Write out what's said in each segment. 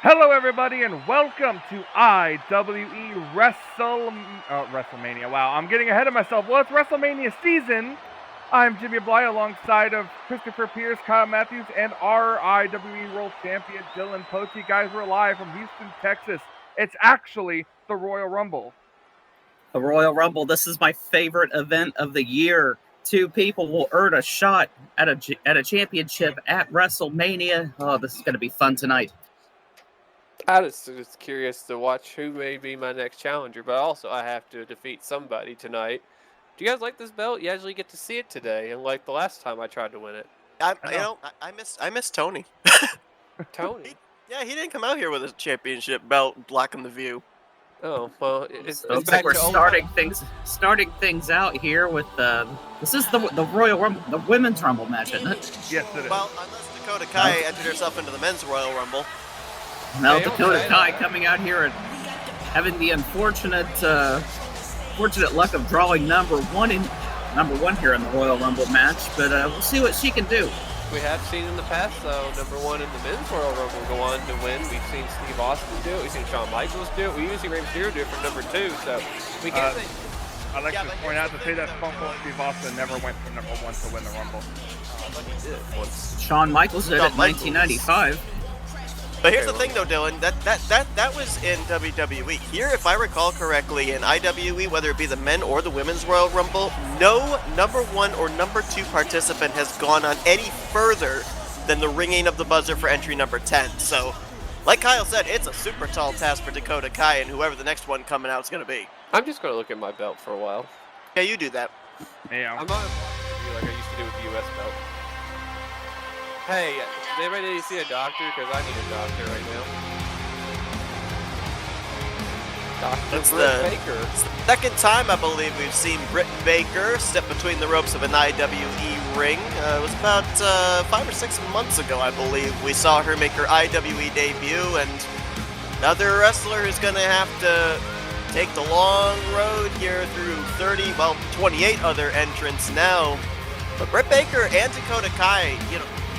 Hello, everybody, and welcome to IWE WrestleMania. Wow, I'm getting ahead of myself. Well, it's WrestleMania season. I'm Jimmy Bly alongside of Christopher Pierce, Kyle Matthews, and our IWE World Champion, Dylan Pote. Guys, we're live from Houston, Texas. It's actually the Royal Rumble. The Royal Rumble, this is my favorite event of the year. Two people will earn a shot at a championship at WrestleMania. Oh, this is going to be fun tonight. I was just curious to watch who may be my next challenger, but also I have to defeat somebody tonight. Do you guys like this belt? You actually get to see it today, unlike the last time I tried to win it. I miss Tony. Tony? Yeah, he didn't come out here with a championship belt blocking the view. Oh well, it's Looks back like we're to starting things out here with this is the Royal Rumble, the Women's Rumble match, isn't it? Yes, it is. Well, unless Dakota Kai entered herself into the Men's Royal Rumble. Now They don't Dakota say Kai that. coming out here and having the unfortunate luck of drawing number one here in the Royal Rumble match, but we'll see what she can do. We have seen in the past, though, number one in the Men's Royal Rumble go on to win. We've seen Steve Austin do it. We've seen Shawn Michaels do it. We even see Rey Mysterio do it for number two. So we can't say. I'd like to point out to say that Stone Cold Steve Austin never went from number one to win the Rumble. But he did once. Shawn Michaels did it in Shawn Michaels. 1995. But here's the thing, though, Dylan. That was in WWE. Here, if I recall correctly, in IWE, whether it be the men or the women's Royal Rumble, no number one or number two participant has gone on any further than the ringing of the buzzer for entry number 10. So, like Kyle said, it's a super tall task for Dakota Kai and whoever the next one coming out is going to be. I'm just going to look at my belt for a while. Yeah, you do that. Yeah. I'm not like I used to do with the U.S. belt. Hey, does anybody need to see a doctor? Because I need a doctor right now. That's Dr. Britt the- Baker. Second time, I believe, we've seen Britt Baker step between the ropes of an IWE ring. It was about 5 or 6 months ago, I believe, we saw her make her IWE debut, and another wrestler who's going to have to take the long road here through 28 other entrants now. But Britt Baker and Dakota Kai,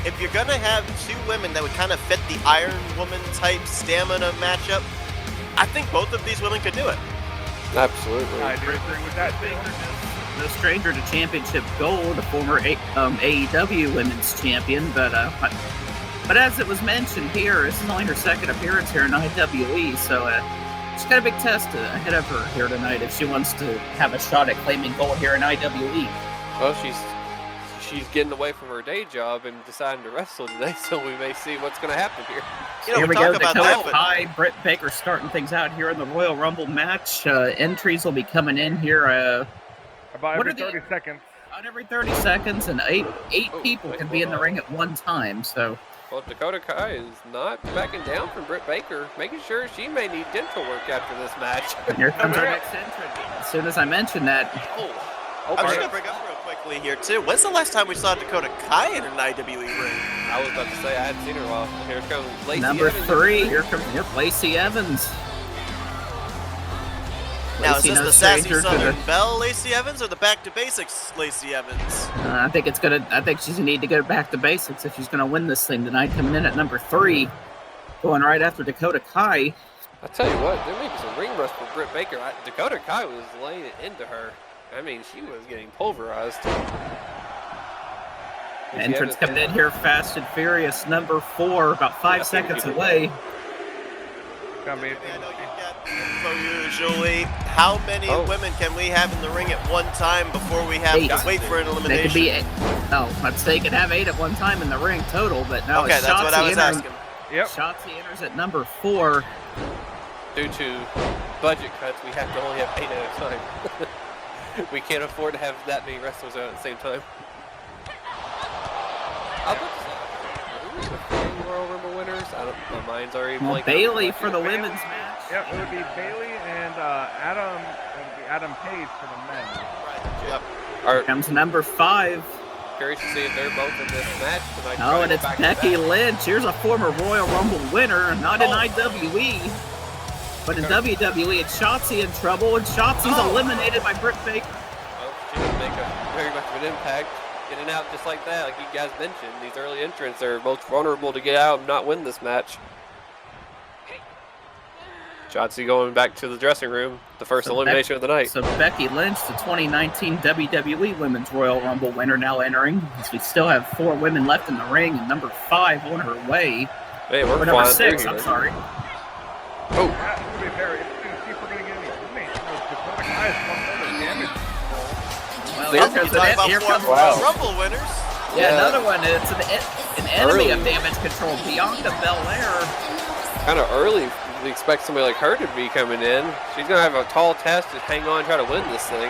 if you're going to have two women that would kind of fit the Iron Woman type stamina matchup, I think both of these women could do it. Absolutely. I do agree with that. No stranger to championship gold, a former AEW Women's Champion, but as it was mentioned here, this is only her second appearance here in IWE, so she's got a big test ahead of her here tonight if she wants to have a shot at claiming gold here in IWE. Well, she's getting away from her day job and deciding to wrestle today, so we may see what's going to happen here. Here we talk go, about Dakota that, but Kai, Britt Baker starting things out here in the Royal Rumble match. Entries will be coming in here About What every are the- 30 seconds. about every 30 seconds, and eight Oh, people wait, can be in the hold on. ring at one time, so... Well, Dakota Kai is not backing down from Britt Baker, making sure she may need dental work after this match. Here comes our next entrant. As soon as I mention that, Oh, I'm just pardon. going to bring up real quickly here, too. When's the last time we saw Dakota Kai in an IWE ring? I was about to say I hadn't seen her in a while. Here comes Lacey number Evans. 3, here comes Lacey Evans. Now, is Lacey, this no the sassy stranger to Southern Belle Lacey Evans or the Back to Basics Lacey Evans? I think she's gonna need to go back to basics if she's gonna win this thing tonight. Coming in at number 3, going right after Dakota Kai. I tell you what, there may be some ring rust for Britt Baker. Dakota Kai was laying it into her. I mean, she was getting pulverized. Entrance coming in here fast and furious. Number 4, about 5 seconds away. Gonna be. I know you got info usually. How many women can we have in the ring at one time before we have 8. to wait for an They elimination? could be 8. No, they could have 8 at one time in the ring total, but no. Okay, it's that's what I was asking. Yep. Shotzi enters at number 4. Due to budget cuts, we have to only have 8 at a time. We can't afford to have that many wrestlers out at the same time. I'll put who are the 3 Royal Rumble winners? My mind's already Well, blanking. Bailey for the women's match. Yep, it would be Bailey and Adam Page for the men. Right. Yep. Are Comes number 5. curious to see if they're both in this match tonight. Oh, and it's Becky Lynch. Here's a former Royal Rumble winner, not in IWE, but in WWE. It's Shotzi in trouble, and Shotzi's eliminated by Britt Baker. Well, she didn't make very much of an impact. Getting out just like that, like you guys mentioned, these early entrants are most vulnerable to get out and not win this match. Shotzi going back to the dressing room. The first elimination of the night. So Becky Lynch, the 2019 WWE Women's Royal Rumble winner, now entering. We still have 4 women left in the ring, and number 5 on her way. Hey, we're or number flying 6, through I'm here. sorry. Oh, That's going to be very interesting to see if we're going to get any teammates. Dakota Kai is one of the damage. Well, There here You comes talk an, about here comes former Wow. Rumble winners. yeah, another one. It's an enemy Early. of damage control, Bianca Belair. kind of early to expect somebody like her to be coming in. She's going to have a tall task to hang on and try to win this thing.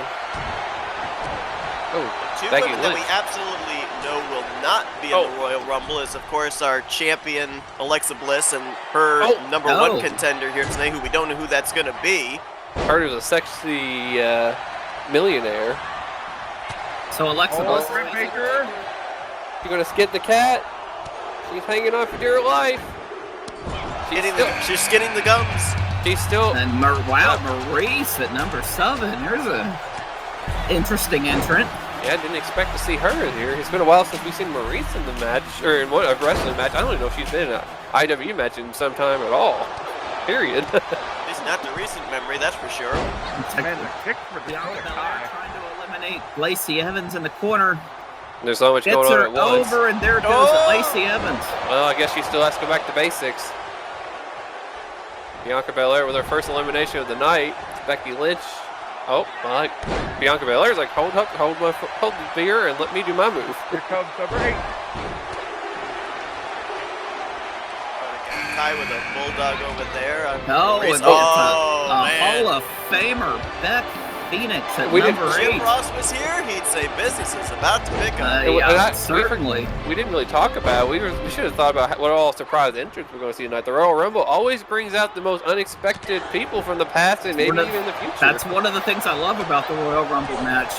Oh, Two Becky women that we Lynch. absolutely know will not be in the Royal Rumble is, of course, our champion Alexa Bliss and her number one contender here tonight, who we don't know who that's going to be. Heard is a sexy millionaire. So Alexa Bliss. Britt Baker. She's going to skid the cat. She's hanging on for dear life. She's skinning the gums. She's still. And Maurice at number 7. Here's a interesting entrant. Yeah, I didn't expect to see her in here. It's been a while since we've seen Maurice in the match, or in a wrestling match. I don't even know if she's been in an IWE match in some time at all. Period. It's not the recent memory, that's for sure. Man, the kick for Bianca Dakota Belair Kai. trying to eliminate Lacey Evans in the corner. There's so much Gets going on her at once. over, and there goes Lacey Evans. Well, I guess she still has to go back to basics. Bianca Belair with her first elimination of the night. Becky Lynch. Oh, well, Bianca Belair's like, hold the beer and let me do my move. Here comes number 8. Kai with a bulldog over there. No, and Maurice. it's Oh, a man. Hall of Famer, Beth Phoenix at We number didn't- Jim 8. Ross was here, he'd say business is about to pick up. Yeah, certainly. We didn't really talk about it. We should have thought about what all surprise entrants we're going to see tonight. The Royal Rumble always brings out the most unexpected people from the past and maybe even the future. That's one of the things I love about the Royal Rumble match.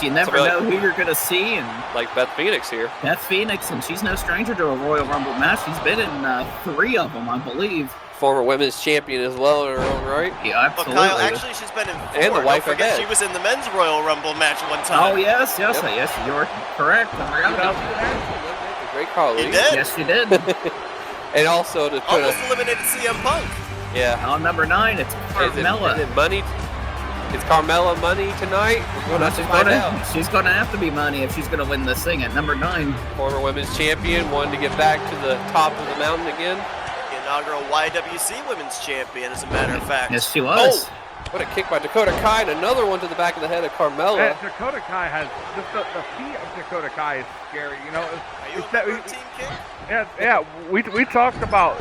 You never know who you're going to see. And like Beth Phoenix here. Beth Phoenix, and she's no stranger to a Royal Rumble match. She's been in 3 of them, I believe. Former women's champion as well in her own right. Yeah, Well, absolutely. Kyle, actually, she's been in 4. And the wife Don't of forget, Ed. she was in the men's Royal Rumble match one time. Oh, yes, you're correct. I forgot about A great call, You Lee. did? Yes, you did. And also to put Almost eliminated CM Punk. yeah. On number 9, it's Carmella. Is it money? Is Carmella money tonight? We're going to find out. She's going to have to be money if she's going to win this thing at number 9. Former women's champion, wanted to get back to the top of the mountain again. Inaugural YWC Women's Champion, as a matter of fact. Yes, she was. What a kick by Dakota Kai, and another one to the back of the head of Carmella. And Dakota Kai has just the feet of Dakota Kai is scary. You know, Are you it's a that protein kick? yeah. We talked about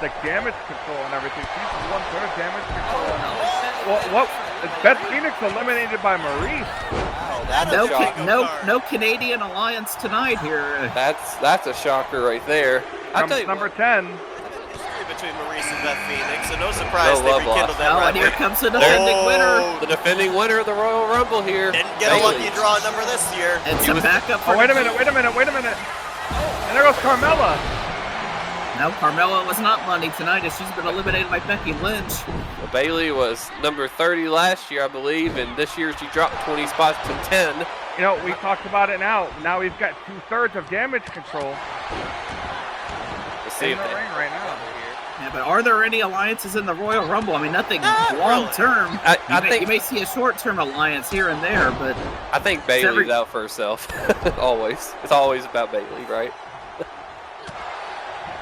like damage control and everything. She's 1/3 damage control. What? Beth Phoenix eliminated by Maurice. Oh, that's a shocker. No Canadian alliance tonight here. That's a shocker right there. I'll tell you Number what, 10. History between Maurice and Beth Phoenix, so no surprise No they love rekindled lost. that Oh, and here rivalry. comes the defending winner. the defending winner of the Royal Rumble here. Didn't get a lucky draw number this year. And some backup for Oh, wait a minute. And there goes Carmella. No, Carmella was not money tonight as she's been eliminated by Becky Lynch. Well, Bailey was number 30 last year, I believe, and this year she dropped 20 spots to 10. You know, we talked about it now. Now we've got 2/3 of damage control Let's see in if the they, ring right now. Yeah, but are there any alliances in the Royal Rumble? I mean, nothing Not long really. term. I think You may see a short-term alliance here and there, but I think Bailey's out for herself. Always. It's always about Bailey, right?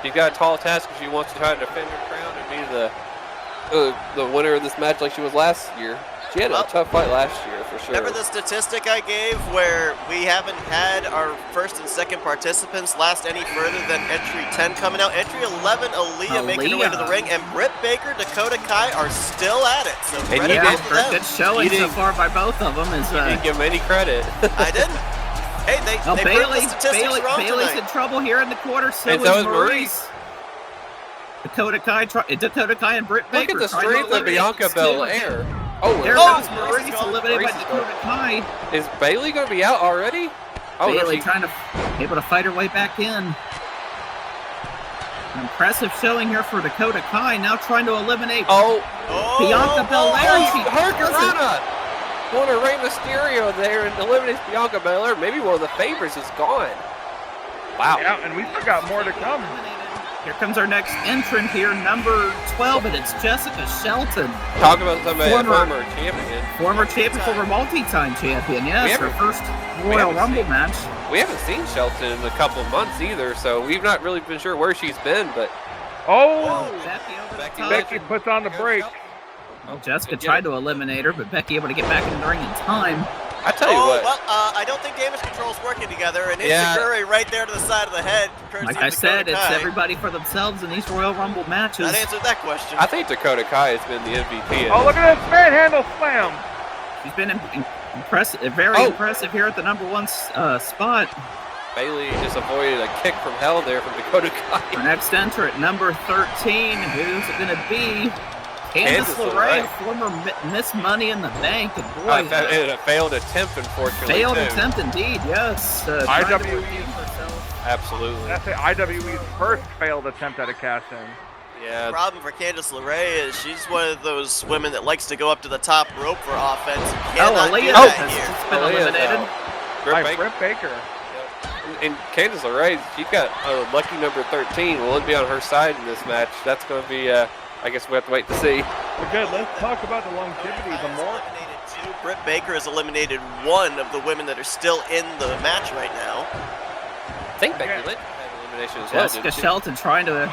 She's got a tall task because she wants to try to defend her crown and be the winner of this match like she was last year. She had a tough fight last year for sure. Remember the statistic I gave where we haven't had our first and second participants last any further than entry 10 coming out? Entry 11, Aaliyah making her way to the ring, and Britt Baker, Dakota Kai are still at it. So And credit you go did- to them. good showing You so didn't- far by both of them. Is Didn't give him any credit. I didn't. Hey, they proved the statistics wrong Bailey's tonight. in trouble here in the corner. So And is so is Maurice. Dakota Kai and Britt Look Baker. at the trying to strength of eliminate Bianca these two. Belair. Oh, There Oh, goes Maurice Maurice, gone. eliminated Maurice by is Dakota Kai. Is Bailey going to be out already? Oh, no, Bailey she- trying to able to fight her way back in. An impressive showing here for Dakota Kai, now trying to eliminate oh, Bianca Belair. She Hurricane does it. Rana. Going to Rey Mysterio there and eliminates Bianca Belair. Maybe one of the favorites is gone. Wow. Yeah, and we still got more to come. Here comes our next entrant here, number 12, and it's Jessica Shelton. Talk about somebody, former champion. Former champion, former multi-time champion, yes. Her first Royal Rumble match. We haven't seen Shelton in a couple of months either, so we've not really been sure where she's been, but... Oh! Becky puts on the brakes. Well, Jessica tried to eliminate her, but Becky able to get back in the ring in time. I tell you what. Well, I don't think damage control's working together, and Insecurity right there to the side of the head. Like I said, it's everybody for themselves in these Royal Rumble matches. That answered that question. I think Dakota Kai has been the MVP. Oh, look at this manhandle slam! She's been impressive, very impressive here at the number 1 spot. Bailey just avoided a kick from hell there from Dakota Kai. Our next entrant, number 13, who's it going to be? Candice LeRae, former Miss Money in the Bank. And boy, a failed attempt, unfortunately. Failed attempt indeed, yes. IWE. Absolutely. That's IWE's first failed attempt at a cash-in. Yeah. The problem for Candice LeRae is she's one of those women that likes to go up to the top rope for offense. Aaliyah has been eliminated by Britt Baker. And Candice LeRae, she's got a lucky number 13. Will it be on her side in this match? That's going to be, I guess we have to wait to see. But good, let's talk about the longevity. The more Britt Baker has eliminated 1 of the women that are still in the match right now. I think Becky Lynch had elimination as well. Jessica Shelton trying to...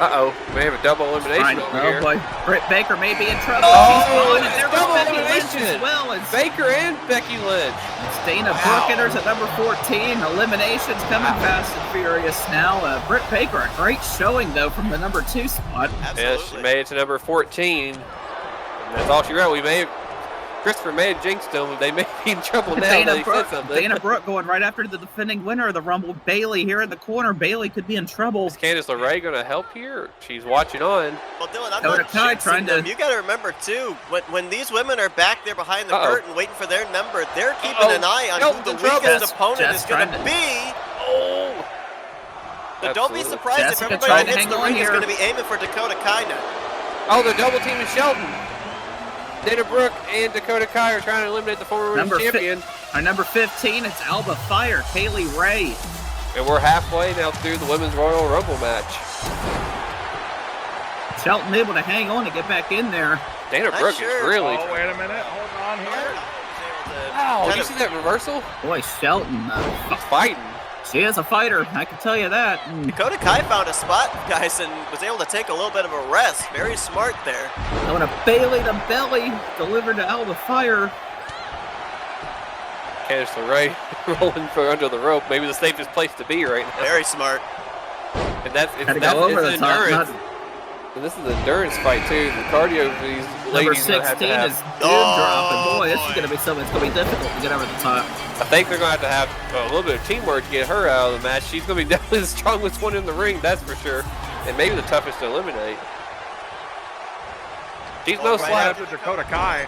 Uh-oh, we have a double elimination over here. Oh boy, Britt Baker may be in trouble. Oh, she's gone, and there goes double Becky Lynch elimination. as well. As Baker and Becky Lynch. It's Dana Brooke enters at number 14. Eliminations coming fast and furious now. Britt Baker, a great showing though from the number 2 spot. Absolutely. Yeah, she made it to number 14. And that's all she wrote. Christopher may have jinxed them. They may be in trouble now. Dana Brooke going right after the defending winner of the Rumble, Bailey, here in the corner. Bailey could be in trouble. Is Candice LeRae going to help here? She's watching on. Well, Dylan, I'm not jinxing them. You got to remember, too, when these women are back there behind the curtain waiting for their number, they're keeping an eye on who the weakest opponent is going to be. Oh! But don't be surprised if everybody that hits the ring is going to be aiming for Dakota Kai now. Oh, they're double teaming Shelton. Dana Brooke and Dakota Kai are trying to eliminate the former women's champion. Our number 15, it's Alba Fire, Kaylee Ray. And we're halfway now through the Women's Royal Rumble match. Shelton able to hang on to get back in there. Dana Brooke is really... Oh, wait a minute. Hold on here. Wow, did you see that reversal? Boy, Shelton. She's fighting. She is a fighter, I can tell you that. Dakota Kai found a spot, guys, and was able to take a little bit of a rest. Very smart there. Going to Bailey to belly, delivered to Alba Fire. Candice LeRae rolling for under the rope. Maybe the safest place to be right now. Very smart. And that's endurance. And this is an endurance fight too. The cardio for these number ladies 16 is Dewdrop, and boy, this is going to be something that's going to be difficult to get over the top. I think they're going to have a little bit of teamwork to get her out of the match. She's going to be definitely the strongest one in the ring, that's for sure, and maybe the toughest to eliminate. She's no slouch. Right after Dakota Kai.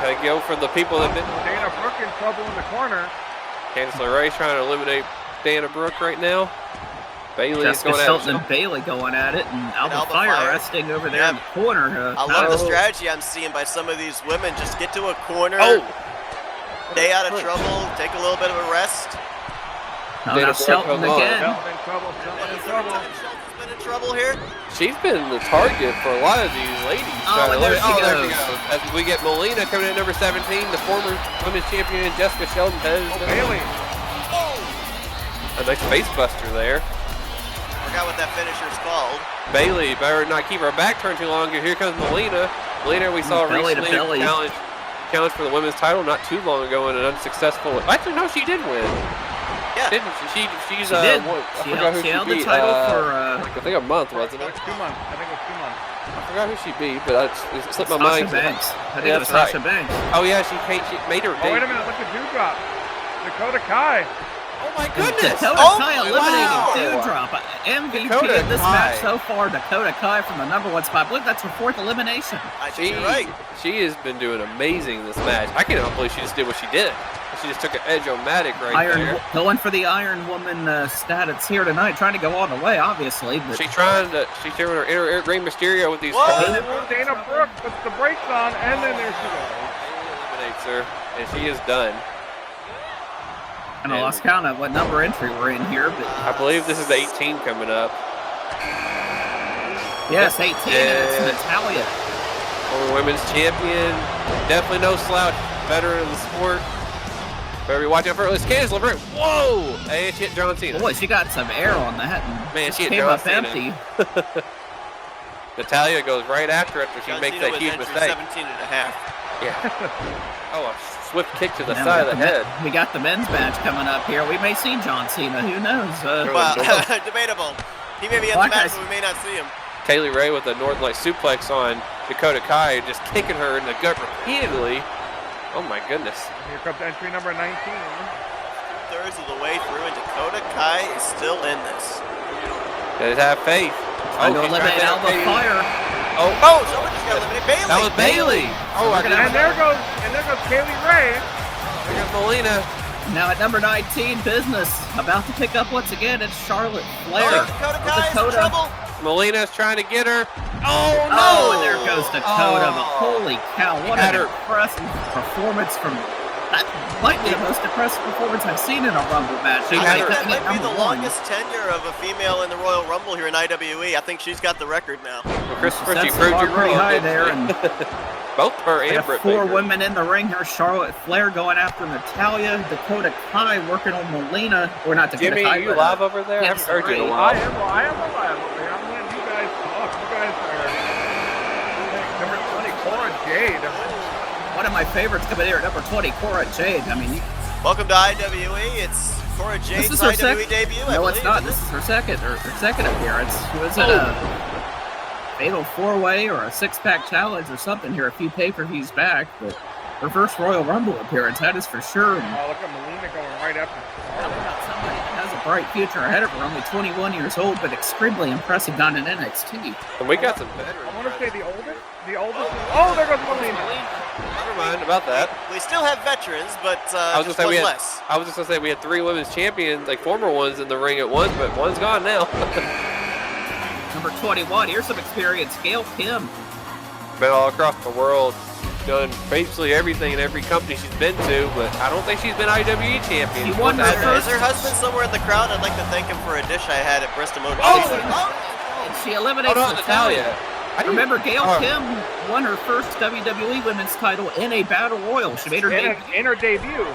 Gotta go for the people that have been. Dana Brooke in trouble in the corner. Candice LeRae trying to eliminate Dana Brooke right now. Bailey is going at it. And Bailey going at it, and Alba Fire resting over there in the corner. I love the strategy I'm seeing by some of these women. Just get to a corner, stay out of trouble, take a little bit of a rest. Now Shelton again. Shelton's been in trouble here. She's been the target for a lot of these ladies. There she goes. As we get Melina coming in at number 17, the former women's champion Jessica Shelton has Bailey. A nice face buster there. Forgot what that finisher's called. Bailey better not keep her back turned too long. Here comes Melina. Melina, we saw recently challenge for the women's title not too long ago in an unsuccessful. Actually, no, she did win. Yeah, didn't she? She did. She held the title for I think a month, wasn't it? 2 months. I think it was 2 months. I forgot who she beat, but it slipped my mind. Banks. I think it was Sasha Banks. Oh yeah, she made her. Oh wait a minute! Look at Dewdrop. Dakota Kai. Oh my goodness! Dakota Kai eliminated Dewdrop. MVP in this match so far, Dakota Kai from the number 1 spot. I believe that's her 4th elimination. She has been doing amazing in this match. I cannot believe she just did what she did. She just took an edge-o-matic there. Going for the Iron Woman status here tonight, trying to go all the way, obviously. But she's trying her inner Rey Mysterio with these. Dana Brooke puts the brakes on, and then there she goes. Eliminates her, and she is done. And I lost count of what number entry we're in here, but I believe this is the 18 coming up. yes, 18, and it's Natalia. Former women's champion. Definitely no slouch. Veteran of the sport. Better be watching out for this. Candice LeRae. Whoa! Hey, she hit John Cena. Boy, she got some air on that. And Man, she hit came John up Cena. empty. Natalia goes right after she John makes Cena that with huge entry mistake. 17 and a half. Yeah. Oh, a swift kick to the Now side of the we got head. We got the men's match coming up here. We may see John Cena. Who knows? Well, debatable. He may be in Like the I match, but we may not see him. Kaylee Ray with a Northern Light suplex on Dakota Kai, just kicking her in the gut repeatedly. Oh my goodness. Here comes entry number 19. 2/3 of the way through, and Dakota Kai is still in this. Just have faith. I know she's eliminate trying to Alba Kaylee. Fire. Oh, someone just got eliminated. Bailey. That was Bailey. Oh, I We're gonna didn't And there goes Kaylee Ray. There's Melina. Now at number 19, business about to pick up once again. It's Charlotte Flair. Oh, Dakota Kai is in trouble. Melina's trying to get her. Oh no! Oh, and there goes Dakota. But Oh. holy cow! What Had an her. impressive performance from. That might be the most impressive performance I've seen in a Rumble match. She I had think her- That coming at might be the number one. longest tenure of a female in the Royal Rumble here in IWE. I think she's got the record now. Well, Christopher, Sets you the proved bar you pretty wrong, high didn't there, you? and both her we and have Britt 4 Baker. women in the ring here. Charlotte Flair going after Natalia. Dakota Kai working on Melina. Or not Dakota Jimmy, Kai. are you but, live over there? I Yes, haven't heard you in a I while. I am alive over here. I'm letting you guys talk. You guys are number 20, Cora Jade. One of my favorites coming here at number 20, Cora Jade. I mean, Welcome to IWE. It's Cora this Jade's is her IWE debut. I No, believe. it's not. This is her second appearance. She was in a fatal 4-way or a 6-pack challenge or something here a few pay-per-views back, but her first Royal Rumble appearance, that is for sure. And Oh, look at Melina going right after talk Charlotte. about somebody that has a bright future ahead of her, only 21 years old, but extremely impressive down in NXT. And we got some veterans. I want to say the oldest. The oldest. Oh, there goes Melina. Never mind about that. We still have veterans, but I was just gonna say one we had. less. I was just gonna say we had 3 women's champions, like former ones, in the ring at once, but one's gone now. Number 21, here's some experience. Gail Kim. Been all across the world, done basically everything in every company she's been to, but I don't think she's been IWE champion. She won her What's that? Is her husband somewhere in the crowd? I'd like to thank him for a dish I had at Bristol Motor. And she eliminates Oh no, Natalia. Natalia. I didn't- Remember, Gail oh, Kim won her first WWE Women's title in a Battle Royal. She made her debut. In her debut.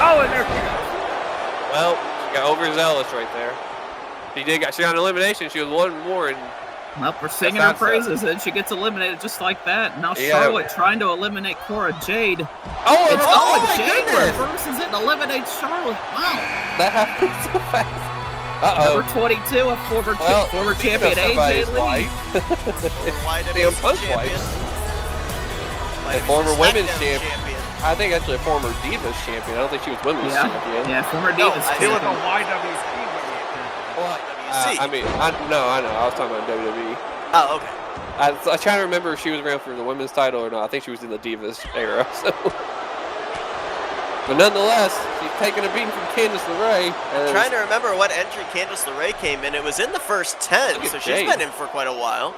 Oh, and there she goes. Well, she got overzealous right there. She got an elimination. She was 1 more, and Well, we're singing her That's not praises, and she gets eliminated just like that. Now Yeah. Charlotte trying to eliminate Cora Jade. oh, It's my Jade goodness, reverses it and eliminates Charlotte. Wow. that happened so fast. Number 22, a former champion AJ Lee. Damn punch wife. A former women's champion. I think actually a former Divas champion. I don't think she was women's champion. Yeah, former No, Divas He was a champion. YWC. Well, IWC. I mean, I know. I was talking about WWE. Oh, okay. I was trying to remember if she was around for the women's title or not. I think she was in the Divas era. So. But nonetheless, she's taking a beating from Candice LeRae. I'm trying to remember what entry Candice LeRae came in. It was in the first 10, Look at so she's Jade. been in for quite a while.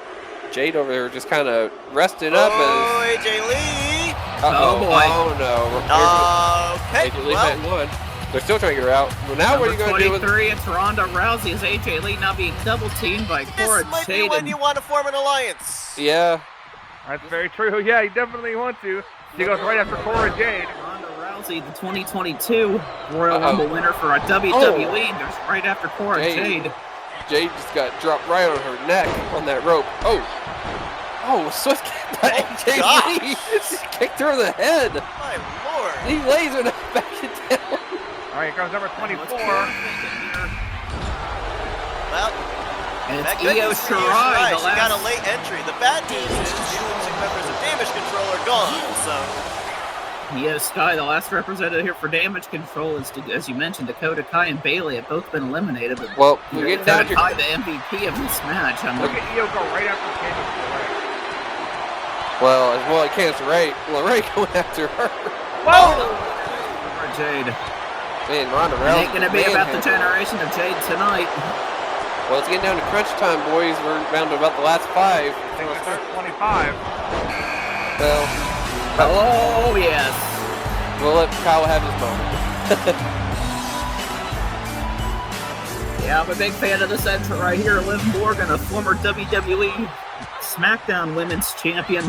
Jade over there just kind of resting up. Oh, AJ Lee. Oh, boy. Oh no. Okay, AJ Lee well, hadn't won. They're still trying to get her out. Well, now what are you Number going to do with 23, it's Ronda Rousey as AJ Lee now being double-teamed by Cora this might be Jade. when you want to form an alliance. Yeah. That's very true. Yeah, you definitely want to. She goes right after Cora Jade. Ronda Rousey, the 2022 Royal Rumble winner for a WWE. There's right after Cora Jade. Jade just got dropped right on her neck on that rope. Oh, swift kick by AJ gosh. Lee. She kicked her in the head. My lord. He lays her back down. All right, here comes number 24. Well, And that it's good Io news for Io Shirai, Shirai. the She got a last. late entry. The bad news is the other 2 members of Damage Control are gone, so... Io Sky, the last representative here for Damage Control, is, as you mentioned, Dakota Kai and Bailey have both been eliminated. But Well, we're getting down Dakota Kai, the MVP of this match. Look at Io go right after Candice LeRae. Well, as well as Candice LeRae going after her. Whoa! Cora Jade. Man, Ronda It Rousey. ain't going to be about the manhandled. generation of Jade tonight. Well, it's getting down to crunch time, boys. We're down to about the last 5. I think we start 25. Well, Oh, yes. we'll let Kyle have his moment. Yeah, I'm a big fan of this entrant right here, Liv Morgan, a former WWE SmackDown Women's Champion.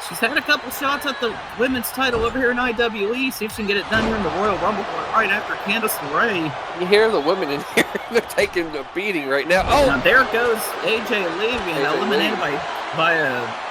She's had a couple shots at the women's title over here in IWE. See if she can get it done here in the Royal Rumble right after Candice LeRae. You hear the women in here. They're taking a beating right now. Oh! Now there goes AJ Lee being eliminated by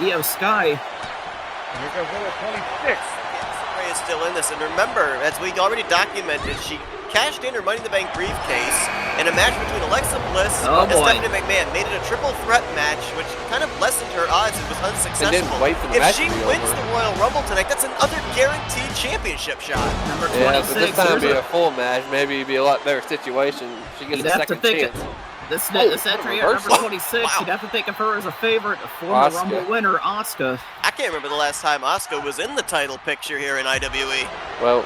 Io Sky. Here goes number 26. Candice LeRae is still in this, and remember, as we already documented, she cashed in her Money in the Bank briefcase in a match between Alexa Bliss and Stephanie McMahon. Made it a triple threat match, which kind of lessened her odds and was unsuccessful. And didn't wait for the match if she to be wins over. the Royal Rumble tonight, that's another guaranteed championship shot. Number 26. Yeah, but this time it'd be a full match. Maybe it'd be a lot better situation. She gets You'd a have to second think chance. This entry at reversal. number 26, you'd have to think of her as a favorite, a former Asuka. Rumble winner, Asuka. I can't remember the last time Asuka was in the title picture here in IWE. Well,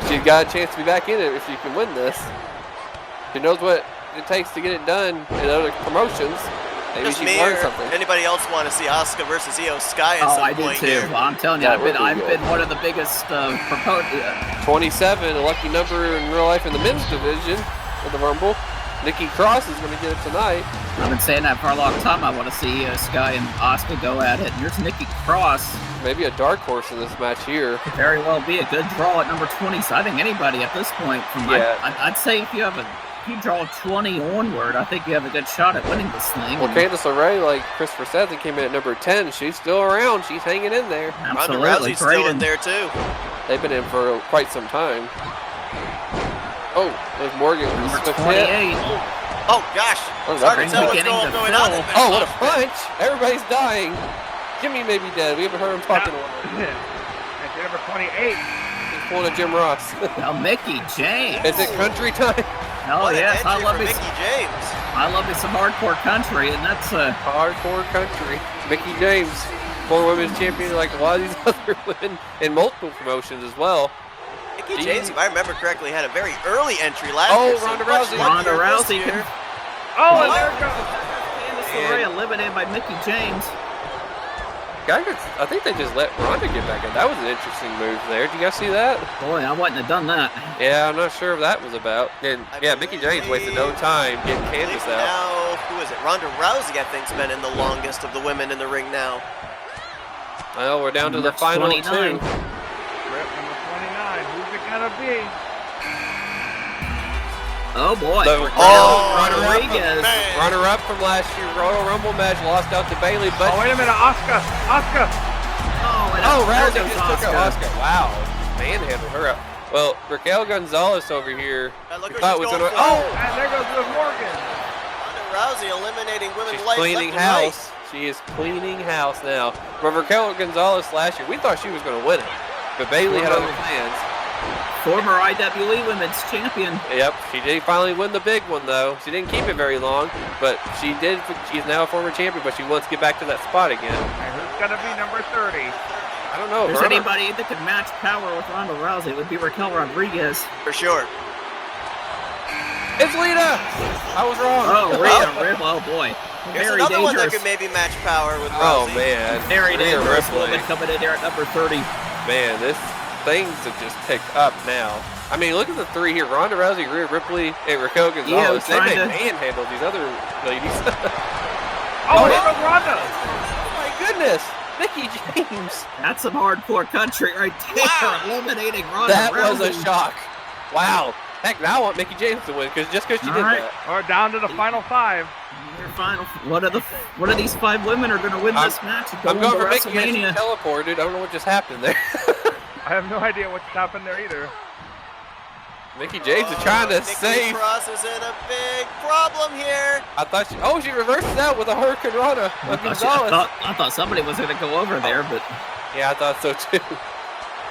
she's got a chance to be back in it if she can win this. She knows what it takes to get it done in other promotions. Maybe Just she me can learn or something. anybody else want to see Asuka versus Io Sky at Oh, some I do point too. here? Well, I'm telling you, That I've would been be good. one of the biggest proponents. 27, a lucky number in real life in the men's division of the Rumble. Nikki Cross is going to get it tonight. I've been saying that for a long time. I want to see Sky and Asuka go at it. And here's Nikki Cross. Maybe a dark horse in this match here. Could very well be a good draw at number 20. So I think anybody at this point, I'd say if you draw 20 onward, I think you have a good shot at winning this thing. Well, Candice LeRae, like Christopher said, they came in at number 10. She's still around. She's hanging in there. Ronda Absolutely, Rousey's still in Braden. there too. They've been in for quite some time. Oh, there's Morgan. Number Swift 28. hit. Oh gosh, Oh, it's hard to that's tell what's beginning to going on. fill. in Oh, what a Minnesota. punch! Everybody's dying. Jimmy may be dead. We haven't heard him talking to him. And number 28. He's pulling a Jim Ross. Now Mickey James. Is it country time? Oh What an yes, I entry love for me. Mickey James. I love me some hardcore country, and that's Hardcore country. Mickey James, former women's champion like a lot of these other women in multiple promotions as well. Mickey James, if I remember correctly, had a very early entry last Oh, year. so Ronda much Rousey. luckier Ronda this Rousey year. Oh, and there it goes. Candice LeRae eliminated by Mickey James. I think they just let Ronda get back in. That was an interesting move there. Did you guys see that? Boy, I wouldn't have done that. Yeah, I'm not sure if that was about. And yeah, Mickey James wasted no time getting I believe Candice out. now, who is it? Ronda Rousey, I think, has been in the longest of the women in the ring now. Well, we're down to the That's final 29. two. Rip number 29. Who's it gonna be? Oh boy. So, Rodriguez. man. runner-up from last year's Royal Rumble match, lost out to Bailey, but Oh, wait a minute, Asuka. Rousey there just goes took out Asuka. Wow, manhandled her up. Well, Raquel Gonzalez over here. And look we where thought she's was going gonna. for. Oh, And there goes Liv Morgan. Ronda Rousey eliminating women's she's life cleaning left and right. house. She is cleaning house now. But Raquel Gonzalez last year, we thought she was going to win it, but Bailey had other plans. Former IWE Women's Champion. Yep, she did finally win the big one though. She didn't keep it very long, but she did. She's now a former champion, but she wants to get back to that spot again. And who's gonna be number 30? I don't know. If there's Verna- anybody that could match power with Ronda Rousey, it would be Raquel Rodriguez. For sure. It's Lita. I was wrong. Oh, Rhea Ripley. Oh boy. Here's Very another one that dangerous. could maybe match power with Oh Rousey. man. Very Rhea dangerous Ripley. woman coming in here at number 30. Man, this things have just picked up now. I mean, look at the three here: Ronda Rousey, Rhea Ripley, and Raquel Gonzalez. They trying may to- manhandle these other ladies. Oh, here goes Ronda. Oh my goodness, Mickey James! That's some hardcore country right there. Wow. Eliminating Ronda That Rousey. was a shock. Wow. Heck, now I want Mickey James to win just because she did All right. that. We're down to the final 5. Your final. What of these 5 women are going to win this match? and go I'm going into for Mickey. She WrestleMania. teleported. I don't know what just happened there. I have no idea what's happened there either. Mickey James is trying to Nikki save. Cross is in a big problem here. I thought she. Oh, she reversed it out with a Hurricane Rana. I thought somebody was going to go over there, but Yeah, I thought so too.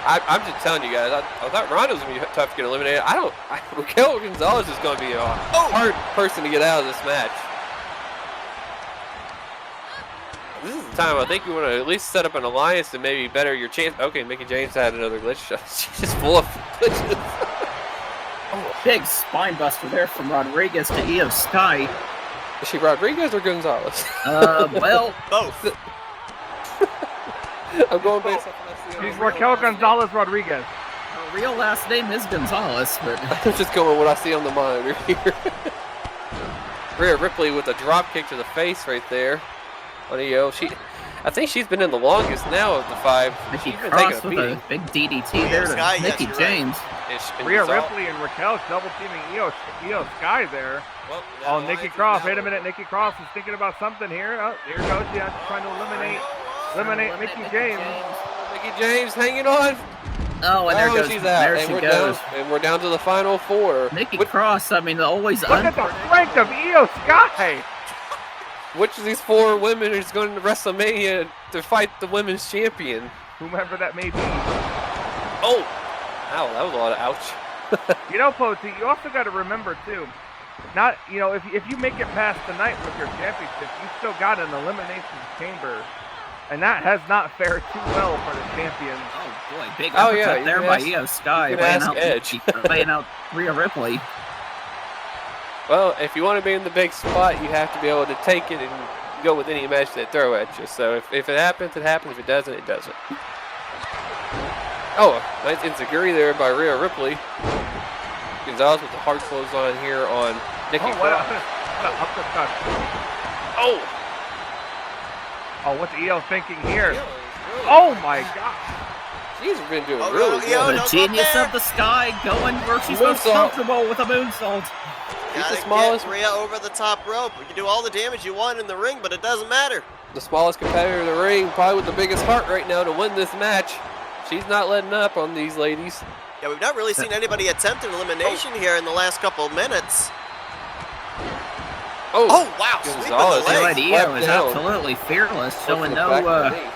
I'm just telling you guys. I thought Ronda was going to be tough to get eliminated. Raquel Gonzalez is going to be a hard person to get out of this match. This is the time I think you want to at least set up an alliance to maybe better your chance. Okay, Mickey James had another glitch. She's just full of glitches. big spine buster there from Rodriguez to Io Sky. Is she Rodriguez or Gonzalez? Well, Both. I'm going based off of She's Raquel Gonzalez Rodriguez. Her real last name is Gonzalez, but I'm just going with what I see on the monitor here. Rhea Ripley with a drop kick to the face right there on EO. I think she's been in the longest now of the 5. Nikki She's been Cross taking with a a big DDT Io there to Sky, yes, Mickey you're right. James. Rhea Ripley and Raquel double teaming Io Sky there. Well, Oh, Nikki Cross. Wait a minute. Nikki Cross is thinking about something here. Oh, here goes. Yeah, trying to eliminate Mickey James. Mickey James hanging on. Oh, and there goes. She's out. There And she we're goes. down, and we're down to the final 4. Nikki Cross, I mean, always Look at the strength of Io Sky. Which of these 4 women is going to WrestleMania to fight the women's champion? Whomever that may be. Oh! Ow, that was a lot of ouch. You know, Poti, you also got to remember, too, not, you know, if you make it past tonight with your championship, you still got an elimination chamber. And that has not fared too well for the champions. Oh, boy. Big Oh, uppercut yeah, there you by ask- Io Sky. you can ask Edge. Laying out Rhea Ripley. Well, if you want to be in the big spot, you have to be able to take it and go with any match they throw at you. So if it happens, it happens. If it doesn't, it doesn't. Oh, nice enziguri there by Rhea Ripley. Gonzalez with the hard clothesline here on Nikki Oh, what Cross. an uppercut. Oh! Oh, what's Io thinking here? Really Oh, my God. She's been doing Oh, really no, good. Io, The don't go genius there. of the Sky going where she's most Moonsault. comfortable with a moonsault. Gotta the smallest- get Rhea over the top rope. You can do all the damage you want in the ring, but it doesn't matter. The smallest competitor in the ring, probably with the biggest heart right now to win this match. She's not letting up on these ladies. Yeah, we've not really seen anybody attempt an elimination here in the last couple of minutes. Oh, wow. Sweep of Gonzalez. the Io leg. Swept is down. absolutely fearless, Look showing for the back no. of the knee.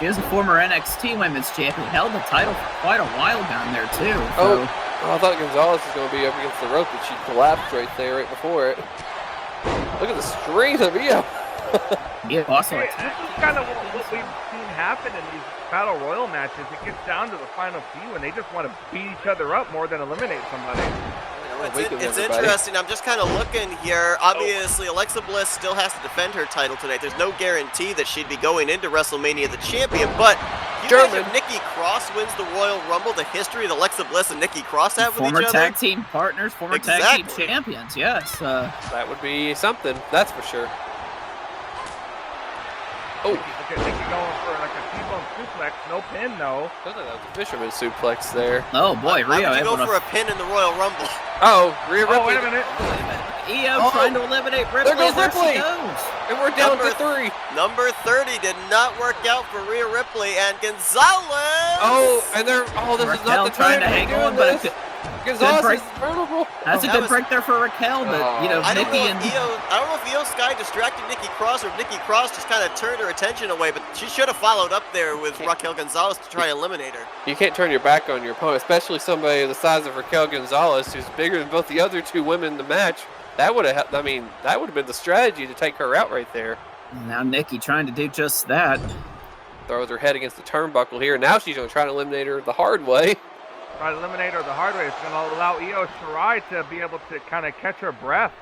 She is a former NXT Women's Champion, held the title for quite a while down there too. Oh, So, I thought Gonzalez was going to be up against the rope, but she collapsed right there, right before it. Look at the strength of Io. yeah, also Hey, attacked. this is kind of what we've seen happen in these Battle Royal matches. It gets down to the final few, and they just want to beat each other up more than eliminate somebody. It's interesting. I'm just kind of looking here. Obviously, Alexa Bliss still has to defend her title tonight. There's no guarantee that she'd be going into WrestleMania the champion, but you imagine if Nikki Cross wins the Royal Rumble, the history that Alexa Bliss and Nikki Cross have with Former each other. tag team partners, former tag Exactly. team champions. Yes. That would be something, that's for sure. Oh, Look at Nikki going for like a T-bone suplex, no pin, no. I thought that was a fisherman suplex there. Oh boy, Why Rio would you able go to. for a pin in the Royal Rumble? Oh, Rhea Ripley. Oh, wait a minute. Io trying to eliminate Ripley. There goes and Ripley. She goes. And we're down Number to 3. Number 30 did not work out for Rhea Ripley and Gonzalez. Oh, and they're, this is Raquel not the time trying to hang be on, doing but this. it Gonzalez break. is vulnerable. That's a that good was- break there for Raquel, but you know, I don't Nikki know and if I don't know if Io Sky distracted Nikki Cross or if Nikki Cross just kind of turned her attention away, but she should have followed up there with Raquel Gonzalez to try and eliminate her. You can't turn your back on your opponent, especially somebody the size of Raquel Gonzalez, who's bigger than both the other 2 women in the match. That would have, that would have been the strategy to take her out right there. now Nikki trying to do just that. Throws her head against the turnbuckle here. Now she's going to try to eliminate her the hard way. Try to eliminate her the hard way. It's going to allow Io Shirai to be able to kind of catch her breath.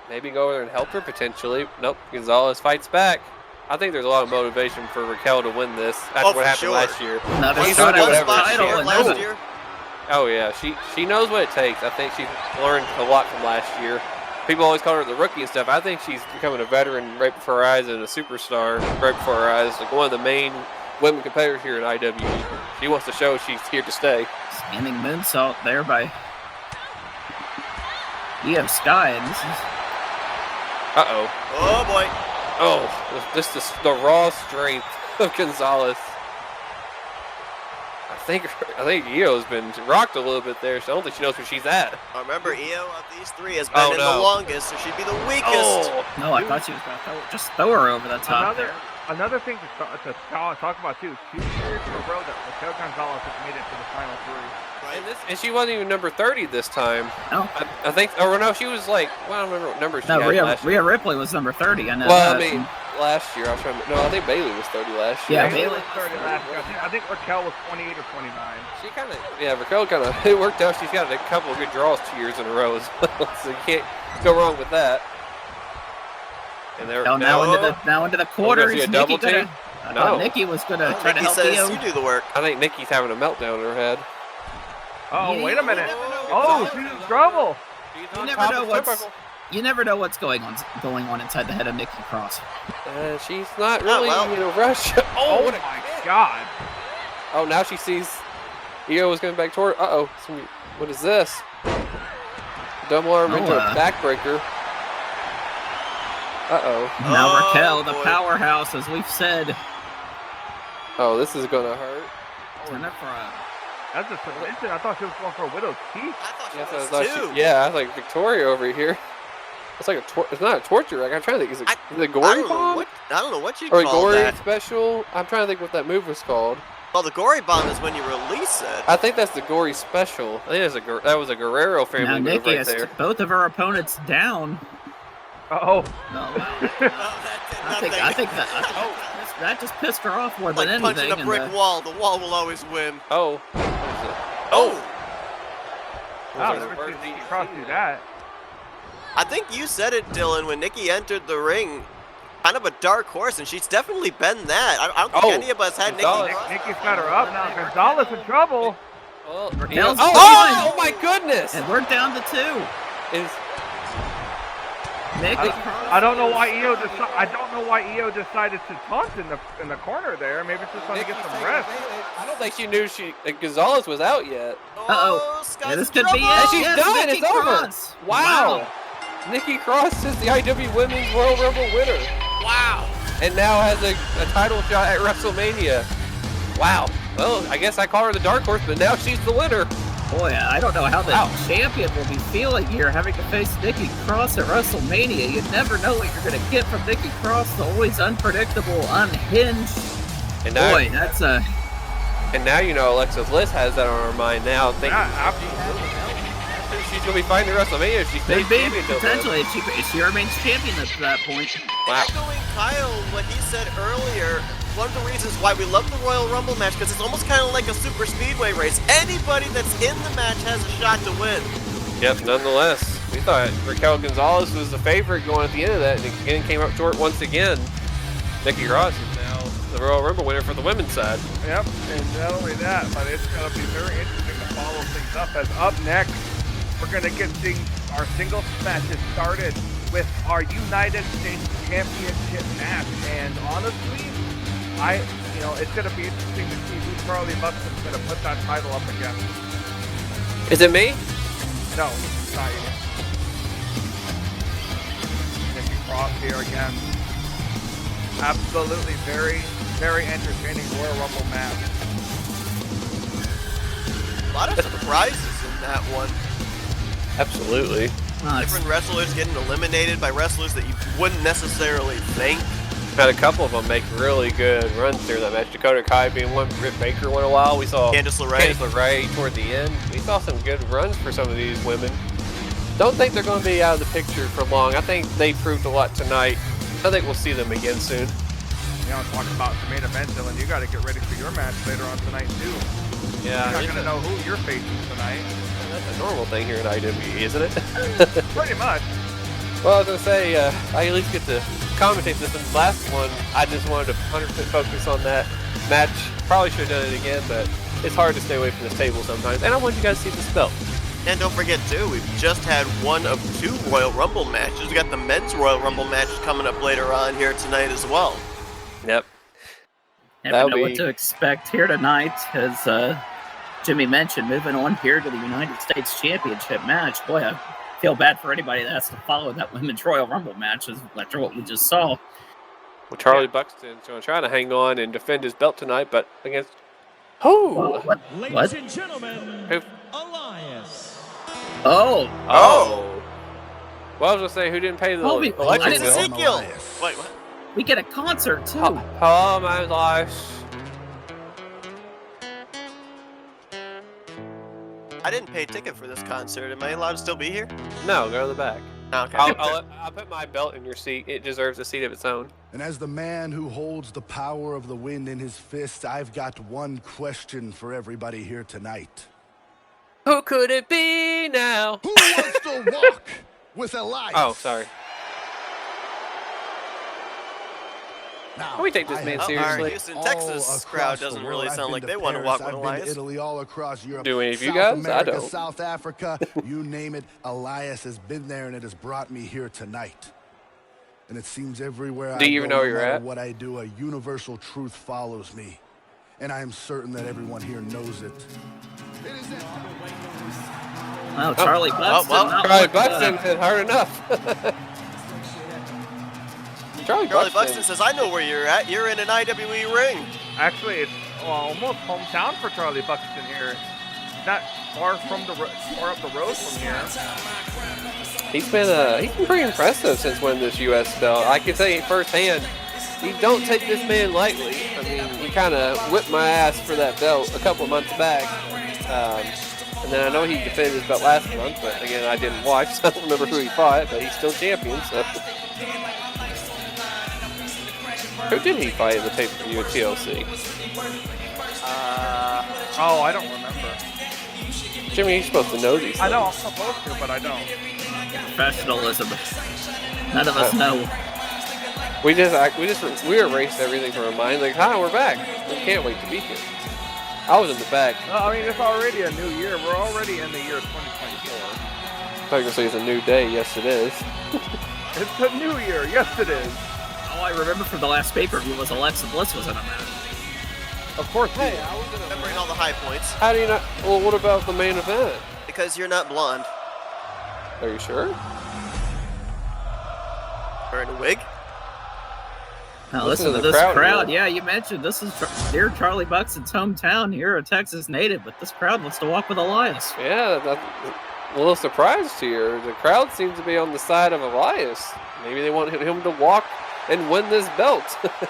Maybe go over there and help her potentially. Nope, Gonzalez fights back. I think there's a lot of motivation for Raquel to win this after Oh, what for happened sure. last year. Another She's shot gonna at do the whatever title, she and wants. there's last a- year. Oh yeah, she knows what it takes. I think she's learned a lot from last year. People always call her the rookie and stuff. I think she's becoming a veteran right before her eyes and a superstar right before her eyes. Like one of the main women competitors here in IWE. She wants to show she's here to stay. standing moonsault there by Io Sky, and this is Uh-oh. Oh boy. Oh, this is the raw strength of Gonzalez. I think Io's been rocked a little bit there, so I don't think she knows where she's at. Remember, Io of these 3 has been Oh, in no. the longest, so she'd be the weakest. Oh, no. I thought she was gonna just throw her over the top. Another thing to talk about too. 2 years in a row that Raquel Gonzalez has made it to the final 3. and she wasn't even number 30 this time. No, I think, or no, she was like, well, I don't remember what number she no. had last year. Rhea Ripley was number 30. I know. Well, I that. mean, last year, I was trying to, no, I think Bailey was 30 last year. Yeah, Bailey Bailey was 30 last year. I think Raquel was 28 or 29. She kind of, yeah, Raquel kind of, it worked out. She's got a couple of good draws 2 years in a row as well, so you can't go wrong with that. And there, Oh, now into the quarters. see a double Nikki team? I No. thought Nikki was gonna try to Nikki help says Io. you do the work. I think Nikki's having a meltdown in her head. Oh, wait a minute. Oh, Oh, she's in trouble. She's You on never top know of the what's turnbuckle. you never know what's going on inside the head of Nikki Cross. She's not really in a rush. Oh, what a my kick. God. Oh, now she sees Io was going back toward. Uh-oh. What is this? Double arm into a backbreaker. Uh-oh. Now Oh, Raquel, the boy. powerhouse, as we've said. Oh, this is going to hurt. Turn it for a... That's a submission. I thought she was going for a widow's peak. I thought she Yes, I was thought too. yeah, I was like Victoria over here. It's like it's not a torture rack. I'm trying to think. Is it a I gory don't know bomb? what you Or a call gory that. special? I'm trying to think what that move was called. Well, the gory bomb is when you release it. I think that's the gory special. I think that was a Guerrero Now family move Nikki right has there. both of her opponents down. Oh, Oh, wow. That did I think nothing. that just pissed her off more Like than punching anything. a brick wall. The wall will always win. Oh. What is it? Oh! wow, Was it never reverse seen Nikki DDT? Cross do that. I think you said it, Dylan, when Nikki entered the ring. Kind of a dark horse, and she's definitely been that. I don't think Oh, any of us had Nikki Gonzalez. Cross. Nikki's got her up now. Gonzalez in trouble. Well, Raquel's oh my goodness! And we're down to 2. Is Nikki Cross. I don't know why Io decided to taunt in the corner there. Maybe she's trying to get some rest. I don't think she knew Gonzalez was out yet. Uh-oh. Sky's Yeah, this in could be trouble. it. She's Yes, done. Nikki It's over. Cross. Wow. Nikki Cross is the IWE Women's Royal Rumble winner. Wow. And now has a title shot at WrestleMania. Wow. Well, I guess I call her the dark horse, but now she's the winner. Boy, I don't know how the champion will be feeling here, having to face Nikki Cross at WrestleMania. You never know what you're going to get from Nikki Cross, the always unpredictable, unhinged. And now, Boy, that's a... and now you know Alexa Bliss has that on her mind now. Thinking Yeah, absolutely. she's going to be fighting at WrestleMania if she stays Maybe, champion till then. potentially, if she remains champion at that point. Wow. Echoing Kyle, what he said earlier, one of the reasons why we love the Royal Rumble match, because it's almost kind of like a super speedway race. Anybody that's in the match has a shot to win. Yep, nonetheless. We thought Raquel Gonzalez was the favorite going at the end of that, and again came up short once again. Nikki Cross is now the Royal Rumble winner for the women's side. Yep, and not only that, but it's going to be very interesting to follow things up. As up next, we're going to get our singles matches started with our United States Championship match. And honestly, it's going to be interesting to see who Charlie Buxton's going to put that title up against. Is it me? No, not you. Nikki Cross here again. Absolutely very, very entertaining Royal Rumble match. A lot of surprises in that one. Absolutely. Different wrestlers getting eliminated by wrestlers that you wouldn't necessarily think. Had a couple of them make really good runs through that match. Dakota Kai being one, Britt Baker went a while. We saw Candice LeRae. Candice LeRae toward the end. We saw some good runs for some of these women. Don't think they're going to be out of the picture for long. I think they proved a lot tonight. I think we'll see them again soon. Talking about the main event, Dylan, you got to get ready for your match later on tonight, too. Yeah, You're not going to know who you're facing tonight. That's a normal thing here in IWE, isn't it? Pretty much. Well, I was going to say, I at least get to commentate this. In the last one, I just wanted to 100% focus on that match. Probably should have done it again, but it's hard to stay away from this table sometimes. And I want you guys to see this belt. And don't forget, too, we've just had one of 2 Royal Rumble matches. We got the men's Royal Rumble match coming up later on here tonight as well. Yep. Never know what to expect here tonight, as Jimmy mentioned, moving on here to the United States Championship match. Boy, I feel bad for anybody that has to follow that Women's Royal Rumble match after what we just saw. Well, Charlie Buxton's going to try to hang on and defend his belt tonight, but against who? What? Ladies and gentlemen, Elias. Oh. Well, I was going to say, who didn't pay the I electric didn't bill? see- Ezekiel! Wait, what? We get a concert, too. Hello, my life. I didn't pay a ticket for this concert. Am I allowed to still be here? No, go to the back. Okay. I'll put my belt in your seat. It deserves a seat of its own. And as the man who holds the power of the wind in his fist, I've got one question for everybody here tonight. Who could it be now? Who wants to walk with Elias? Oh, sorry. Now, Can we take this I man have seriously? Our been Houston, all Texas crowd across the doesn't world. really I've sound been like to they want to Paris, walk with I've been Elias. to Italy, all across Europe. Do any of you South guys? I America, don't. South Africa, you name it. Elias has been there, and it has brought me here tonight. And it seems everywhere Do I you even go, know no where you're matter at? what I do, a universal truth follows me. And I am certain that everyone here knows it. Wow, Charlie Buxton. well, not Charlie looked, Buxton said hard enough. Charlie Charlie Buxton. Buxton says, I know where you're at. You're in an IWE ring. Actually, it's almost hometown for Charlie Buxton here. Not far from far up the road from here. He's been pretty impressive since winning this U.S. belt. I can say firsthand, you don't take this man lightly. I mean, he kind of whipped my ass for that belt a couple of months back. And then I know he defended his belt last month, but again, I didn't watch, so I don't remember who he fought, but he's still champion, so. Who did he fight in the pay-per-view at TLC? Oh, I don't remember. Jimmy, you're supposed to know these things. I know I'm supposed to, but I don't. professionalism. None of us know. We erased everything from our mind. Like, hi, we're back. We can't wait to be here. I was in the back. I mean, it's already a new year. We're already in the year 2024. I thought you were going to say it's a new day. Yes, it is. It's a new year. Yes, it is. All I remember from the last pay-per-view was Alexa Bliss was in a match. Of course. Hey, I was in a... Remembering all the high points. How do you not... Well, what about the main event? Because you're not blonde. Are you sure? Wearing a wig. Now Listen listen to to the this crowd here. Yeah, you mentioned this is near Charlie Buxton's hometown. You're a Texas native, but this crowd wants to walk with Elias. Yeah, that's a little surprised here. The crowd seems to be on the side of Elias. Maybe they want him to walk and win this belt. I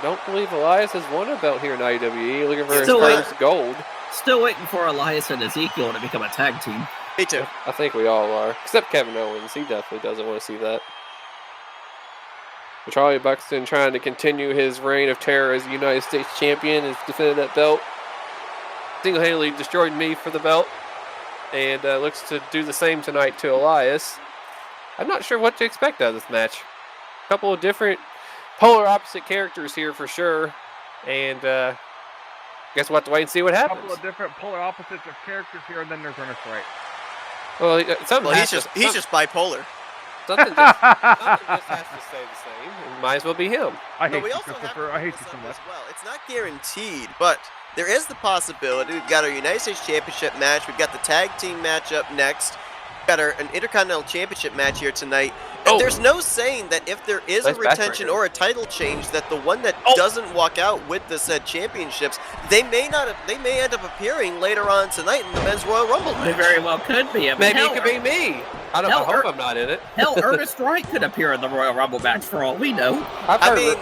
don't believe Elias has won a belt here in IWE. Looking for his Still first gold. Still waiting for Elias and Ezekiel to become a tag team. Me too. I think we all are. Except Kevin Owens. He definitely doesn't want to see that. But Charlie Buxton trying to continue his reign of terror as the United States champion. Has defended that belt. Single-handedly destroyed me for the belt. And looks to do the same tonight to Elias. I'm not sure what to expect out of this match. A couple of different polar opposite characters here for sure. And guess we'll have to wait and see what A happens. couple of different polar opposites of characters here, and then there's Ernest Wright. Well, something Well, he's just bipolar. something just has to stay the same. It might as well be him. I No, hate we you, also have to Christopher. I bring hate this you so up much. as well. It's not guaranteed, but there is the possibility. We've got our United States Championship match. We've got the tag team match up next. We've got an Intercontinental Championship match here tonight. And there's no saying that if there is Nice a retention backbreaker. or a title change, that the one that doesn't walk out with the said championships, they may end up appearing later on tonight in the Men's Royal Rumble It match. very well could be. I mean, Maybe hell, it could be me. I hope I'm not in it. Hell, Ernest Wright could appear in the Royal Rumble match for all we know. I've I heard mean,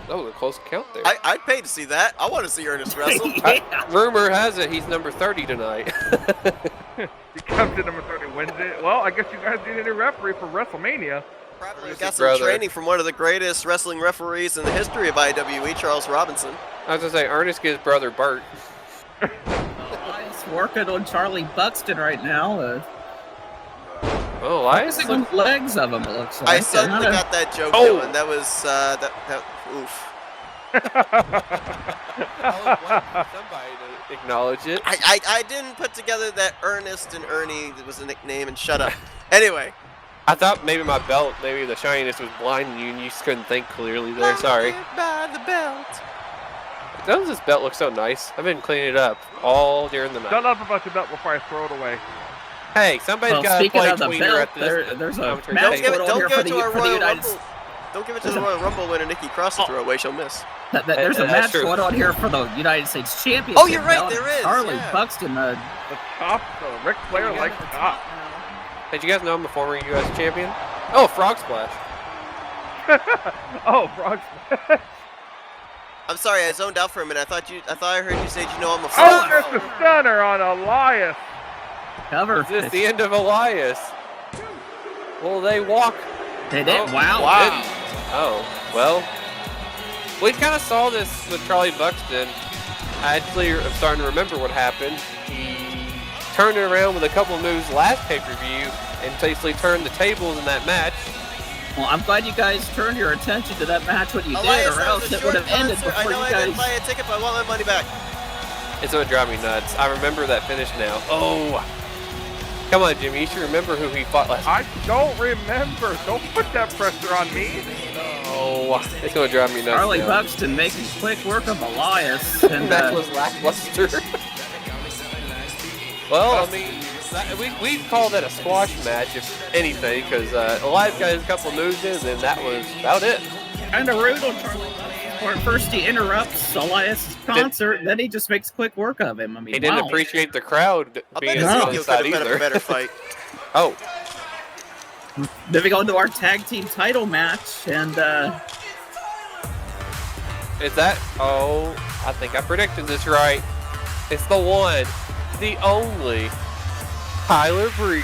that was a close count there. I'd pay to see that. I want to see Ernest wrestle. Yeah. Rumor has it he's number 30 tonight. He comes in number 30, wins it. Well, I guess you guys need a new referee for WrestleMania. Probably His got some brother. training from one of the greatest wrestling referees in the history of IWE, Charles Robinson. I was going to say, Ernest gives brother Bert. Elias working on Charlie Buxton right now. Oh, Elias? Focusing on the legs of him, it looks like. I suddenly Not a- got that joke Oh. going. That was, oof. Somebody to acknowledge it. I didn't put together that Ernest and Ernie was a nickname, and shut up. Anyway. I thought maybe my belt, maybe the shininess was blinding you and you just couldn't think clearly there. Sorry. By the belt. Doesn't this belt look so nice? I've been cleaning it up all during the Shut night. up about your belt before I throw it away. Hey, somebody's Well, got to speaking play of the tweener belt, at this. there's a commentary match Don't table. give it, going on don't here give for it to the our for the Royal United Rumble. Don't give it to the Royal Rumble winner, Nikki Cross, to throw away. She'll miss. There's a That's match true. going on here for the United States Championship. Oh, you're right, belt. there is, Charlie yeah. Buxton. The top, Ric Flair likes the top. Hey, did you guys know I'm a former U.S. champion? Oh, Frog Splash. Oh, Frog Splash. I'm sorry, I zoned out for a minute. I thought I heard you say, I'm a Oh, there's the stunner on Elias. Cover. Is this the end of Elias? Will they walk? They did. Oh, Wow. wow. Oh, well. We kind of saw this with Charlie Buxton. I actually am starting to remember what happened. He turned it around with a couple of moves last pay-per-view and basically turned the tables in that match. Well, I'm glad you guys turned your attention to that match when you Elias, did, or that was else a it would short have ended concert. before I know you I didn't guys. buy a ticket, but I want my money back. It's gonna drive me nuts. I remember that finish now. Oh, come on, Jimmy. You should remember who he fought last. I don't remember. Don't put that pressure on me. Oh, it's gonna drive me nuts. Charlie now. Buxton making quick work of Elias. And, That was lackluster. Well, I mean, we call that a squash match, if anything, because Elias got his couple moves in, and that was about it. kind of rude on Charlie Buxton. Or first he interrupts Elias' concert, then he just makes quick work of him. I mean, He didn't wow. appreciate the crowd I'll being bet on Ezekiel his could side have put up a either. better fight. Oh, Moving on to our tag team title match, and is that? Oh, I think I predicted this right. It's the one, the only, Tyler Breeze,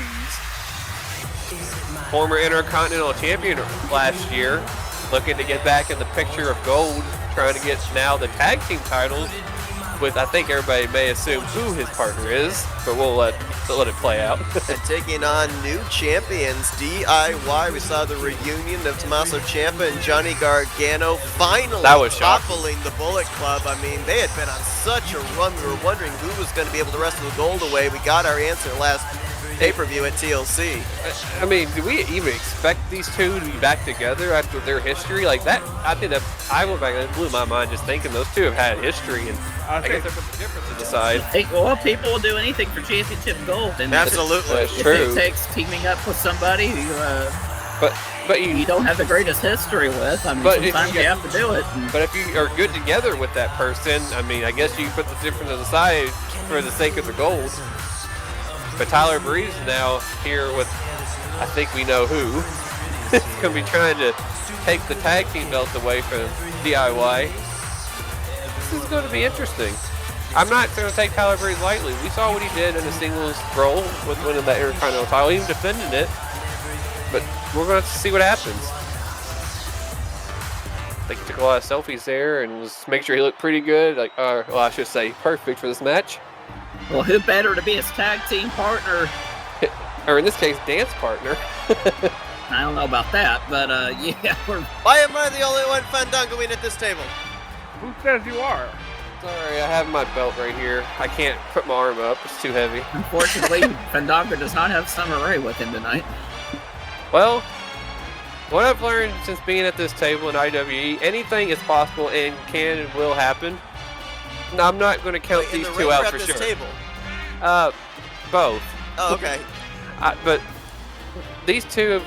former Intercontinental Champion last year, looking to get back in the picture of gold, trying to get now the tag team titles. With, I think everybody may assume who his partner is, but we'll let it play out. And taking on new champions, DIY. We saw the reunion of Tommaso Ciampa and Johnny Gargano finally That was shocking. toppling the Bullet Club. I mean, they had been on such a run. We were wondering who was going to be able to wrestle the gold away. We got our answer last pay-per-view at TLC. I mean, do we even expect these two to be back together after their history like that? I think that I went back and it blew my mind just thinking those two have had history, and I guess they put the differences aside. hey, well, people will do anything for championship gold. And Absolutely. That's if true. it takes teaming up with somebody who But you you don't have the greatest history with, I mean, But if sometimes you- you have to do it. And but if you are good together with that person, I mean, I guess you put the differences aside for the sake of the gold. But Tyler Breeze is now here with, I think we know who. He's going to be trying to take the tag team belts away from DIY. This is going to be interesting. I'm not going to take Tyler Breeze lightly. We saw what he did in a singles role with winning that Intercontinental title, even defending it. But we're going to see what happens. I think he took a lot of selfies there and was making sure he looked pretty good. Like, well, I should say perfect for this match. well, who better to be his tag team partner? Or in this case, dance partner. I don't know about that, but yeah, we're Why am I the only one fandangoing at this table? Who says you are? Sorry, I have my belt right here. I can't put my arm up. It's too heavy. unfortunately Fandango does not have Summer Rae with him tonight. Well, what I've learned since being at this table in IWE, anything is possible and can and will happen. No, I'm not going to count Wait, in these the two ring or out at for this sure. table? Both. Oh, okay. But these two have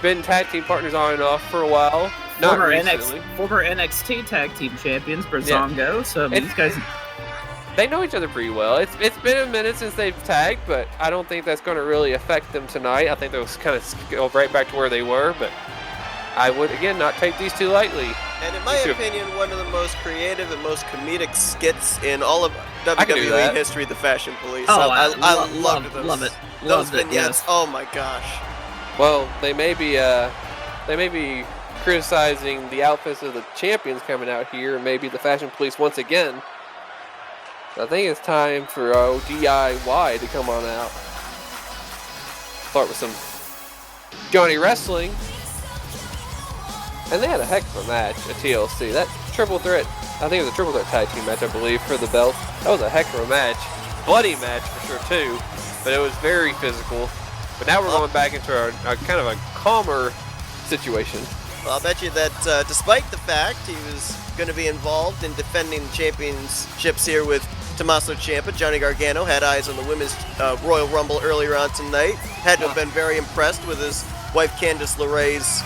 been tag team partners on and off for a while. Not Former recently. NXT tag team champions, Brazongo. So I mean, these guys, They know each other pretty well. It's been a minute since they've tagged, but I don't think that's going to really affect them tonight. I think they'll kind of go right back to where they were, but I would, again, not take these two lightly. And in my Me too. opinion, one of the most creative and most comedic skits in all of I can do WWE that. history, the Fashion Police. Oh, I love loved those, love it. those Loved it, vignettes. yes. Oh my gosh. Well, they may be criticizing the outfits of the champions coming out here, and maybe the Fashion Police once again. I think it's time for DIY to come on out. Start with some Johnny Wrestling. And they had a heck of a match at TLC. That triple threat, I think it was a triple threat tag team match, I believe, for the belt. That was a heck of a match. Bloody match for sure, too. But it was very physical. But now we're going back into a kind of a calmer situation. Well, I'll bet you that despite the fact he was going to be involved in defending the championships here with Tommaso Ciampa, Johnny Gargano had eyes on the women's Royal Rumble earlier on tonight. Had to have been very impressed with his wife Candice LeRae's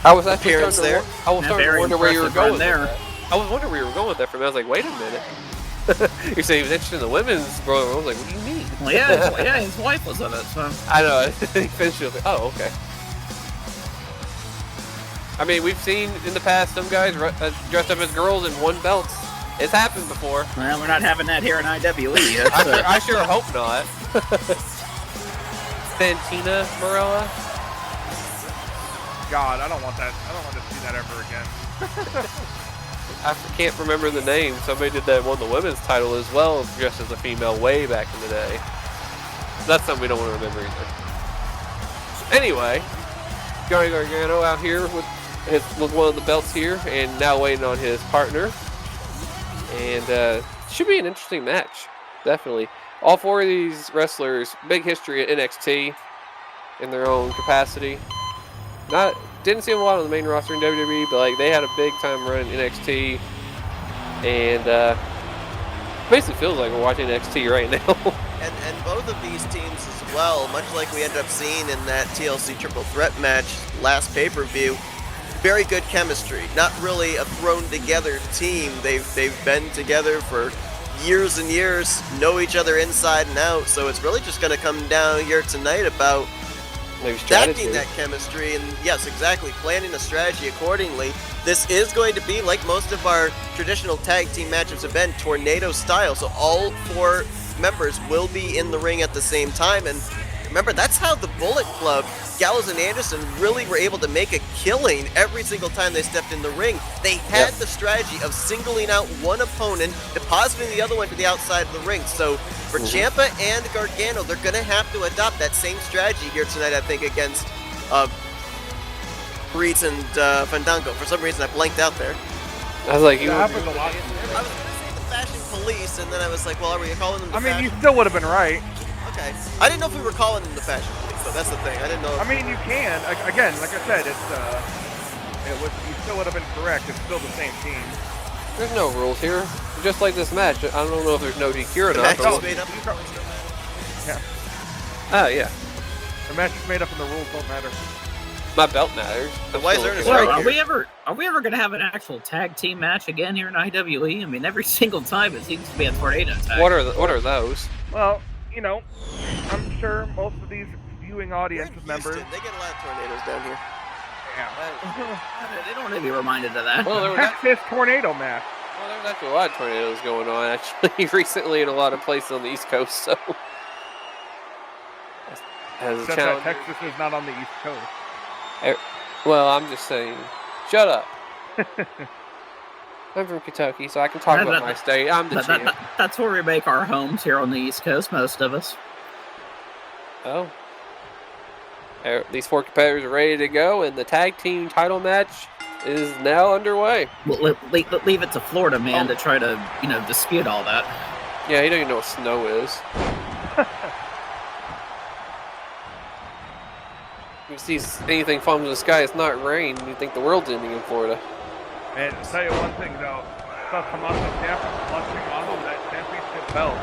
I was actually appearance starting there. I was starting to Very wonder where you were impressive run going there. with that. I was wondering where you were going with that from. I was like, wait a minute. You said he was interested in the women's Royal Rumble. I was like, what do you mean? well, yeah, his wife was in it. So I know. He finished it. Like, oh, okay. I mean, we've seen in the past some guys dressed up as girls and won belts. It's happened before. well, we're not having that here in IWE. That's, I sure hope not. Santina Morella. God, I don't want that. I don't want to see that ever again. I can't remember the name. Somebody did that and won the women's title as well, dressed as a female way back in the day. That's something we don't want to remember either. Anyway, Johnny Gargano out here with one of the belts here, and now waiting on his partner. And should be an interesting match, definitely. All 4 of these wrestlers, big history at NXT in their own capacity. Didn't see them a lot on the main roster in WWE, but like they had a big time run in NXT, and basically feels like we're watching NXT right now. And both of these teams as well, much like we ended up seeing in that TLC Triple Threat match last pay-per-view, very good chemistry. Not really a thrown together team. They've been together for years and years, know each other inside and out. So it's really just going to come down here tonight about adapting that chemistry and, yes, exactly, planning a strategy accordingly. This is going to be, like most of our traditional tag team matchups have been, tornado style. So all 4 members will be in the ring at the same time. And remember, that's how the Bullet Club, Gallows and Anderson, really were able to make a killing every single time they stepped in the ring. They had the strategy of singling out one opponent, depositing the other one to the outside of the ring. So for Ciampa and Gargano, they're going to have to adopt that same strategy here tonight, I think, against Breeze and Fandango. For some reason, I blanked out there. I was like, That happens a lot. I was going to say the Fashion Police, and then I was like, well, are we calling them the I mean, Fashion? you still would have been right. Okay. I didn't know if we were calling them the Fashion Police, though. That's the thing. I didn't know. I mean, you can. Again, like I said, you still would have been correct. It's still the same team. there's no rules here. Just like this match. I don't know if there's no DQ or The not. match is made up. Yeah. Oh, yeah. The match is made up and the rules don't matter. My belt matters. The wise earnest Well, right are here. we ever going to have an actual tag team match again here in IWE? I mean, every single time it seems to be a tornado tag. What are those? Well, you know, I'm sure most of these viewing We're in audience Houston. members. They get a lot of tornadoes down here. Yeah. They don't want to be reminded of that. Well, there was, Texas tornado match. there's actually a lot of tornadoes going on actually recently in a lot of places on the East Coast. So, as a Except that challenge. Texas is not on the East Coast. Well, I'm just saying. Shut up. I'm from Kentucky, so I can talk about my state. I'm the champ. That's where we make our homes here on the East Coast, most of us. Oh. These 4 competitors are ready to go, and the tag team title match is now underway. Well, leave it to Florida man to try to, dispute all that. Yeah, he don't even know what snow is. You see anything falling from the sky, it's not rain. You think the world's ending in Florida. And I'll tell you one thing though, I saw Tommaso Ciampa clutching onto that championship belt.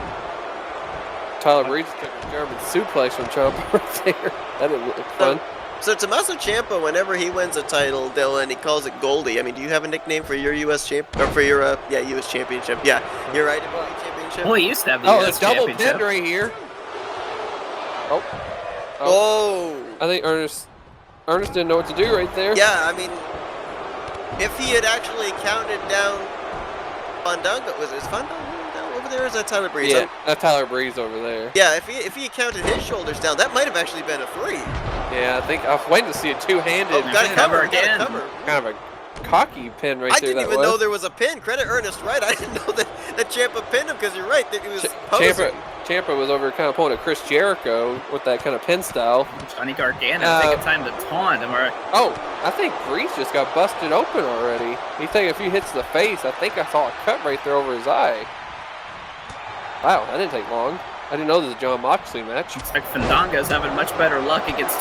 Tyler Breeze took a German suplex from Ciampa right there. That didn't look fun. So Tommaso Ciampa, whenever he wins a title, Dylan, he calls it Goldie. I mean, do you have a nickname for your U.S. champ or for your U.S. championship? Yeah, your IWE championship. Well, he used to have the Oh, US the double championship. pin right here. Oh. I think Ernest didn't know what to do right there. Yeah, I mean, if he had actually counted down Fandango, is Fandango down over there? Or is that Tyler Breeze? Yeah, that's Tyler Breeze over there. Yeah, if he had counted his shoulders down, that might have actually been a 3. Yeah, I think I was waiting to see a two-handed. Oh, got to pin cover, over got to again. cover. Kind of a cocky pin right I there. didn't even know there was a pin. Credit Ernest, right? I didn't know that Ciampa pinned him because you're right. That he was posing. Ciampa was over kind of pulling a Chris Jericho with that kind of pin style. Johnny Gargano taking time to taunt him. Oh, I think Breeze just got busted open already. He taking a few hits to the face. I think I saw a cut right there over his eye. Wow, that didn't take long. I didn't know this was a John Moxley match. Looks like Fandango's having much better luck against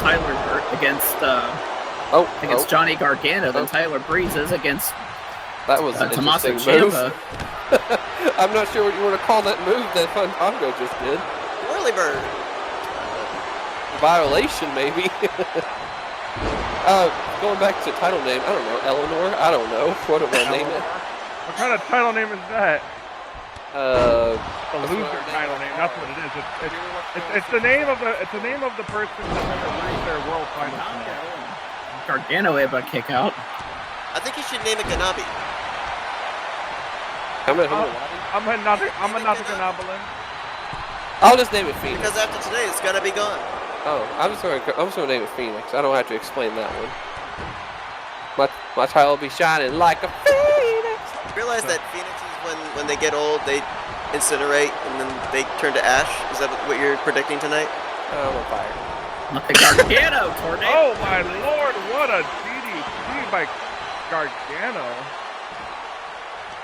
Johnny Gargano than Tyler Breeze is against that was an Tommaso interesting move. Ciampa. I'm not sure what you want to call that move that Fandango just did. Whirly bird. Violation, maybe. Going back to title name, I don't know, Eleanor? I don't know. What do I name it? What kind of title name is that? The loser name. title name. That's what it is. It's the name of the person that never lose their world title. Gargano able to kick out. I think you should name it Ganabi. I'm not Ganabalin. I'll just name it Phoenix. Because after today, it's gonna be gone. Oh, I'm just gonna name it Phoenix. I don't have to explain that one. My title will be shining like a phoenix. Realize that phoenixes, when they get old, they incinerate and then they turn to ash. Is that what you're predicting tonight? Oh, I'm on fire. Look at Gargano tornado. Oh my lord! what a DDT by Gargano.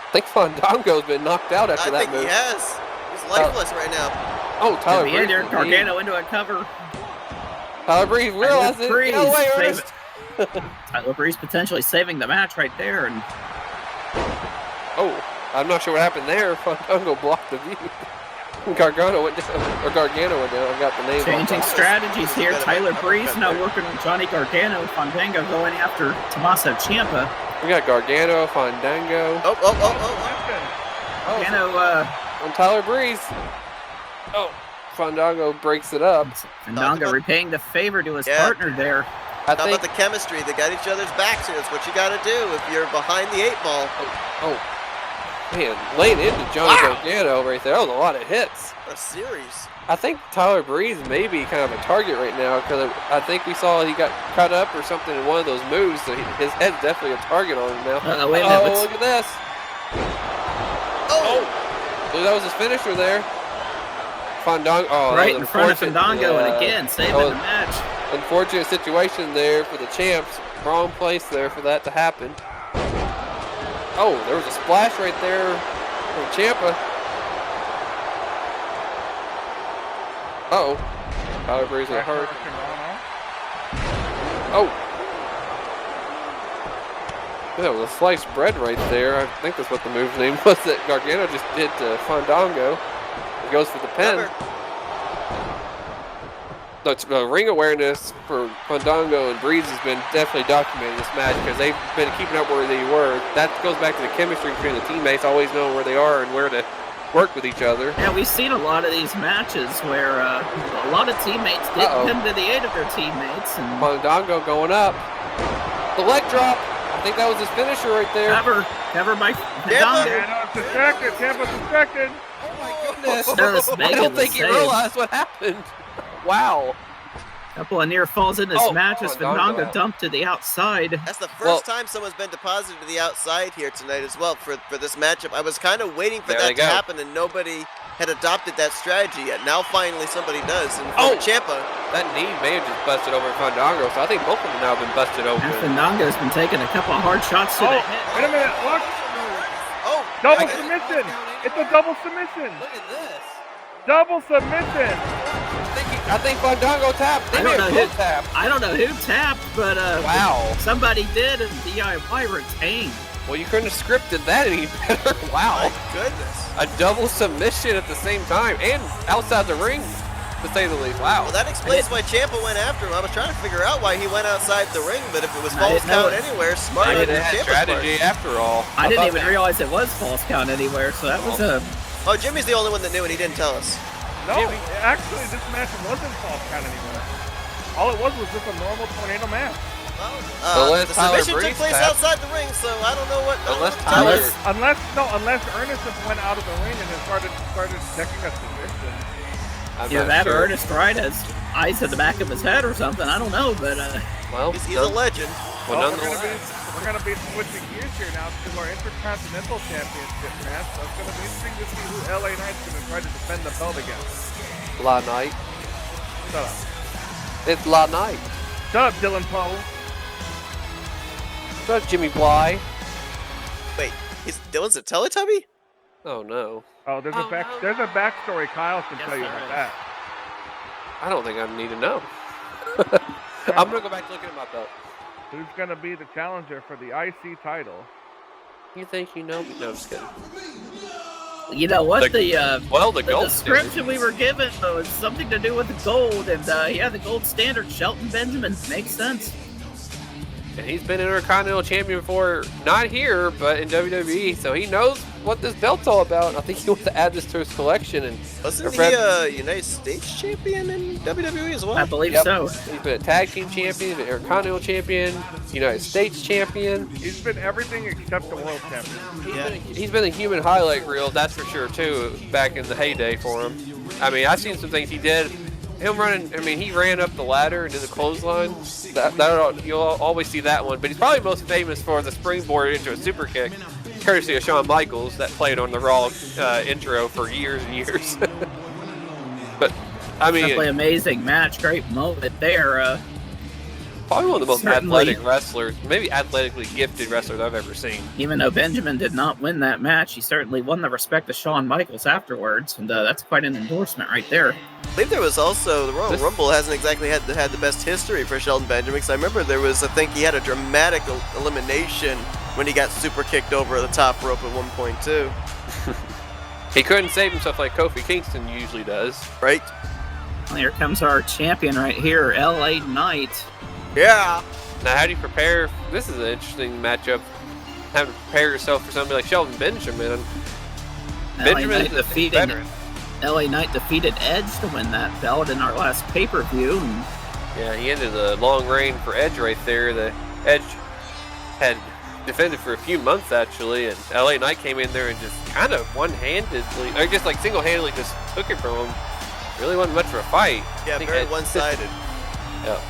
I think Fandango's been knocked out after that I think move. he has. He's lifeless right now. Oh, Tyler Breeze. Breeze. Gargano into a cover. Tyler Breeze realized it. Breeze Get away, save Ernest. Tyler Breeze potentially saving the match right there. And Oh, I'm not sure what happened there. Fandango blocked the view. Gargano went down. I got the name. changing strategies here. Tyler Breeze now working with Johnny Gargano. Fandango going after Tommaso Ciampa. We got Gargano, Fandango. Oh. Oh, Gargano, on Tyler Breeze. Oh, Fandango breaks it up. Fandango repaying the favor to his Yeah. partner there. I How think. about the chemistry? They got each other's backs here. It's what you got to do if you're behind the 8-ball. Oh, man, laying into Johnny Gargano right there. That was a lot of hits. A series. I think Tyler Breeze may be kind of a target right now because I think we saw he got cut up or something in one of those moves. So his head's definitely a target on him now. Wait a minute. Oh, look at this. Oh! That was his finisher there. Fandango. Oh, Right that was in front of unfortunate. Fandango, and Yeah. again, saving Oh. the match. Unfortunate situation there for the champs. Wrong place there for that to happen. Oh, there was a splash right there from Ciampa. Uh-oh. Tyler Breeze got hurt. Oh. That was a sliced bread right there. I think that's what the move name was that Gargano just did to Fandango. He goes for the pin. Cover. That's ring awareness for Fandango and Breeze has been definitely documented in this match because they've been keeping up where they were. That goes back to the chemistry between the teammates, always knowing where they are and where to work with each other. Yeah, we've seen a lot of these matches where a lot of teammates didn't come to the aid of their teammates. And Fandango going up. The leg drop. I think that was his finisher right there. cover by Ciampa. Fandango. Gargano's distracted. Ciampa's distracted. Notice I making don't the think he save. realized what happened. Wow. Couple of near falls in this Oh, match as Fandango. Fandango dumped to the outside. That's the first Well- time someone's been deposited to the outside here tonight as well for this matchup. I was kind of waiting for There they that to go. happen, and nobody had adopted that strategy yet. Now finally somebody does. And Oh! for Ciampa, That knee may have just busted over Fandango, so I think both of them now have been busted open. And Fandango's been taking a couple of hard shots to the Oh, head. wait a minute. Look. oh, Double submission. It's a double submission. Look at this. Double submission. I think Fandango tapped. They I may don't have know both tapped. I don't know who tapped, but Wow. somebody did, and DIY retained. Well, you couldn't have scripted that any better. Wow. my goodness. A double submission at the same time and outside the ring, to say the least. Wow. Well, that explains why Ciampa went after him. I was trying to figure out why he went outside the ring, but if it was I false didn't know count it. anywhere, smart I on didn't have Ciampa's strategy part. after all. I didn't thought even that- realize it was false count anywhere, so that was a. Oh, Jimmy's the only one that knew, and he didn't tell us. No, actually, this match wasn't false count anymore. All it was just a normal tornado match. Unless The Tyler submission took Breeze place tapped. outside the ring, so I don't know what. I don't know Unless what to tell Tyler- you. Unless Ernest just went out of the ring and then started checking a submission. I'm Yeah, not that sure. Ernest Wright has eyes at the back of his head or something. I don't know, but Well, He's a legend. well, Well, nonetheless. we're gonna be switching gears here now to our Intercontinental Championship match. So it's gonna be interesting to see who LA Knight's gonna try to defend the belt against. La Knight. Shut up. It's La Knight. Shut up, Dylan Poe. What's up, Jimmy Bly? Wait, Dylan's a Teletubby? Oh, no. Oh, there's Oh, a back. no. There's a backstory Kyle can Yes, tell you there about is. that. I don't think I need to know. I'm going to go back looking at my belt. Who's gonna be the challenger for the IC title? You think you know me? No, I'm just kidding. you know what the Well, the the gold description we were given though is something to do with the gold, and yeah, the gold standard. Shelton Benjamin makes sense. And he's been Intercontinental Champion before, not here, but in WWE, so he knows what this belt's all about. I think he wants to add this to his collection. And Wasn't he Fred- a United States champion in WWE as well? I believe Yep. so. He's been a tag team champion, an Intercontinental champion, United States champion. He's been everything except the world champion. He's been a human highlight reel, that's for sure, too, back in the heyday for him. I mean, I've seen some things he did. Him running, I mean, he ran up the ladder and did the clothesline. You'll always see that one. But he's probably most famous for the springboard into a super kick, courtesy of Shawn Michaels, that played on the Raw intro for years and years. But, I mean, Definitely amazing match, great moment there. Probably one of the most Certainly. athletic wrestlers, maybe athletically gifted wrestlers I've ever seen. Even though Benjamin did not win that match, he certainly won the respect of Shawn Michaels afterwards, and that's quite an endorsement right there. I believe there was also, the Royal Rumble hasn't exactly had the best history for Shelton Benjamin, because I remember there was, I think he had a dramatic elimination when he got super kicked over the top rope at one point too. He couldn't save himself like Kofi Kingston usually does. Right? Well, here comes our champion right here, LA Knight. Yeah! Now, how do you prepare? This is an interesting matchup. Having to prepare yourself for somebody like Shelton Benjamin. Benjamin is a veteran. LA Knight defeated Edge to win that belt in our last pay-per-view. Yeah, he ended a long reign for Edge right there. The Edge had defended for a few months actually, and LA Knight came in there and just kind of one-handedly, or just like single-handedly just took it from him. Really wasn't much of a fight. Yeah, very one-sided. Yeah.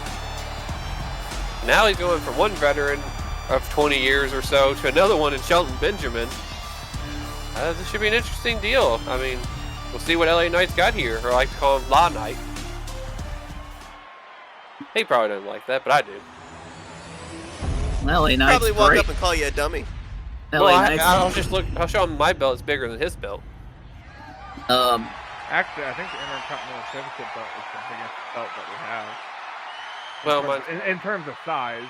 Now he's going from one veteran of 20 years or so to another one in Shelton Benjamin. This should be an interesting deal. I mean, we'll see what LA Knight's got here, or I like to call him La Knight. He probably doesn't like that, but I do. LA Knight's Probably walk great. up and call you a dummy. Well, I'll just look. I'll show him my belt is bigger than his belt. Actually, I think the Intercontinental Championship belt is the biggest belt that we have. Well, In terms of size.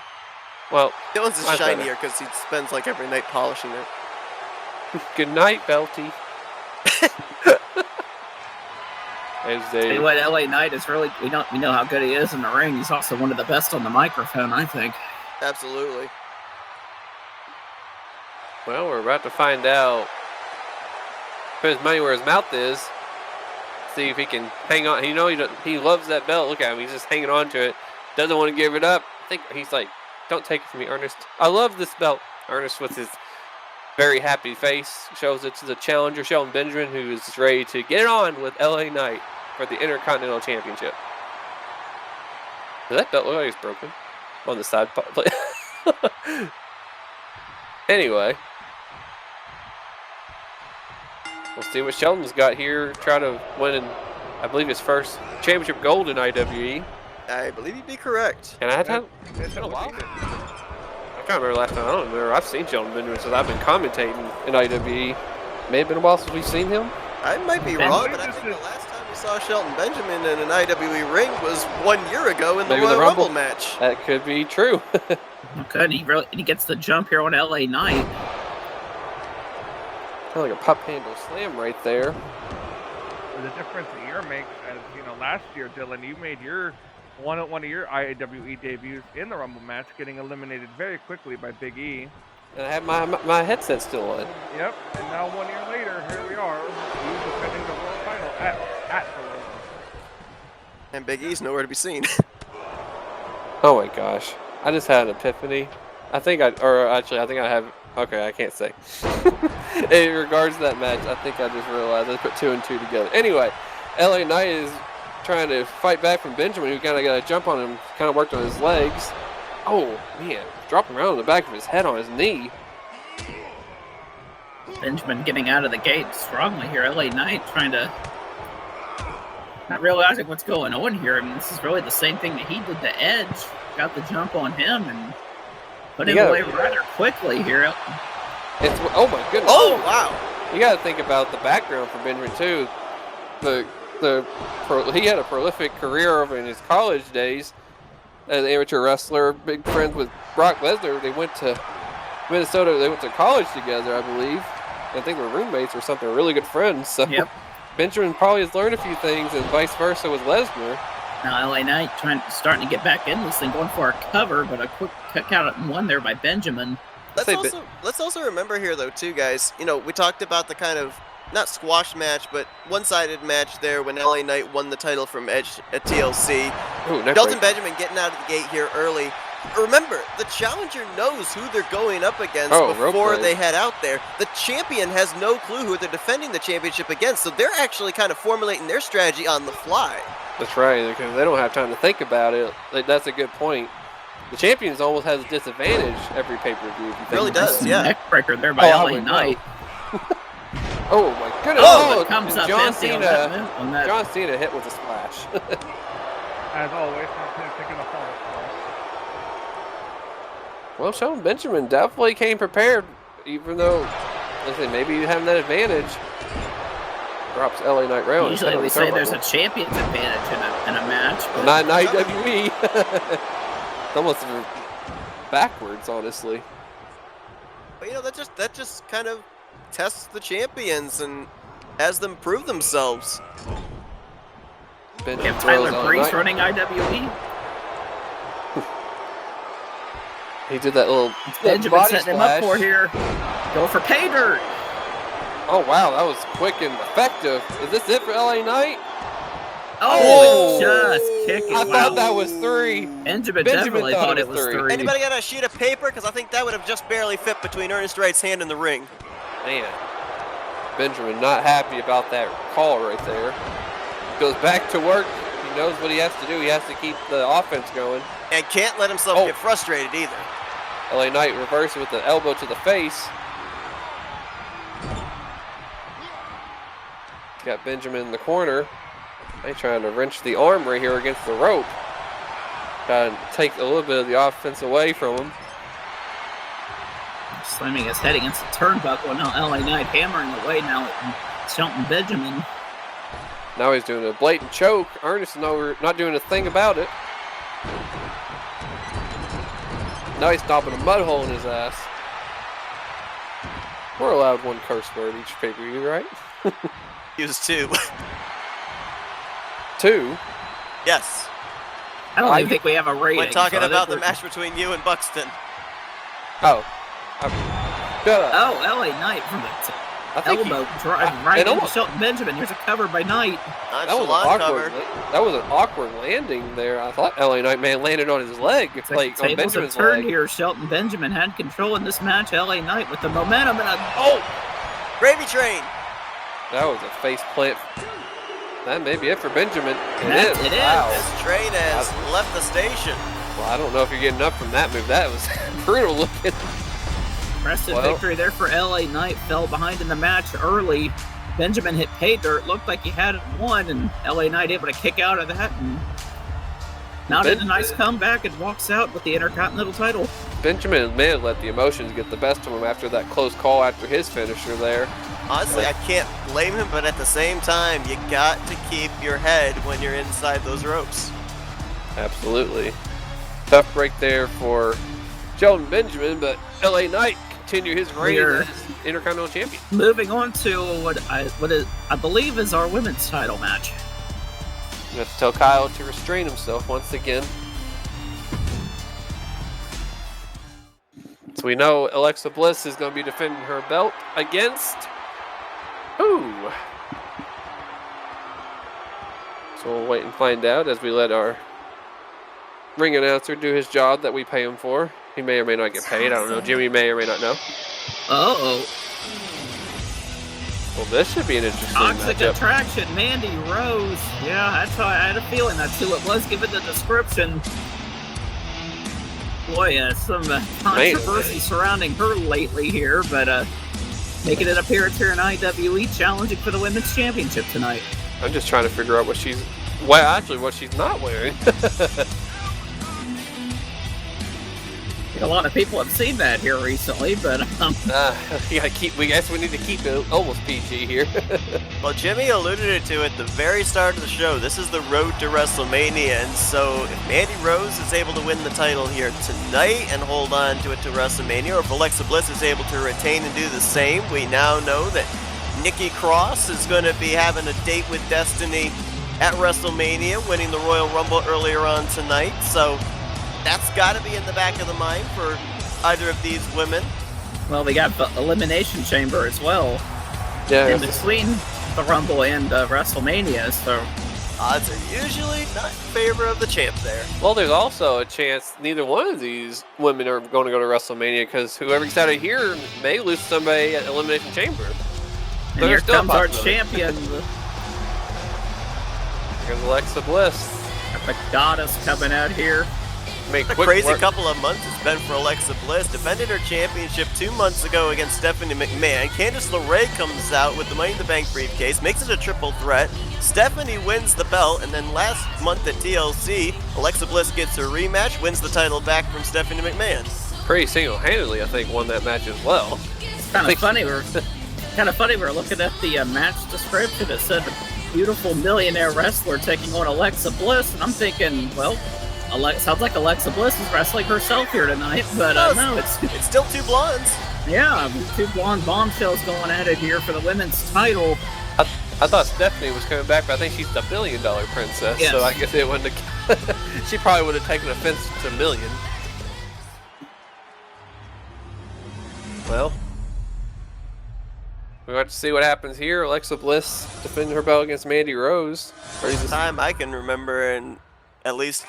well, Dylan's is mine's better. shinier because he spends like every night polishing it. Good night, Belty. As Tell you they, what, LA Knight is really, we know how good he is in the ring. He's also one of the best on the microphone, I think. Absolutely. well, we're about to find out. Put his money where his mouth is. See if he can hang on. He loves that belt. Look at him. He's just hanging on to it. Doesn't want to give it up. I think he's like, don't take it from me, Ernest. I love this belt. Ernest with his very happy face shows it to the challenger, Shelton Benjamin, who is ready to get it on with LA Knight for the Intercontinental Championship. Does that belt look like it's broken on the side? Anyway. We'll see what Shelton's got here. Try to win, I believe, his first championship gold in IWE. I believe you'd be correct. And it's been a while. I can't remember last time. I don't remember. I've seen Shelton Benjamin since I've been commentating in IWE. May have been a while since we've seen him. I might be wrong, but I think the last time we saw Shelton Benjamin in an IWE ring was 1 year ago in the Maybe the Royal Rumble Rumble. match. That could be true. Good, he gets the jump here on LA Knight. Kind of like a pop handle slam right there. The difference a year makes, as you know, last year, Dylan, you made your one of your IWE debuts in the Rumble match, getting eliminated very quickly by Big E. And I have my headset still on. Yep, and now 1 year later, here we are, you defending the world title at the Rumble. And Big E's nowhere to be seen. Oh my gosh. I just had an epiphany. I think I have, okay, I can't say. In regards to that match, I think I just realized I put 2 and 2 together. Anyway, LA Knight is trying to fight back from Benjamin, who kind of got a jump on him, kind of worked on his legs. Oh, man, dropping around on the back of his head on his knee. Benjamin getting out of the gate strongly here. LA Knight trying to, not realizing what's going on here. I mean, this is really the same thing that he did to Edge. Got the jump on him and put him away rather quickly here. Oh my goodness. Oh, wow. You got to think about the background for Benjamin too. He had a prolific career over in his college days as an amateur wrestler. Big friends with Brock Lesnar. They went to Minnesota. They went to college together, I believe. I think they were roommates or something. Really good friends. So Yep. Benjamin probably has learned a few things, and vice versa with Lesnar. Now LA Knight starting to get back in this thing, going for a cover, but a quick kick out at one there by Benjamin. Let's also remember here, though, too, guys. You know, we talked about the kind of, not squash match, but one-sided match there when LA Knight won the title from Edge at TLC. Shelton Benjamin getting out of the gate here early. Remember, the challenger knows who they're going up against before they head out there. The champion has no clue who they're defending the championship against, so they're actually kind of formulating their strategy on the fly. That's right, because they don't have time to think about it. That's a good point. The champions almost has a disadvantage every pay-per-view. If you think Really does, yeah. Neck breaker there by LA Knight. Oh my goodness! Oh, comes up John empty Cena. on that. John Cena hit with a splash. As always, not picking up all the Well, Shelton Benjamin definitely came prepared, even though, let's say, maybe you have that advantage. Drops LA Knight round. Usually we say there's a champion's advantage in a match. But not in IWE. It's almost backwards, honestly. But you know, that just kind of tests the champions and has them prove themselves. Benjamin If Tyler throws Breeze Knight. running IWE, He did that little Benjamin body setting him up splash. for here. Go for pay dirt. Oh wow, that was quick and effective. Is this it for LA Knight? Oh, just kick it. I Wow. thought that was 3. Benjamin definitely thought it was three. three. Anybody got a sheet of paper? Because I think that would have just barely fit between Ernest Wright's hand and the ring. Man, Benjamin not happy about that call right there. Goes back to work. He knows what he has to do. He has to keep the offense going. And can't let himself get frustrated either. LA Knight reverses with the elbow to the face. Got Benjamin in the corner. They trying to wrench the arm right here against the rope. Trying to take a little bit of the offense away from him. Slamming his head against the turnbuckle, and now LA Knight hammering away now at Shelton Benjamin. Now he's doing a blatant choke. Ernest is not doing a thing about it. Now he's stomping a mud hole in his ass. We're allowed one curse word each pay-per-view, right? Use 2. 2. Yes. I don't even think we have a rating. When talking so about the we're- match between you and Buxton. Oh. Shut up. Oh, LA Knight from the I think elbow drive right and into almost- Shelton Benjamin. Here's a cover by Knight. That was, Nonchalant cover. that was an awkward landing there. I thought LA Knight man landed on his leg. It's Like like the on tables have Benjamin's turned leg. here. Shelton Benjamin had control in this match. LA Knight with the momentum and a Gravy train. That was a face plant. That may be it for Benjamin. It is. Wow. This train has left the station. Well, I don't know if you're getting up from that move. That was brutal looking. impressive Well. victory there for LA Knight. Fell behind in the match early. Benjamin hit pay dirt. Looked like he had it won, and LA Knight able to kick out of that. And now did a nice comeback and walks out with the Intercontinental title. Benjamin may have let the emotions get the best of him after that close call after his finisher there. Honestly, I can't blame him, but at the same time, you got to keep your head when you're inside those ropes. Absolutely. Tough break there for Shelton Benjamin, but LA Knight continue his reign as Intercontinental Champion. Moving on to what I believe is our women's title match. You have to tell Kyle to restrain himself once again. So we know Alexa Bliss is going to be defending her belt against who? So we'll wait and find out as we let our ring announcer do his job that we pay him for. He may or may not get paid. I don't know. Jimmy may or may not know. Uh-oh. Well, this should be an interesting Toxic matchup. Attraction, Mandy Rose. Yeah, that's how I had a feeling that's who it was given the description. Boy, some controversy surrounding her lately here, but making an appearance here in IWE, challenging for the Women's Championship tonight. I'm just trying to figure out what she's... Well, actually, what she's not wearing. A lot of people have seen that here recently, but we guess we need to keep it almost PG here. Well, Jimmy alluded to it at the very start of the show. This is the road to WrestleMania, and so if Mandy Rose is able to win the title here tonight and hold on to it to WrestleMania, or if Alexa Bliss is able to retain and do the same, we now know that Nikki Cross is going to be having a date with Destiny at WrestleMania, winning the Royal Rumble earlier on tonight, so that's got to be in the back of the mind for either of these women. well, we got the Elimination Chamber as well Yeah. in between the Rumble and WrestleMania, so Odds are usually not in favor of the champ there. Well, there's also a chance neither one of these women are going to go to WrestleMania because whoever gets out of here may lose somebody at Elimination Chamber. and There's here still a comes our possibility. champion, Here's Alexa Bliss. got the goddess coming out here. Make A quick crazy work. couple of months it's been for Alexa Bliss. Defended her championship 2 months ago against Stephanie McMahon. Candice LeRae comes out with the Money in the Bank briefcase, makes it a triple threat. Stephanie wins the belt, and then last month at TLC, Alexa Bliss gets her rematch, wins the title back from Stephanie McMahon. pretty single-handedly, I think, won that match as well. It's kind of funny. We're looking at the match description. It said beautiful millionaire wrestler taking on Alexa Bliss, and I'm thinking, well, sounds like Alexa Bliss is wrestling herself here tonight, but no, it's still two blondes. Yeah, two blonde bombshells going at it here for the women's title. I thought Stephanie was coming back, but I think she's the $1 billion princess, yes. So I guess it wouldn't have, she probably would have taken offense to million. Well, we're going to see what happens here. Alexa Bliss defending her belt against Mandy Rose. First time I can remember in at least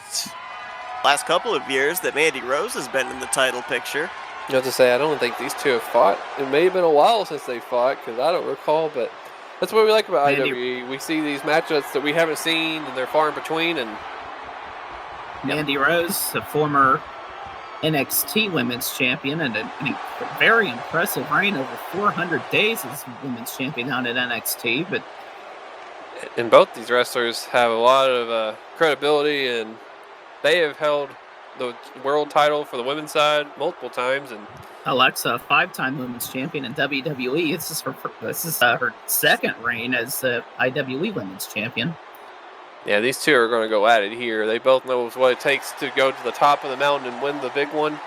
last couple of years that Mandy Rose has been in the title picture. You have to say, I don't think these two have fought. It may have been a while since they fought, because I don't recall, but that's what we like about IWE. We see these matchups that we haven't seen, and they're far in between. And Mandy Rose, a former NXT Women's Champion, and a very impressive reign over 400 days as Women's Champion down at NXT. But and both these wrestlers have a lot of credibility, and they have held the world title for the women's side multiple times. And Alexa, a 5-time Women's Champion in WWE. This is her second reign as IWE Women's Champion. Yeah, these two are going to go at it here. They both know what it takes to go to the top of the mountain and win the big one.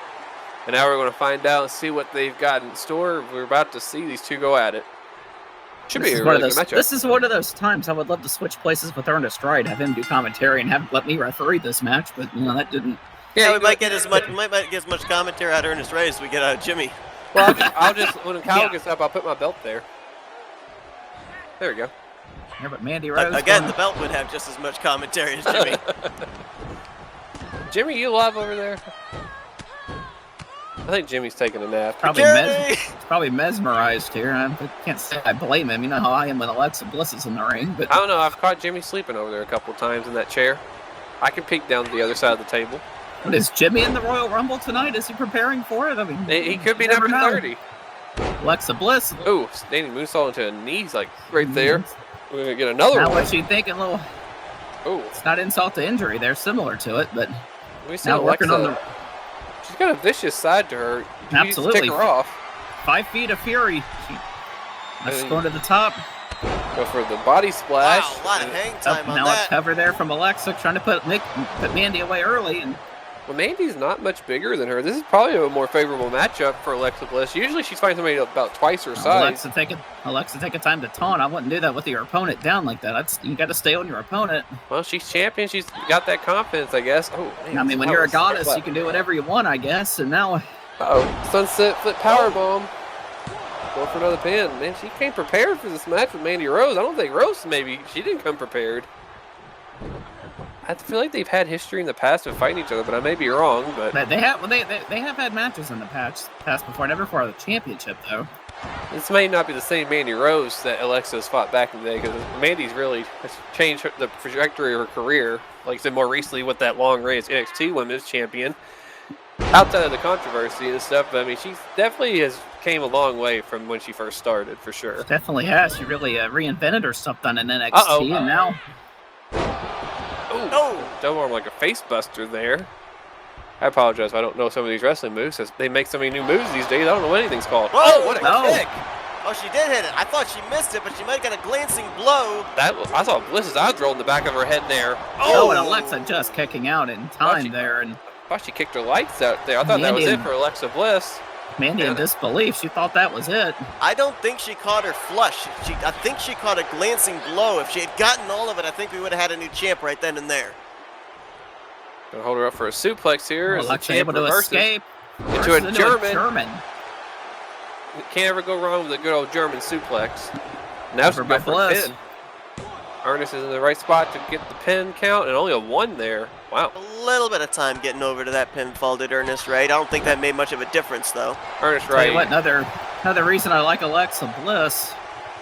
And now we're going to find out and see what they've got in store. We're about to see these two go at it. Should be a really good matchup. This is one of those times I would love to switch places with Ernest Wright, have him do commentary, and let me referee this match. But that didn't. Yeah, we might get as much commentary out of Ernest Wright as we get out of Jimmy. Well, I'll just when Kyle gets up, I'll put my belt there. There we go. Yeah, but Mandy Rose. Again, the belt would have just as much commentary as Jimmy. Jimmy, you live over there? I think Jimmy's taking a nap. Probably mesmerized here. I can't say I blame him. You know how I am when Alexa Bliss is in the ring. But I don't know. I've caught Jimmy sleeping over there a couple of times in that chair. I can peek down to the other side of the table. What, is Jimmy in the Royal Rumble tonight? Is he preparing for it? I mean, he could be number 30. Alexa Bliss. Ooh, standing moonsault into a knees, like right there. We're gonna get another now one. What you thinking, little? Oh, it's not insult to injury. They're similar to it, but we see now Alexa, working on the. She's got a vicious side to her. You Absolutely. Take her off. 5 feet of fury. That's going to the top. Go for the body splash. Wow, a lot of hang time on now that. A cover there from Alexa, trying to put Mandy away early. And well, Mandy's not much bigger than her. This is probably a more favorable matchup for Alexa Bliss. Usually she's fighting somebody about twice her size. Alexa, take a time to taunt. I wouldn't do that with your opponent down like that. You got to stay on your opponent. Well, she's champion. She's got that confidence, I guess. Oh, man, I mean, when you're a goddess, you can do whatever you want, I guess. And now, sunset flip powerbomb. Going for another pin. Man, she came prepared for this match with Mandy Rose. I don't think Rose, she didn't come prepared. I feel like they've had history in the past of fighting each other, but I may be wrong. But they have had matches in the past before, never for the championship though. This may not be the same Mandy Rose that Alexa's fought back in the day, because Mandy's really changed the trajectory of her career. Like I said, more recently with that long reign as NXT Women's Champion. Outside of the controversy and stuff, but I mean, she definitely has came a long way from when she first started, for sure. She definitely has. She really reinvented herself on an NXT, and now. Oh, double arm like a face buster there. I apologize if I don't know some of these wrestling moves. They make so many new moves these days. I don't know what anything's called. Whoa, what a kick! Oh, she did hit it. I thought she missed it, but she might have got a glancing blow. I saw Bliss's eyes roll in the back of her head there. Oh, and Alexa just kicking out in time there. And I thought she kicked her lights out there. I thought that was it for Alexa Bliss. Mandy in disbelief. She thought that was it. I don't think she caught her flush. I think she caught a glancing blow. If she had gotten all of it, I think we would have had a new champ right then and there. Gonna hold her up for a suplex here. Alexa able to escape into a German. Can't ever go wrong with a good old German suplex. Now she's going for a pin. Ernest is in the right spot to get the pin count, and only a 1 there. Wow. A little bit of time getting over to that pinfall did Ernest Wright. I don't think that made much of a difference, though. Ernest Wright. Another reason I like Alexa Bliss.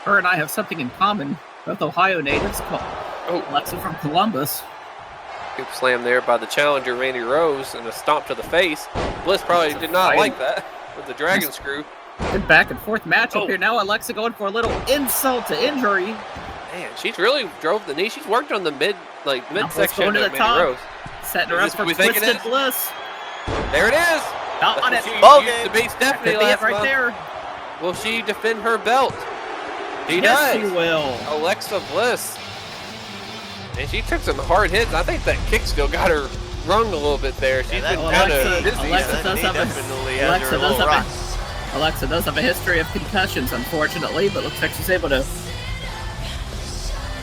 Her and I have something in common. Both Ohio natives. Alexa from Columbus. Scoop slam there by the challenger, Mandy Rose, and a stomp to the face. Bliss probably did not like that with the dragon screw. Good back and forth matchup here. Now Alexa going for a little insult to injury. Man, she's really drove the knee. She's worked on the midsection going to the of Mandy top. Rose. Setting her up for Twisted Bliss. There it is. Not on it. That's what Ball she used to game. be Stephanie Could be it last right month. there. Will she defend her belt? She Yes, does. she will. Alexa Bliss. And she took some hard hits. I think that kick still got her rung a little bit there. She's Yeah, been that kind Alexa- of busy. Alexa that does knee have a- definitely has Alexa her a does little have rock. Alexa does have a history of concussions, unfortunately, but looks like she's able to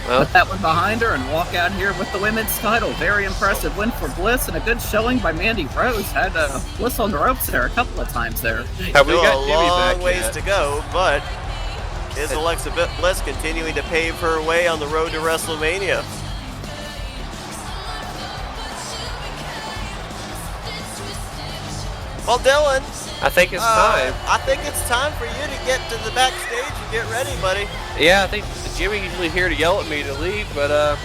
Well, put that one behind her and walk out here with the women's title. Very impressive win for Bliss and a good showing by Mandy Rose. Had Bliss on the ropes there a couple of times there. have we Still got a Jimmy long back ways yet? to go, but is Alexa Bliss continuing to pave her way on the road to WrestleMania? Well, Dylan, I think it's time. I think it's time for you to get to the backstage and get ready, buddy. Yeah, I think Jimmy's usually here to yell at me to leave, but I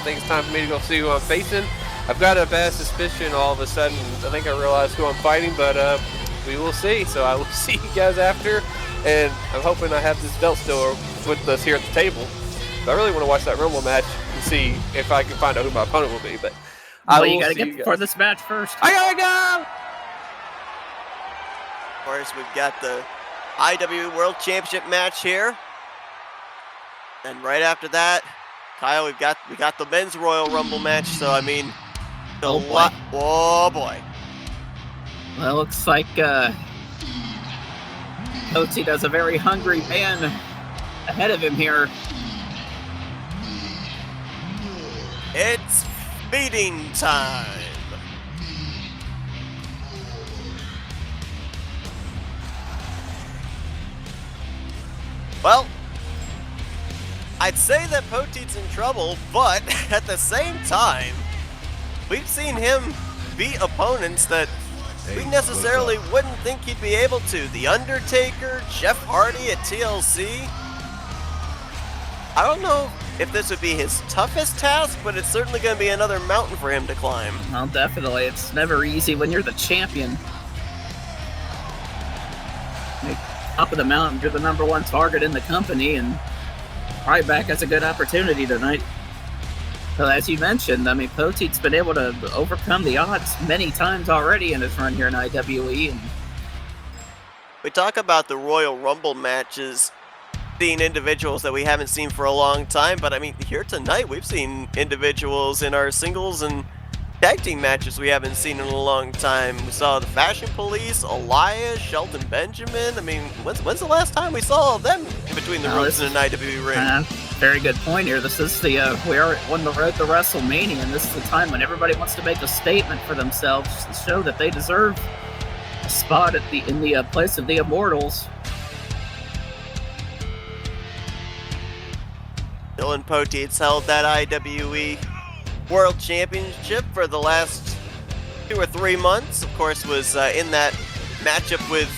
think it's time for me to go see who I'm facing. I've got a bad suspicion all of a sudden. I think I realized who I'm fighting, but we will see. So I will see you guys after, and I'm hoping I have this belt still with us here at the table. But I really want to watch that Rumble match and see if I can find out who my opponent will be. But I Well, will you got to see get guys. for this match first. I gotta go! Of course, we've got the IWE World Championship match here. And right after that, Kyle, we got the men's Royal Rumble match. So I mean, Oh, boy. Oh boy. Well, looks like Coatsy does a very hungry man ahead of him here. It's feeding time. Well, I'd say that Poteet's in trouble, but at the same time, we've seen him beat opponents that we necessarily wouldn't think he'd be able to. The Undertaker, Jeff Hardy at TLC. I don't know if this would be his toughest task, but it's certainly going to be another mountain for him to climb. Well, definitely. It's never easy when you're the champion. Like, top of the mountain, you're the #1 target in the company, and Ryback has a good opportunity tonight. So as you mentioned, I mean, Poteet's been able to overcome the odds many times already in his run here in IWE. And We talk about the Royal Rumble matches, seeing individuals that we haven't seen for a long time, but I mean, here tonight we've seen individuals in our singles and tag team matches we haven't seen in a long time. We saw the Fashion Police, Elias, Shelton Benjamin. I mean, when's the last time we saw all of them in between the ropes in an IWE ring? very good point here. This is we are on the road to WrestleMania, and this is the time when everybody wants to make a statement for themselves to show that they deserve a spot in the place of the Immortals. Dylan Poteet's held that IWE World Championship for the last 2 or 3 months. Of course, was in that matchup with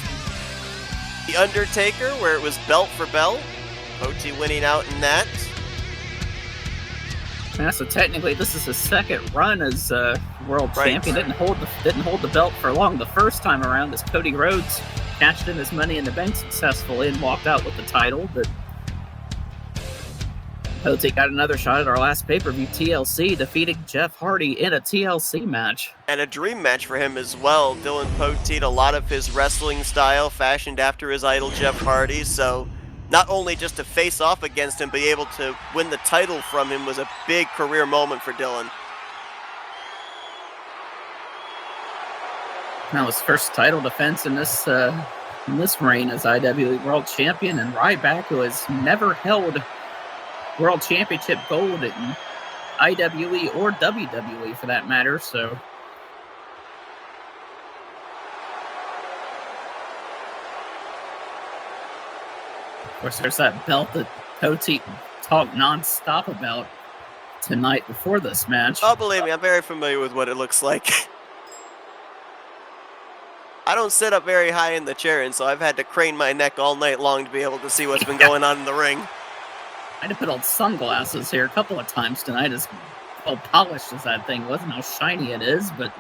The Undertaker, where it was belt for belt. Poteet winning out in that. Yeah, so technically, this is his second run as world Right. champion. Didn't hold the belt for long the first time around, as Cody Rhodes cashed in his Money in the Bank successfully and walked out with the title. But Poteet got another shot at our last pay-per-view, TLC, defeating Jeff Hardy in a TLC match. And a dream match for him as well. Dylan Poteet, a lot of his wrestling style fashioned after his idol Jeff Hardy, so not only just to face off against him, but be able to win the title from him was a big career moment for Dylan. Now his first title defense in this reign as IWE World Champion, and Ryback, who has never held World Championship gold in IWE or WWE for that matter, so of course there's that belt that Poteet talked non-stop about tonight before this match. Oh, believe me, I'm very familiar with what it looks like. I don't sit up very high in the chair, and so I've had to crane my neck all night long to be able to see what's been going on in the ring. I had to put on sunglasses here a couple of times tonight, as well polished as that thing was and how shiny it is, but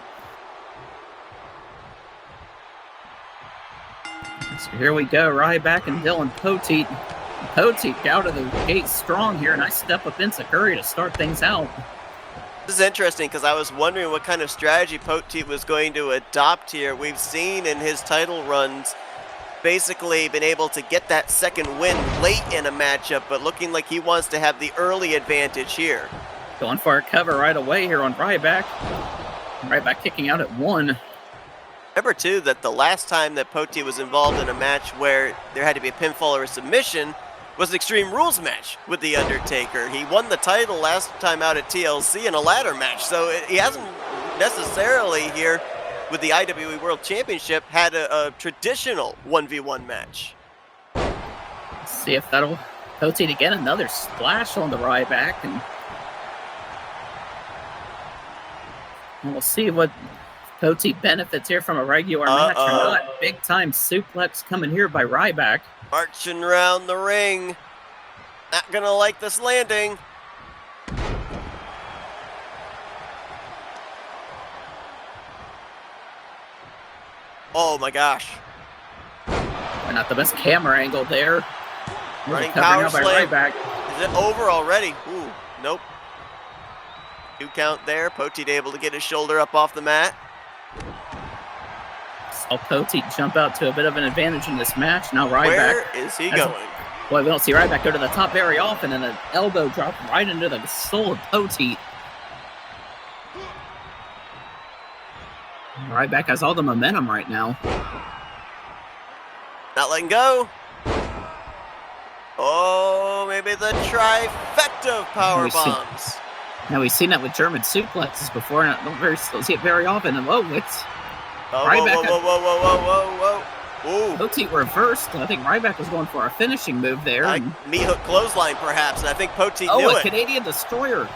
so here we go, Ryback and Dylan Poteet. Poteet out of the gate strong here, and I step up into Curry to start things out. This is interesting because I was wondering what kind of strategy Poteet was going to adopt here. We've seen in his title runs basically been able to get that second win late in a matchup, but looking like he wants to have the early advantage here. Going for a cover right away here on Ryback. Ryback kicking out at 1. Remember, too, that the last time that Poteet was involved in a match where there had to be a pinfall or a submission was an Extreme Rules match with The Undertaker. He won the title last time out at TLC in a ladder match, so he hasn't necessarily here with the IWE World Championship had a traditional 1v1 match. Let's see if that'll Poteet again. Another splash on the Ryback, and we'll see what Poteet benefits here from a regular match or not. Big time suplex coming here by Ryback. Marching around the ring. Not gonna like this landing. Oh my gosh. Not the best camera angle there. Running Covering power out by slam. Ryback. Is it over already? Ooh, nope. 2 count there. Poteet able to get his shoulder up off the mat. Saw Poteet jump out to a bit of an advantage in this match. Now Ryback. Where is he going? Boy, we don't see Ryback go to the top very often, and an elbow drop right into the soul of Poteet. Ryback has all the momentum right now. Not letting go. Oh, maybe the trifecta of power bombs. Now we've seen that with German suplexes before, and I don't see it very often. And it's Ryback. Whoa. Ooh. Poteet reversed. I think Ryback was going for a finishing move there. Knee hook clothesline, perhaps, and I think Poteet knew a it. Canadian Destroyer.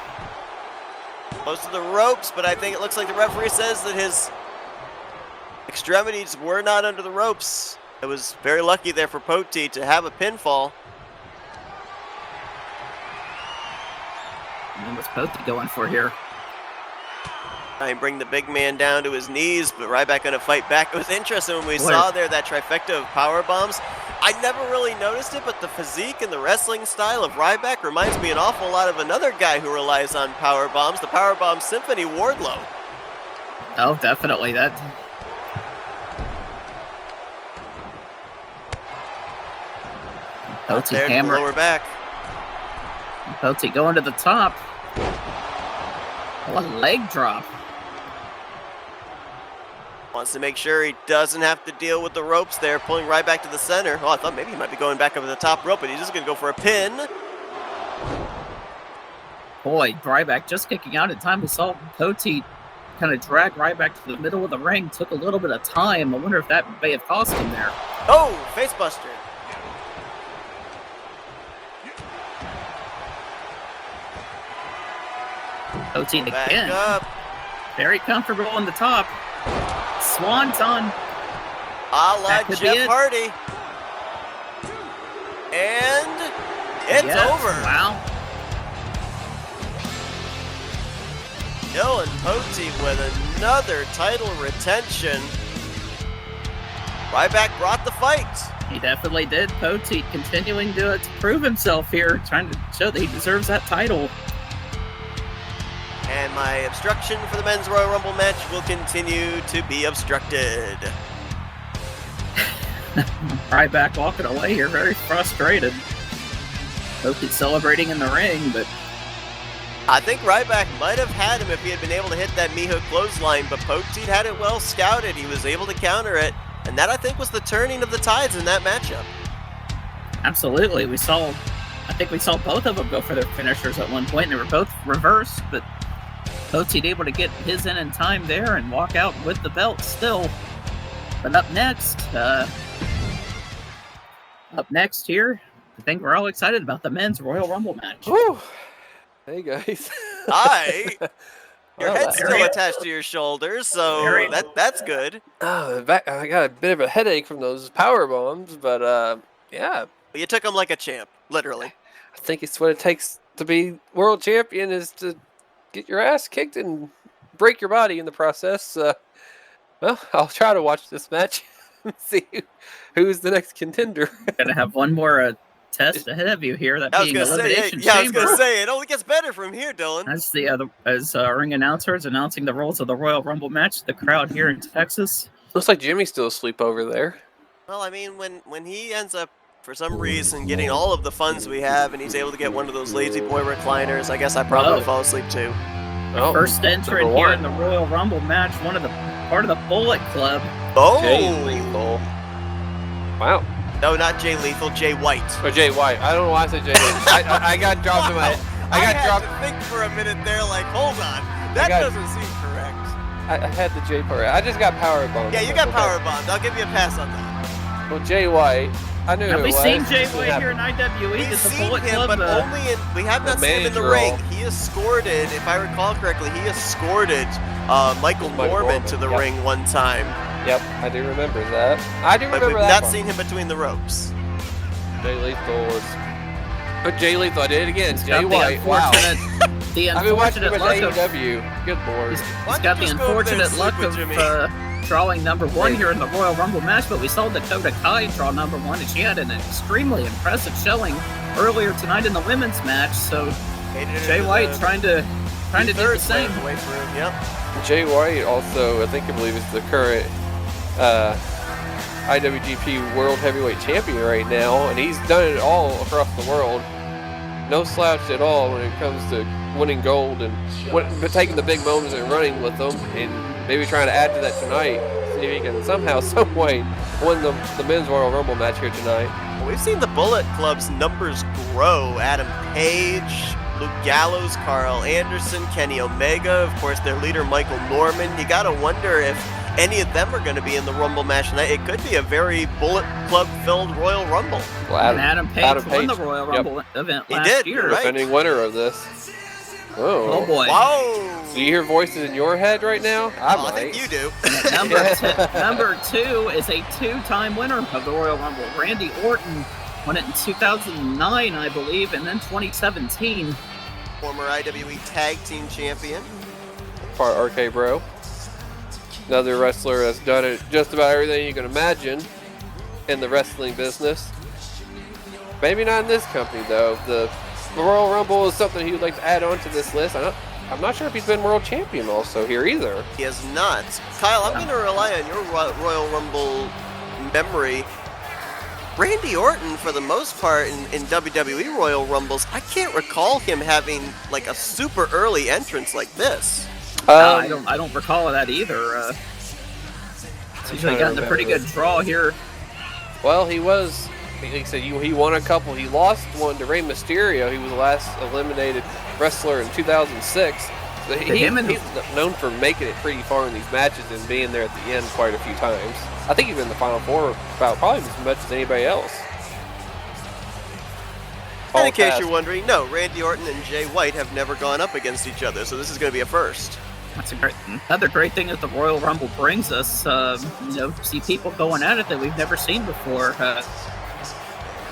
Close to the ropes, but I think it looks like the referee says that his extremities were not under the ropes. It was very lucky there for Poteet to have a pinfall. And what's Poteet going for here? Try and bring the big man down to his knees, but Ryback going to fight back. It was interesting when we saw there that trifecta of power bombs. I never really noticed it, but the physique and the wrestling style of Ryback reminds me an awful lot of another guy who relies on power bombs, the Power Bomb Symphony, Wardlow. Oh, definitely. That. Poteet hammer. Lower back. Poteet going to the top. What a leg drop. Wants to make sure he doesn't have to deal with the ropes there, pulling right back to the center. Oh, I thought maybe he might be going back over the top rope, but he's just going to go for a pin. Boy, Ryback just kicking out in time. We saw Poteet kind of drag Ryback to the middle of the ring. Took a little bit of time. I wonder if that may have cost him there. Oh, face buster. Poteet Back again. up. Very comfortable on the top. Swanton. A la That could be Jeff it. Hardy. And it's Yes, over. Wow. Dylan Poteet with another title retention. Ryback brought the fight. He definitely did. Poteet continuing to prove himself here, trying to show that he deserves that title. And my obstruction for the Men's Royal Rumble match will continue to be obstructed. Ryback walking away here, very frustrated. Poteet celebrating in the ring, but I think Ryback might have had him if he had been able to hit that knee hook clothesline, but Poteet had it well scouted. He was able to counter it, and that I think was the turning of the tides in that matchup. absolutely. I think we saw both of them go for their finishers at one point. They were both reversed, but Poteet able to get his in time there and walk out with the belt still. But up next here, I think we're all excited about the Men's Royal Rumble match. Whew. Hey guys. Hi. Your Well, head's very- still attached to your shoulders, so very- that's good. I got a bit of a headache from those power bombs, but yeah, You took him like a champ, literally. I think it's what it takes to be world champion is to get your ass kicked and break your body in the process. Well, I'll try to watch this match and see who's the next contender. Gonna have one more test ahead of you here. That I was being gonna say, Elimination yeah, I was Chamber. gonna say, it only gets better from here, Dylan. As ring announcers announcing the rules of the Royal Rumble match to the crowd here in Texas. Looks like Jimmy's still asleep over there. Well, I mean, when he ends up, for some reason, getting all of the funds we have, and he's able to get one of those lazy boy recliners, I guess I probably would fall asleep too. Oh, First entrant here in the Royal Rumble match, part of the Bullet Club. Oh! Jay Lethal. Wow. No, not Jay Lethal, Jay White. Or Jay White. I don't know why I said Jay Lethal. I got dropped in my... I had to think for a minute there, like, hold on. That doesn't seem correct. I had the J part. I just got power bombed. Yeah, you got power bombed. I'll give you a pass on that. Well, Jay White, I knew who it was. Have we seen Jay White here in IWE? We've Does the seen Bullet him, Club, but we have not seen him in the ring. He escorted, if I recall correctly, Michael Norman to the ring one time. Yep, I do remember that. But we've not seen him between the ropes. Jay Lethal was... But Jay Lethal, I did it again. Jay White, The I've been watching him at luck of AEW. Good lord. He's got the unfortunate luck of drawing number 1 here in the Royal Rumble match, but we saw Dakota Kai draw number 1, and she had an extremely impressive showing earlier tonight in the women's match. So Jay White trying to do the same. Yep. Jay White also, I believe, is the current IWGP World Heavyweight Champion right now, and he's done it all across the world. No slouch at all when it comes to winning gold and taking the big moments and running with them, and maybe trying to add to that tonight. See if he can somehow, some way win the men's Royal Rumble match here tonight. Well, we've seen the Bullet Club's numbers grow. Adam Page, Luke Gallows, Carl Anderson, Kenny Omega, of course their leader Michael Norman. You gotta wonder if any of them are going to be in the Rumble match tonight. It could be a very Bullet Club-filled Royal Rumble. Well, Adam Page won the Royal Rumble event last year. Right? Defending winner of this. Oh boy. Whoa. Do you hear voices in your head right now? I think you do. Number 2 is a 2-time winner of the Royal Rumble. Randy Orton won it in 2009, I believe, and then 2017. Former IWE Tag Team Champion. Part RK Bro. Another wrestler that's done it just about everything you can imagine in the wrestling business. Maybe not in this company, though. The Royal Rumble is something he would like to add on to this list. I'm not sure if he's been world champion also here either. He has not. Kyle, I'm going to rely on your Royal Rumble memory. Randy Orton, for the most part, in WWE Royal Rumbles, I can't recall him having like a super early entrance like this. I don't recall that either. He's usually gotten a pretty good draw here. Well, he was. Like I said, he won a couple. He lost one to Rey Mysterio. He was the last eliminated wrestler in 2006. So he's known for making it pretty far in these matches and being there at the end quite a few times. I think he's been in the Final Four about probably as much as anybody else. And in case you're wondering, no, Randy Orton and Jay White have never gone up against each other, so this is going to be a first. That's another great thing that the Royal Rumble brings us. See people going at it that we've never seen before.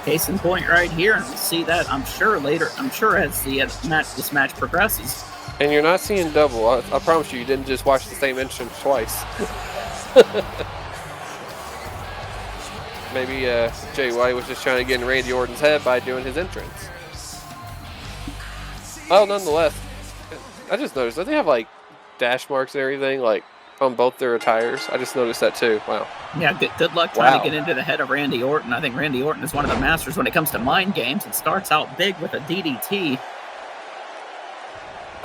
Case in point, right here, and we'll see that I'm sure later. I'm sure as this match progresses. And you're not seeing double. I promise you didn't just watch the same entrance twice. Maybe Jay White was just trying to get in Randy Orton's head by doing his entrance. Well, nonetheless, I just noticed that they have like dash marks and everything like on both their attires. I just noticed that too. Wow. Yeah, good luck trying to get into the head of Randy Orton. I think Randy Orton is one of the masters when it comes to mind games. It starts out big with a DDT.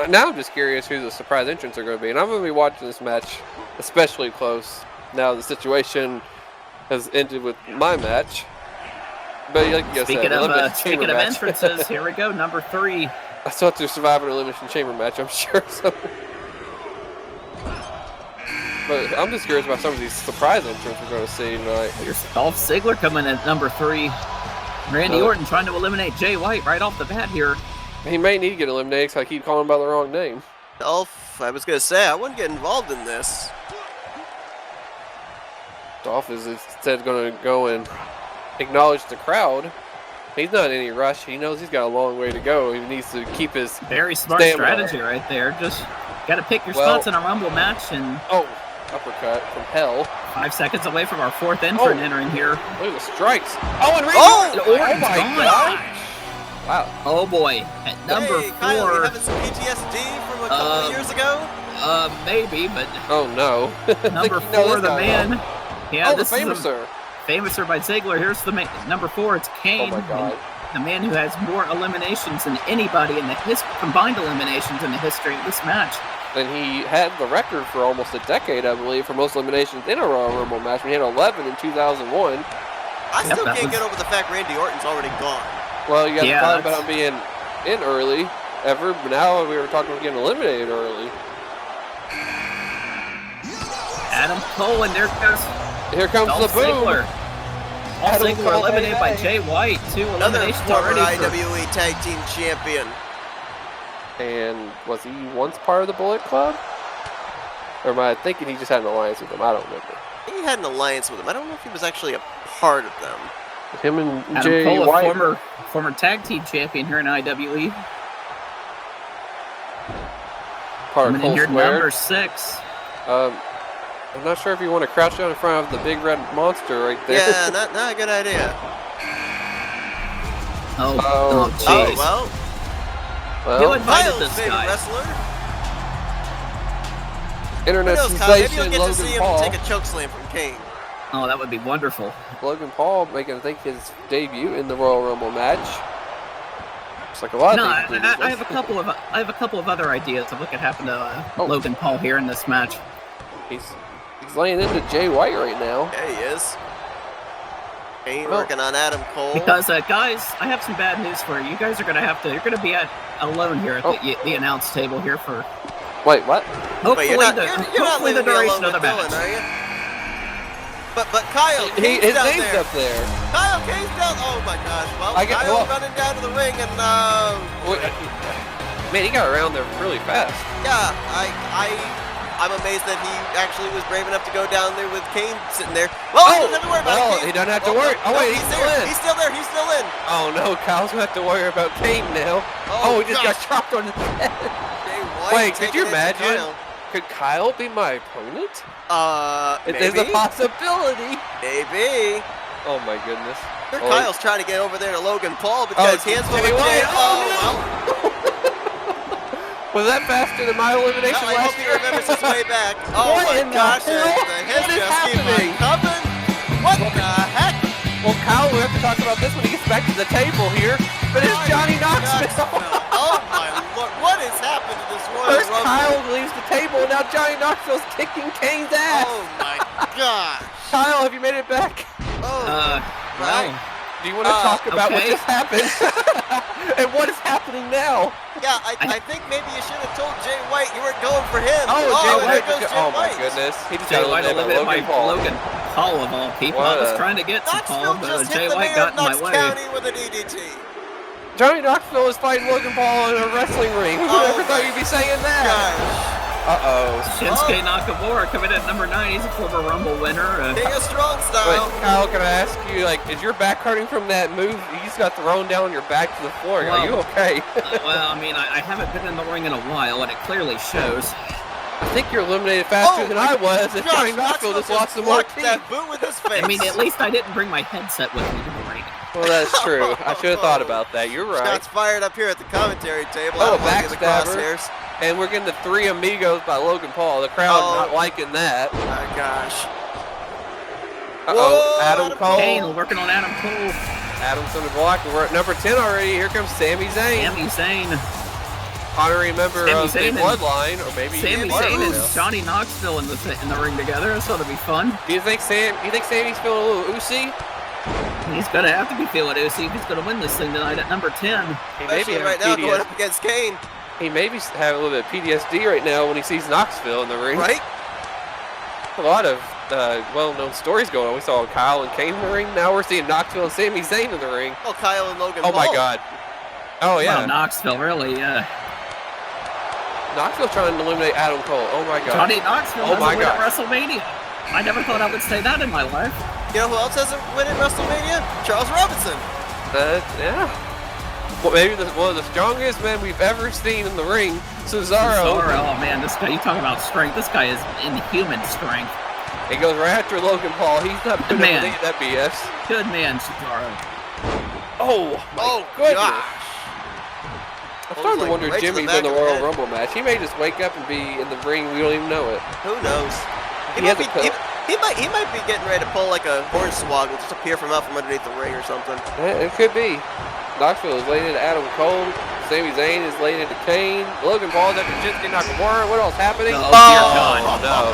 Now I'm just curious who the surprise entrants are going to be. And I'm going to be watching this match especially close now the situation has ended with my match. But like you speaking of entrances, here we go, number 3. I still have to survive an Elimination Chamber match, I'm sure. So. But I'm just curious about some of these surprise entrants we're going to see tonight. Here's Dolph Ziggler coming in at number 3. Randy Orton trying to eliminate Jay White right off the bat here. He may need to get eliminated because I keep calling him by the wrong name. Dolph, I was going to say, I wouldn't get involved in this. Dolph is instead going to go and acknowledge the crowd. He's not in any rush. He knows he's got a long way to go. He needs to keep his very smart strategy right there. Just got to pick your spots in a Rumble match. And uppercut from hell. 5 seconds away from our 4th entrant entering here. Look at the strikes. Oh, and Randy Oh! Orton. Orton's my gone. gosh. Wow. Oh boy, at number Hey, Kyle, you 4. having some PTSD from a couple of years ago? Maybe, but Oh, no. number You know 4, this the guy, man. huh? Yeah, Oh, the this is Famouser. Famouser by Ziggler. Here's the number 4. It's Kane. Oh, my God. The man who has more eliminations than anybody in the combined eliminations in the history of this match. And he had the record for almost a decade, I believe, for most eliminations in a Royal Rumble match. He had 11 in 2001. I still can't get over the fact Randy Orton's already gone. Well, you guys Yeah, were talking about him being in early, but now we were talking about getting eliminated early. Adam Cole, and there goes Here comes Dolph the boom. Ziggler. Dolph Adam Ziggler Cole, eliminated by hey. Jay White. 2 Another eliminations former already for IWE Tag Team Champion. And was he once part of the Bullet Club? Or am I thinking he just had an alliance with them? I don't remember. He had an alliance with him. I don't know if he was actually a part of them. Him and Adam Jay Cole, White. a former tag team champion here in IWE. Part Coming of in Cole here, Square. number 6. I'm not sure if you want to crouch down in front of the big red monster right there. Yeah, not a good idea. Oh, Oh, jeez. Oh, well, Who Well, invited Kyle's this favorite guy? wrestler. Who internet knows, Kyle? Maybe you'll sensation get to Logan see him Paul. take a chokeslam from Kane. Oh, that would be wonderful. Logan Paul making, I think, his debut in the Royal Rumble match. Looks like a lot No, of things. I have a couple of other ideas of what could happen to Oh. Logan Paul here in this match. He's laying into Jay White right now. Yeah, he is. Kane Well, working on Adam Cole. Because guys, I have some bad news for you. You guys are gonna have to. You're gonna be alone here at the announce table here for Wait, what? hopefully But you're not hopefully the leaving me duration alone of the with Dylan, match. are you? But Kyle, Kane's His down name's there. up there. Kyle, Kane's down. Oh my gosh. Well, I get- Kyle well- running down to the ring and Wait, man, he got around there really fast. yeah, I'm amazed that he actually was brave enough to go down there with Kane sitting there. Well, he doesn't have to worry about well, Kane. he doesn't have to worry. Oh, wait, he's he's still there. in. He's still there. He's still in. Oh no, Kyle's gonna have to worry about Kane now. Oh, he just got chopped on his head. Jay White Wait, could taking you it to imagine? Kyle. Could Kyle be my opponent? There's a Maybe. possibility. Maybe. Oh my goodness. Sure, Oh, Kyle's trying to get over there to Logan Paul because Oh, he has one Jay with Jay. White. Oh, Was that faster than my elimination well. I hope last he year? remembers his way back. Oh What my in the gosh, hell? the hits What is just keep on happening? coming. What the heck? Well, Kyle, we have to talk about this when he gets back to the table here. But it's Johnny Knoxville. Oh my lord, what has happened to this Royal First, Rumble? Kyle leaves the table, and now Johnny Knoxville's kicking Kane's ass. Oh my gosh. Kyle, have you made it back? Oh, Well, Do you want to talk about what okay. just happened? And what is happening now? yeah, I think maybe you should have told Jay White you weren't going for him. Oh, and Jay there White. goes Jay Oh my White. goodness. He just Jay got White eliminated by eliminated Logan by Paul. Logan Paul of all people. What I was a- trying to get to Paul, Knoxville but just Jay hit the White mayor got of in my Knox way. County with an EDT. Johnny Knoxville is fighting Logan Paul in a wrestling ring. Who Oh ever thought my you'd be saying that? Gosh. Uh-oh. Shinsuke Nakamura coming in at number 9. He's a former Rumble winner. King of Strong Wait, Style. Kyle, can I ask you, like, is your back hurting from that move? You just got thrown down on your back to the floor. Are you okay? Well, I mean, I haven't been in the ring in a while, and it clearly shows. I think you're eliminated faster Oh than my I was, and Gosh, Johnny Knoxville just lost some more blocked teeth. that boot with his face. I mean, at least I didn't bring my headset with me to the ring. Well, that's true. I should have thought about that. You're right. Shots fired up here at the commentary table. Oh, I don't wanna get the backstabber. crosshairs. And we're getting the Three Amigos by Logan Paul. The crowd Oh. not liking that. Oh my gosh. Uh-oh. Whoa, Adam Adam Cole. Kane working on Adam Cole. Adam's on the block. We're at number 10 already. Here comes Sami Zayn. Sami Zayn. Honorary member Sami of the Zayn and- Bloodline, or maybe Sami I don't Zayn know. and Johnny Knoxville in the ring together. That's ought to be fun. Do you think Sami's feeling a little oozy? He's gonna have to be feeling oozy if he's gonna win this thing tonight at number 10. He may be Especially right now having going up against Kane. He may be having a little bit of PTSD right now when he sees Knoxville in the ring. Right? A lot of well-known stories going on. We saw Kyle and Kane in the ring. Now we're seeing Knoxville and Sami Zayn in the ring. Oh, Kyle and Logan Oh Paul. my God. Oh yeah. Wow, Knoxville, really, Knoxville trying to eliminate AdamOle. Oh my God. Johnny Knoxville Oh has my a win at God. WrestleMania. I never thought I would say that in my life. You know who else has a win at WrestleMania? Charles Robinson. Yeah. Well, maybe one of the strongest men we've ever seen in the ring, Cesaro. Oh man, this guy, you talk about strength. This guy is inhuman strength. He goes right after Logan Paul. He's not putting up with any of that BS. Good man, Cesaro. Oh, my goodness. gosh. I'm starting to wonder if Jimmy's in the Royal Rumble match. He may just wake up and be in the ring. We don't even know it. Who knows? He might be getting ready to pull like a hornswoggle, just appear from out from underneath the ring or something. It could be. Knoxville is laying into Adam Cole. Sami Zayn is laying into Kane. Logan Paul's after Shinsuke Nakamura. What else happening? Oh, dear God. No.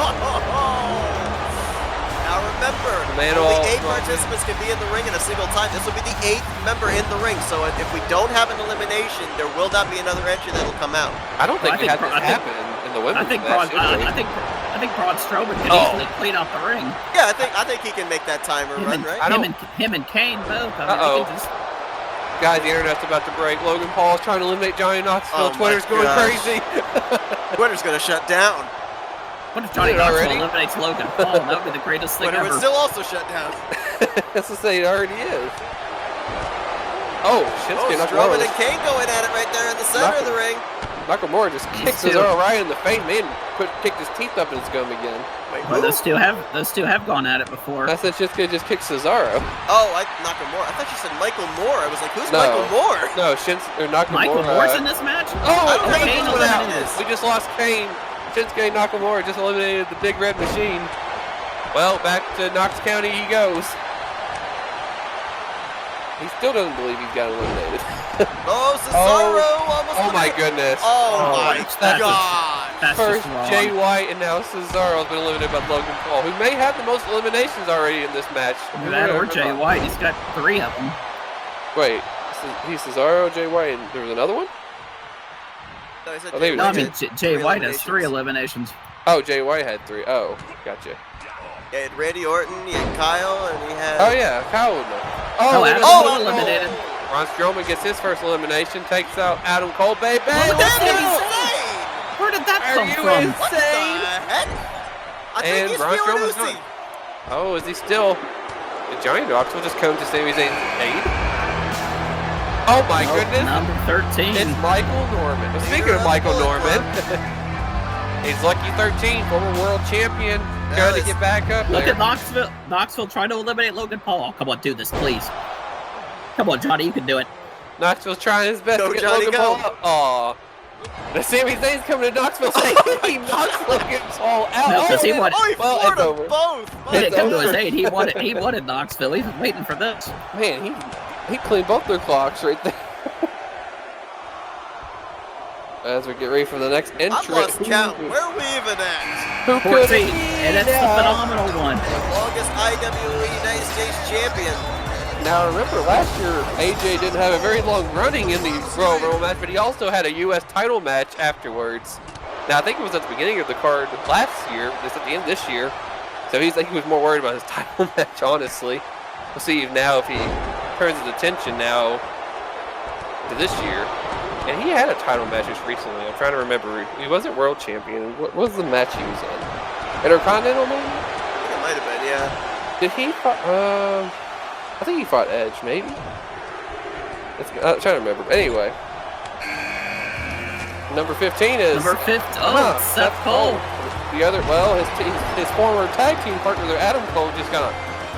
Now remember, only 8 participants can be in the ring at a single time. This will be the 8th member in the ring. So if we don't have an elimination, there will not be another entry that will come out. I don't think it had this happen in the women's match. I think Braun Strowman can easily clean out the ring. Yeah, I think he can make that timer run, right? Him and Kane both. I mean, they can just... Guys, the internet's about to break. Logan Paul is trying to eliminate Johnny Knoxville. Twitter's going crazy. Twitter's going to shut down. What if Johnny Knoxville eliminates Logan Paul? That would be the greatest thing Twitter ever. would still also shut down. That's to say, it already is. Oh, Shinsuke Nakamura. Strowman and Kane going at it right there in the center of the ring. Nakamura just kicked Cesaro right in the face, man. Kicked his teeth up in his gum again. Wait, well, those two have gone at it before. I said Shinsuke just kicked Cesaro. Oh, Nakamura. I thought you said Michael Moore. I was like, who's Michael Moore? No, Nakamura. Michael Moore's in this match? Oh, Kane eliminated. We just lost Kane. Shinsuke Nakamura just eliminated the Big Red Machine. Well, back to Knox County he goes. He still doesn't believe he's got eliminated. Oh, Cesaro almost. Oh my goodness. Oh my God. First Jay White and now Cesaro's been eliminated by Logan Paul, who may have the most eliminations already in this match. That or Jay White. He's got 3 of them. Wait, he's Cesaro, Jay White, and there was another one? No, I mean, Jay White has 3 eliminations. Oh, Jay White had 3. Oh, gotcha. He had Randy Orton, he had Kyle, and he had... Oh, yeah, Kyle would know. Adam Cole eliminated. Braun Strowman gets his first elimination, takes out Adam Cole, baby. Where did that come from? What the heck? I think he's feeling Uzi. Oh, is he still? The Johnny Knoxville just come to Sami Zayn's aid? Oh my goodness. Number 13. It's Michael Norman. Well, speaking of Michael Norman, he's Lucky 13, former world champion, trying to get back up there. Look at Knoxville trying to eliminate Logan Paul. Oh, come on, do this, please. Come on, Johnny, you can do it. Knoxville's trying his best to get Johnny, Logan Paul out. Aw. The Sami Zayn's coming to Knoxville saying he knocks Logan Paul out. No, because he wanted. Well, it's over. Both. He didn't come to his aid. He wanted Knoxville. He was waiting for this. Man, he cleaned both their clocks right there. As we get ready for the next entrant. I've lost count. Where are we even at? Who 14. And it's the phenomenal one. The longest IWE United States champion. Now remember, last year AJ didn't have a very long running in the Royal Rumble match, but he also had a U.S. title match afterwards. Now I think it was at the beginning of the card last year, just at the end of this year. So he was more worried about his title match, honestly. We'll see now if he turns his attention now to this year. And he had a title match just recently. I'm trying to remember. He wasn't world champion. What was the match he was in? Intercontinental, maybe? I think it might have been, yeah. Did he fight? I think he fought Edge, maybe. I'm trying to remember. Anyway, number 15 is number 15. Oh, Seth Cole. The other, well, his former tag team partner, Adam Cole, just got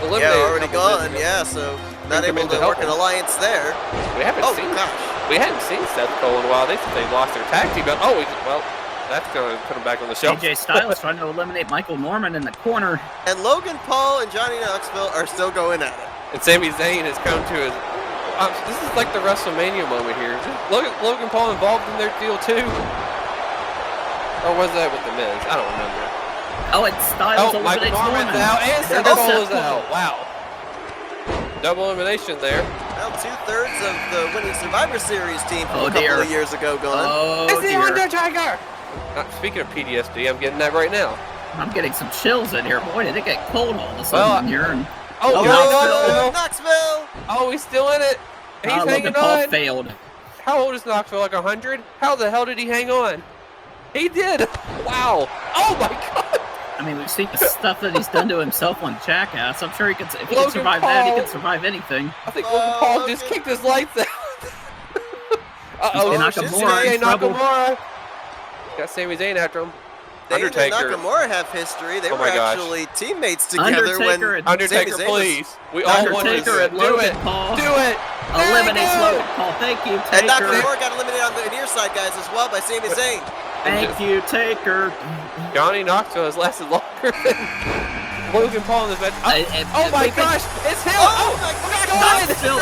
eliminated. Yeah, already gone. Yeah, so not able to work an alliance there. We haven't seen. We hadn't seen Seth Cole in a while. They said they lost their tag team, but well, that's going to put him back on the shelf. AJ Styles trying to eliminate Michael Norman in the corner. And Logan Paul and Johnny Knoxville are still going at it. And Sami Zayn has come to his... this is like the WrestleMania moment here. Is Logan Paul involved in their deal too? Or was that with the Miz? I don't remember. Oh, it's Styles eliminates Norman. Out, and Seth Cole is out. Wow. Double elimination there. Well, 2/3 of the winning Survivor Series team from a couple dear. of years ago gone. Oh, it's the dear. Undertaker! Speaking of PTSD, I'm getting that right now. I'm getting some chills in here. Boy, did it get cold all of a sudden here. And Knoxville! Oh, he's still in it. He's hanging Paul on. Failed. How old is Knoxville? Like 100? How the hell did he hang on? He did. Wow. Oh my God. I mean, we've seen the stuff that he's done to himself on Jackass. I'm sure if he can survive that, he can survive anything. I think Logan Paul just kicked his lights out. Uh-oh. Nakamura in trouble. Nakamura. Got Sami Zayn after him. Zayn and Undertaker. Nakamura have history. They Oh were my gosh. actually teammates together Undertaker when and- Undertaker, Sami Zayn was- please. We all want to Undertaker and do Logan it. Paul. Do it. Eliminates There you go. Logan Paul. Thank you, And Taker. Nakamura got eliminated on the near side, guys, as well by Sami Zayn. Thank you, Taker. Johnny Knoxville has lasted longer than Logan Paul in this match. Oh my gosh, it's him! Oh my God! Knoxville.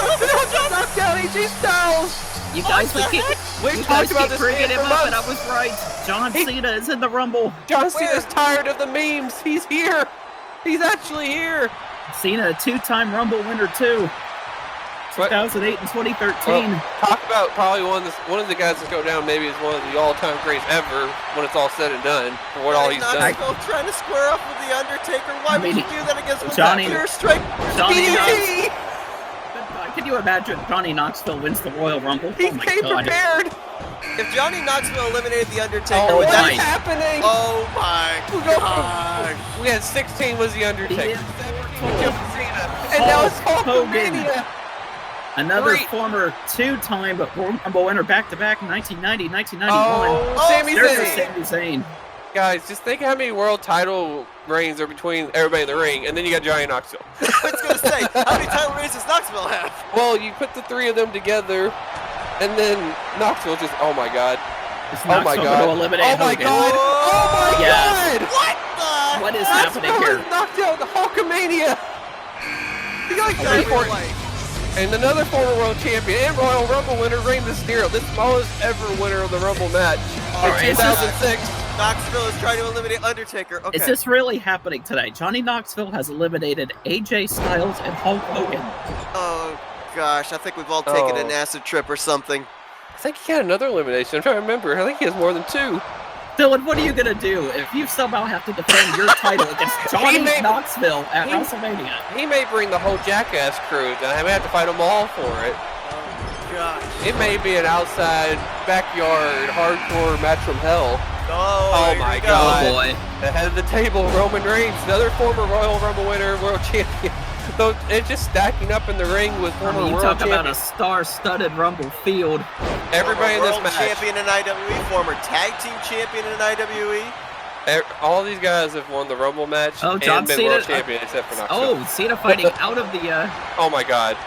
Knock down AJ Styles! You guys, we keep We've talked about this bringing man him for up, and I months. was right. John He- Cena is in the Rumble. John Cena's tired of the memes. He's here. He's actually here. Cena, a two-time Rumble winner too. 2008 and 2013. Well, talk about probably one of the guys that go down maybe as one of the all-time greats ever when it's all said and done for what all he's done. Knoxville trying to square up with the Undertaker. Why would you do that against Johnny- pure strike? Johnny DDT! Can you imagine Johnny Knoxville wins the Royal Rumble? He Oh my came God. prepared. If Johnny Knoxville eliminated the Undertaker, Oh, would what that is happening? Oh my We go God! from, we had 16 was the Undertaker. He did 17 John Cena. And now it's Hulk Hogan. Hulkamania. Another Great. former two-time Royal Rumble winner back-to-back 1990, 1991. Oh, Sami There's a Zayn. Sami Zayn. Guys, just think how many world title reigns are between everybody in the ring, and then you got Johnny Knoxville. I was gonna say, how many title reigns does Knoxville have? Well, you put the three of them together, and then Knoxville just, oh my God. Is Oh my Knoxville God. gonna eliminate Oh my Hogan? God. Oh my Yes. God. What the? What is Knoxville happening here? has knocked out the Hulkamania. He got Very three for it. light. And another former world champion and Royal Rumble winner, Rey Mysterio, the smallest ever winner of the Rumble match All in right, is 2006. Knoxville is trying to eliminate Undertaker. Okay. Is this really happening today? Johnny Knoxville has eliminated AJ Styles and Hulk Hogan. Oh gosh, I think we've all taken Oh. an acid trip or something. I think he had another elimination. I'm trying to remember. I think he has more than two. Dylan, what are you gonna do if you somehow have to defend your title against Johnny may- Knoxville at he- WrestleMania? He may bring the whole Jackass crew down. I may have to fight them all for it. Oh gosh. It may be an outside backyard hardcore match from hell. Oh, here my we go. God. Oh boy. Ahead of the table, Roman Reigns, another former Royal Rumble winner, world champion. So it's just stacking up in the ring with I former mean, you world talk about a champions. star-studded Rumble field. Everybody in this Former world match. champion in IWE, former tag team champion in IWE. All these guys have won the Rumble match Oh, John and been Cena- world champion except for Knoxville. Oh, Cena fighting out of the. Oh my God.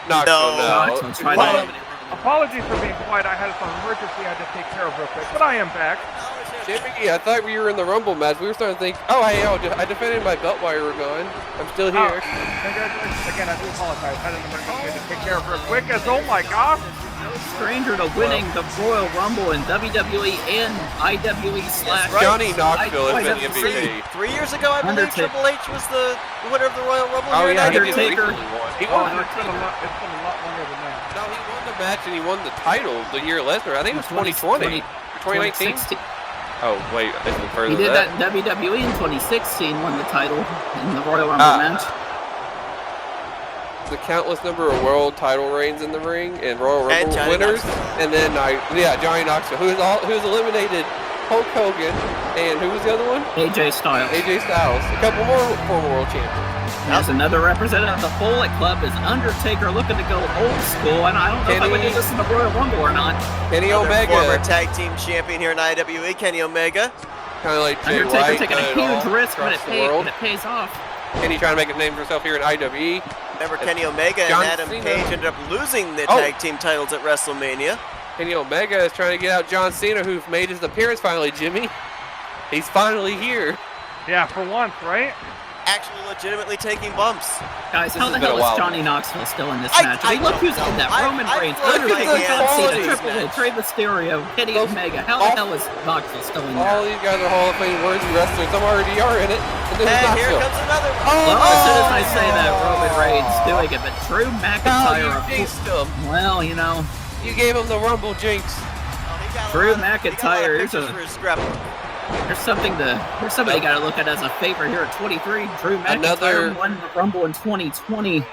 Knoxville, No. Knoxville trying to Well, eliminate Roman. Apologies for being quiet. I had some emergency I had to take care of real quick, but I am back. Jimmy, I thought we were in the Rumble match. We were starting to think, oh, hey, I defended my belt while you were gone. I'm still Oh, here. congratulations. Again, I do apologize. I had an emergency I had to take care of real quick. As oh my gosh, No stranger to winning the Royal Rumble in WWE and IWE slash. right. Johnny Knoxville has been the IWE. MVP. 3 years ago, I believe Undertaker. Triple H was the winner of the Royal Rumble. Oh here in yeah, he IWE. Undertaker. recently won. He oh, won. it's been a lot longer than that. No, he won the match and he won the title the year Lesnar. I think it was 2020, 2019. 2016. Oh wait, it's been further He than did that that. in WWE in 2016, won the title in the Royal Rumble match. The countless number of world title reigns in the ring and Royal And Rumble Johnny winners, Knoxville. and then Johnny Knoxville, who's eliminated Hulk Hogan, and who was the other one? AJ Styles. AJ Styles. A couple more former world champions. There's another representative of the Bullet Club is Undertaker looking to go old school, and I don't know if I would do this in the Royal Rumble or not. Kenny Another former Omega, tag team champion here in IWE, Kenny Omega. kind of like Jay Undertaker White, taking a done it all huge risk when across it, the world. when it pays off. Kenny trying to make a name for himself here in IWE. Remember Kenny Omega John and Adam Cena. Page ended up losing the Oh. tag team titles at WrestleMania. Kenny Omega is trying to get out John Cena, who's made his appearance finally, Jimmy. He's finally here. Yeah, for once, right? Actually legitimately taking bumps. Guys, This how has the been a hell is while. Johnny Knoxville still in this I- match? I mean, look don't who's know. in that. I- Roman I Reigns, feel like Undertaker, it's John Cena, quality Triple H, match. Rey Mysterio, Kenny Those- Omega. How all- the hell is Knoxville still in All there? these guys are Hall of Fame worthy wrestlers. Some already are in it. And then And here Knoxville. comes another one. Well, as soon as I say that, Oh. Roman Reigns doing it, but Drew Oh, McIntyre, you jinxed him. well, you know, You gave him the Rumble jinx. Oh, he got a Drew lot of- he got a lot of McIntyre is pictures a- for his scrapbook. there's somebody got to look at as a favor here at 23. Drew McIntyre Another- won the Rumble in 2020.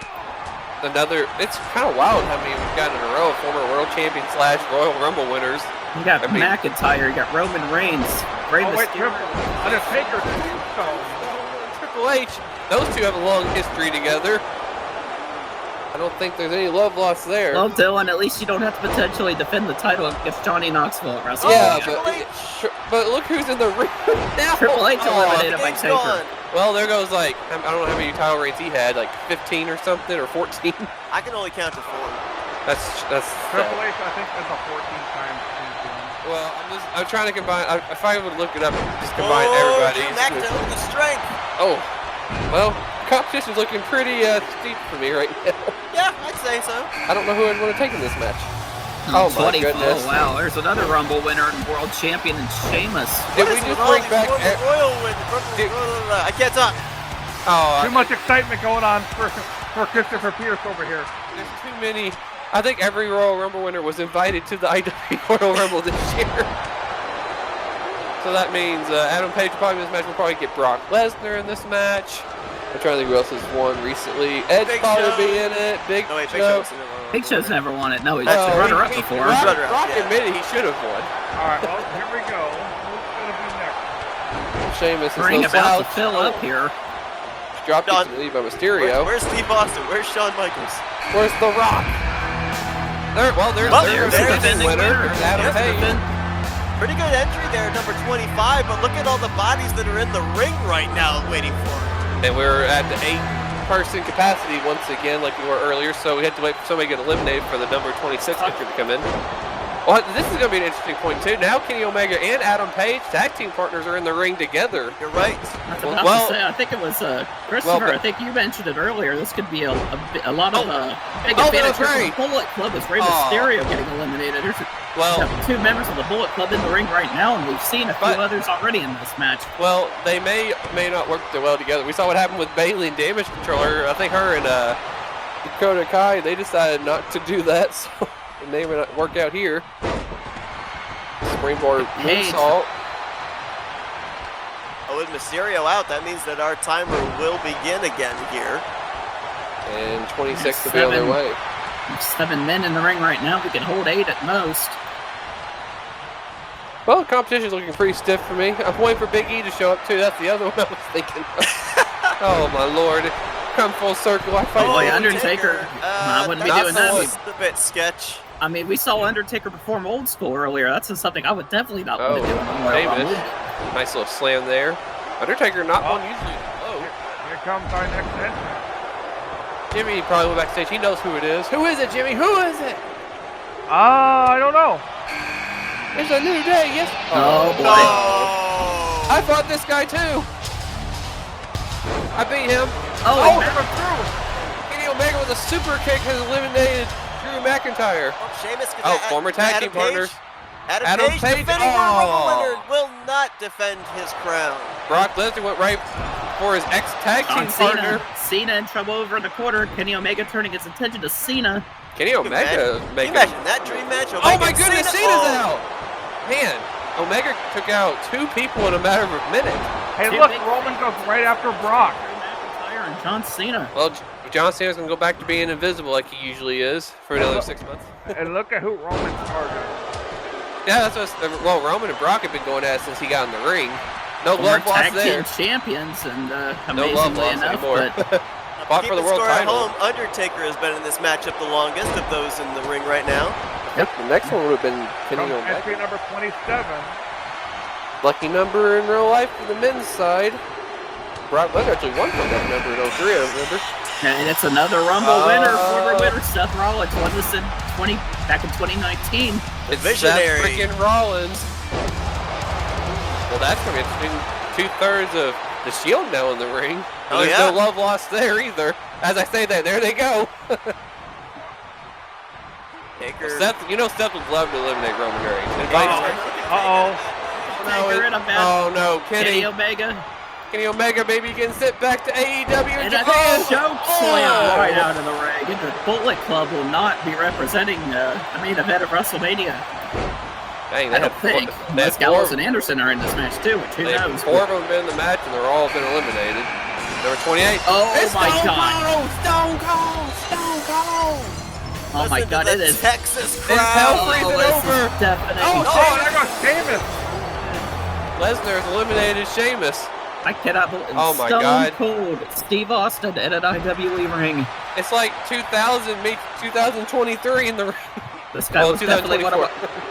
It's kind of wild how many we've got in a row. Former world champion / Royal Rumble winners. You got I mean- McIntyre, you got Roman Reigns, Rey Oh wait, Mysterio. Undertaker. Triple H. Those two have a long history together. I don't think there's any love lost there. Well, Dylan, at least you don't have to potentially defend the title against Johnny Knoxville at WrestleMania. yeah, Triple but H. But look who's in the ring now. Triple H eliminated by Game's Taker. gone. Well, there goes like, I don't know how many title reigns he had, like 15 or something, or 14. I can only count to 4. That's Triple H, I think that's a 14-time champion. well, I'm trying to combine. If I would look it up, just combine everybody. Drew McIntyre with the strength. Oh, well, competition's looking pretty steep for me right now. Yeah, I'd say so. I don't know who I'd want to take in this match. Oh my 20. goodness. Oh wow, there's another Rumble winner and world champion in Sheamus. Did What we is just with all bring these back? former Royal wins? I can't talk. Oh, Too much excitement going on for Christopher Pierce over here. there's too many. I think every Royal Rumble winner was invited to the IWE Royal Rumble this year. So that means Adam Page will probably win this match. We'll probably get Brock Lesnar in this match. I'm trying to think who else has won recently. Edge Big probably Show. be in it. Big No, wait, Big Show. Show's in it. Big Show's never won it. No, he's Well, a runner-up before. runner-up, Brock yeah. admitted he should have won. All right, well, here we go. Who's going to be next? Sheamus is Ring no about to slouch. fill up here. Dropped Done. it to lead by Mysterio. Where's Steve Austin? Where's Shawn Michaels? Where's The Rock? There's there's the the defending defending winner. winner. There's Adam Yes, Page. Pretty good entry there, number 25, but look at all the bodies that are in the ring right now waiting for him. And we're at the 8-person capacity once again, like we were earlier, so we had to wait for somebody to get eliminated for the number 26 picture to come in. Well, this is going to be an interesting point, too. Now Kenny Omega and Adam Page, tag team partners, are in the ring together. You're right. I was about Well- to say, I think it was Christopher. Well, I think you mentioned it earlier. This could be a lot of big Oh, advantage that's for the right. Bullet Club as Rey Oh. Mysterio getting eliminated. There's Well, two members of the Bullet Club in the ring right now, and we've seen a few But- others already in this match. well, they may not work that well together. We saw what happened with Bayley and Damage Controller. I think her and Dakota Kai, they decided not to do that, so it may not work out here. Springboard Page. moonsault. Oh, with Mysterio out, that means that our timer will begin again here. And 26 will be on their 7. way. 7 men in the ring right now. We can hold 8 at most. Well, the competition's looking pretty stiff for me. I'm waiting for Big E to show up too. That's the other one I was thinking of. Oh my lord. Come full circle. I fight. Oh, boy, Big E. Undertaker. I wouldn't be doing that. That's a bit sketch. I mean, we saw Undertaker perform Old School earlier. That's just something I would definitely not want to do in the Royal Davis. Rumble. Nice little slam there. Undertaker not Oh. one usually low. Here comes our next entrant. Jimmy probably went backstage. He knows who it is. Who is it, Jimmy? Who is it? I don't know. It's a new day, yes. Oh, boy. No! I fought this guy too. I beat him. Oh, and he was through. Kenny Omega with a super kick has eliminated Drew McIntyre. Oh, Sheamus gets Oh, that- former tag Adam team partners. Page. Adam Adam Page, Page, defending Royal Rumble oh. winner, will not defend his crown. Brock Lesnar went right for his ex-tag team on partner. Cena in trouble over in the corner. Kenny Omega turning his attention to Cena. Kenny Omega Can you making. imagine that dream match? Oh Omega my and goodness, Cena? Cena's Oh. out! Man, Omega took out 2 people in a matter of a minute. Hey, Two look, big Roman goes right after Brock. Drew McIntyre and John Cena. Well, John Cena's gonna go back to being invisible like he usually is for another 6 months. And look at who Roman's targeting. Yeah, that's what. Well, Roman and Brock have been going at it since he got in the ring. No Former love lost tag there. team champions, and No love amazingly lost enough, anymore. but Fought Keep for the the world score at title. home. Undertaker has been in this matchup the longest of those in the ring right now. Yep, the next one would have been Kenny From Omega. entry number 27. Lucky number in real life for the men's side. Brock Lesnar actually won from that number in 03, I remember. and it's another Rumble winner, former winner Seth Rollins won this in back in 2019. It's Visionary. Seth freaking Rollins. Well, that's going to be interesting. 2/3 of the Shield now in the ring. Oh, There's yeah. no love lost there either. As I say that, there they go. Taker. Seth, you know Seth would love to eliminate Roman Reigns. And vice versa. Uh-oh. Taker in a match. Oh no, Kenny Kenny Omega. Omega, baby, can sit back to AEW in And a Japan. choke slam right out of the ring. And the Bullet Club will not be representing the main event of WrestleMania. Dang, I don't think. Unless Gallows and Anderson are in this match too, which who knows. 4 of them have been in the match, and they're all been eliminated. Number 28. Oh It's my Stone God. Cold! Stone Cold! Stone Cold! Oh my Listen to God, the it is. Texas It's crowd. hell freezing this over. is deafening. Oh, there goes Sheamus. Lesnar's eliminated Sheamus. I cannot believe Oh my Stone God. Cold Steve Austin in an IWE ring. It's like 2023 in the ring. This guy was definitely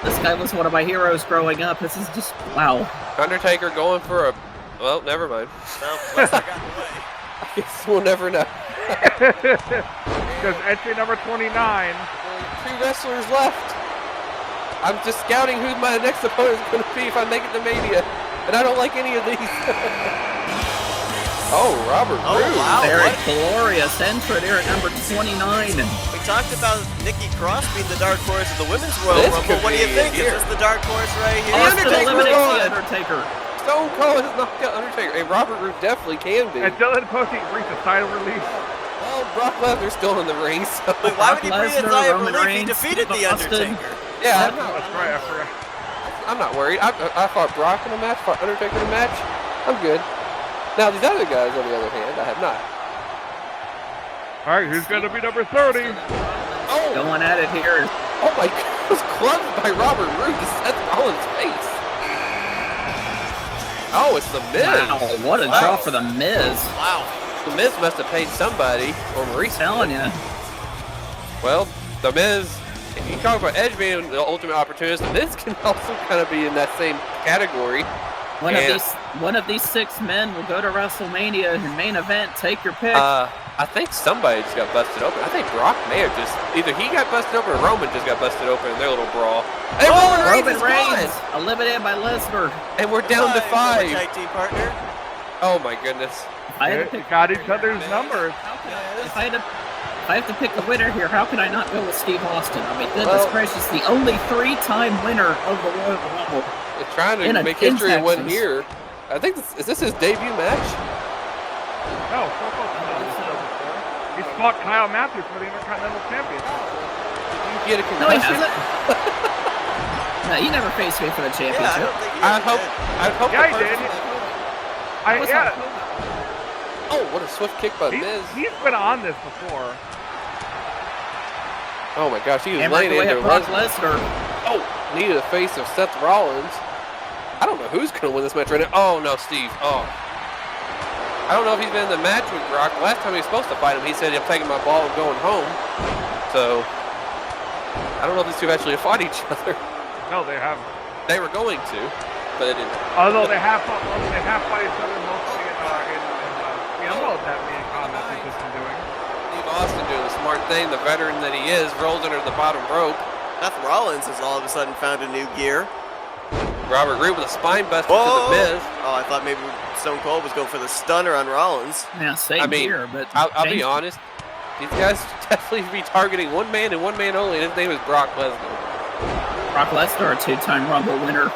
this guy was one of my heroes growing up. This is just wow. Undertaker going for a. Well, never mind. Well, Lesnar got in the way. I guess we'll never know. Because entry number 29. Two wrestlers left. I'm just scouting who my next opponent is going to be if I make it to Mania. And I don't like any of these. Oh, Robert Roode. Wow. Very glorious entrant here at number 29. We talked about Nikki Cross being the dark horse of the Women's Royal This Rumble. could What do you be think? here. Is this the dark horse right here? Austin Undertaker's eliminates on. the Undertaker. Stone Cold has knocked out Undertaker. Hey, Robert Roode definitely can be. And Dylan Posey reached a title release. Well, Brock Lesnar's still in the ring, so. Wait, why would he breathe a Lesnar, sigh of Roman relief? He Reigns, defeated the Austin. Undertaker. Yeah, That's right, I forgot. I'm not worried. I fought Brock in a match, fought Undertaker in a match. I'm good. Now, these other guys, on the other hand, I have not. All right, who's going to be number 30? Oh! Going at it here. Oh my God, it was clubbed by Robert Roode to Seth Rollins' face. Oh, it's The Miz. Wow, what a draw for the Miz. Wow. The Miz must have paid somebody, or Maurice. Telling you. Well, The Miz, if you talk about Edge being the ultimate opportunist, The Miz can also kind of be in that same category. One of these 6 men will go to WrestleMania and main event. Take your pick. I think somebody just got busted open. I think Brock may have just, either he got busted open or Roman just got busted open in their little brawl. And Roman is Reigns gone! eliminated by Lesnar. And we're down to 5. Tag team partner. Oh my goodness. I had to They pick got each other's numbers. If I have to pick a winner here, how can I not go with Steve Austin? I mean, goodness Well- gracious, the only 3-time winner of the Royal Rumble. They're trying to make history and win here. I think is this his debut match? No, Stone Cold before. He's fought Kyle Matthews for the Intercontinental Championship. Did you get a No, he concussion? hasn't. No, he never faced me for the Yeah, I championship. don't think he I ever hope. did. I hope. Yeah, the he did. person- Yeah, Oh, what a swift kick by Miz! he's been on this before. Oh my gosh, he was Hammer laying away into at Brock Lesnar. Lesnar. Oh, knee to the face of Seth Rollins. I don't know who's going to win this match right now. Oh, no, Steve. Oh. I don't know if he's been in the match with Brock. Last time he was supposed to fight him, he said, I'm taking my ball and going home. So, I don't know if these two actually fought each other. No, they haven't. They were going to, but they didn't. Although they have fought each other mostly in PMO that being comments he's just been doing. Steve Austin doing the smart thing, the veteran that he is, rolls under the bottom rope. Seth Rollins has all of a sudden found a new gear. Robert Roode with a spine buster to Whoa! the Miz. Oh, I thought maybe Stone Cold was going for the stunner on Rollins. Yeah, same I mean, here, but I'll be changed- honest. These guys definitely be targeting one man and one man only, and his name is Brock Lesnar. Brock Lesnar, a 2-time Rumble winner.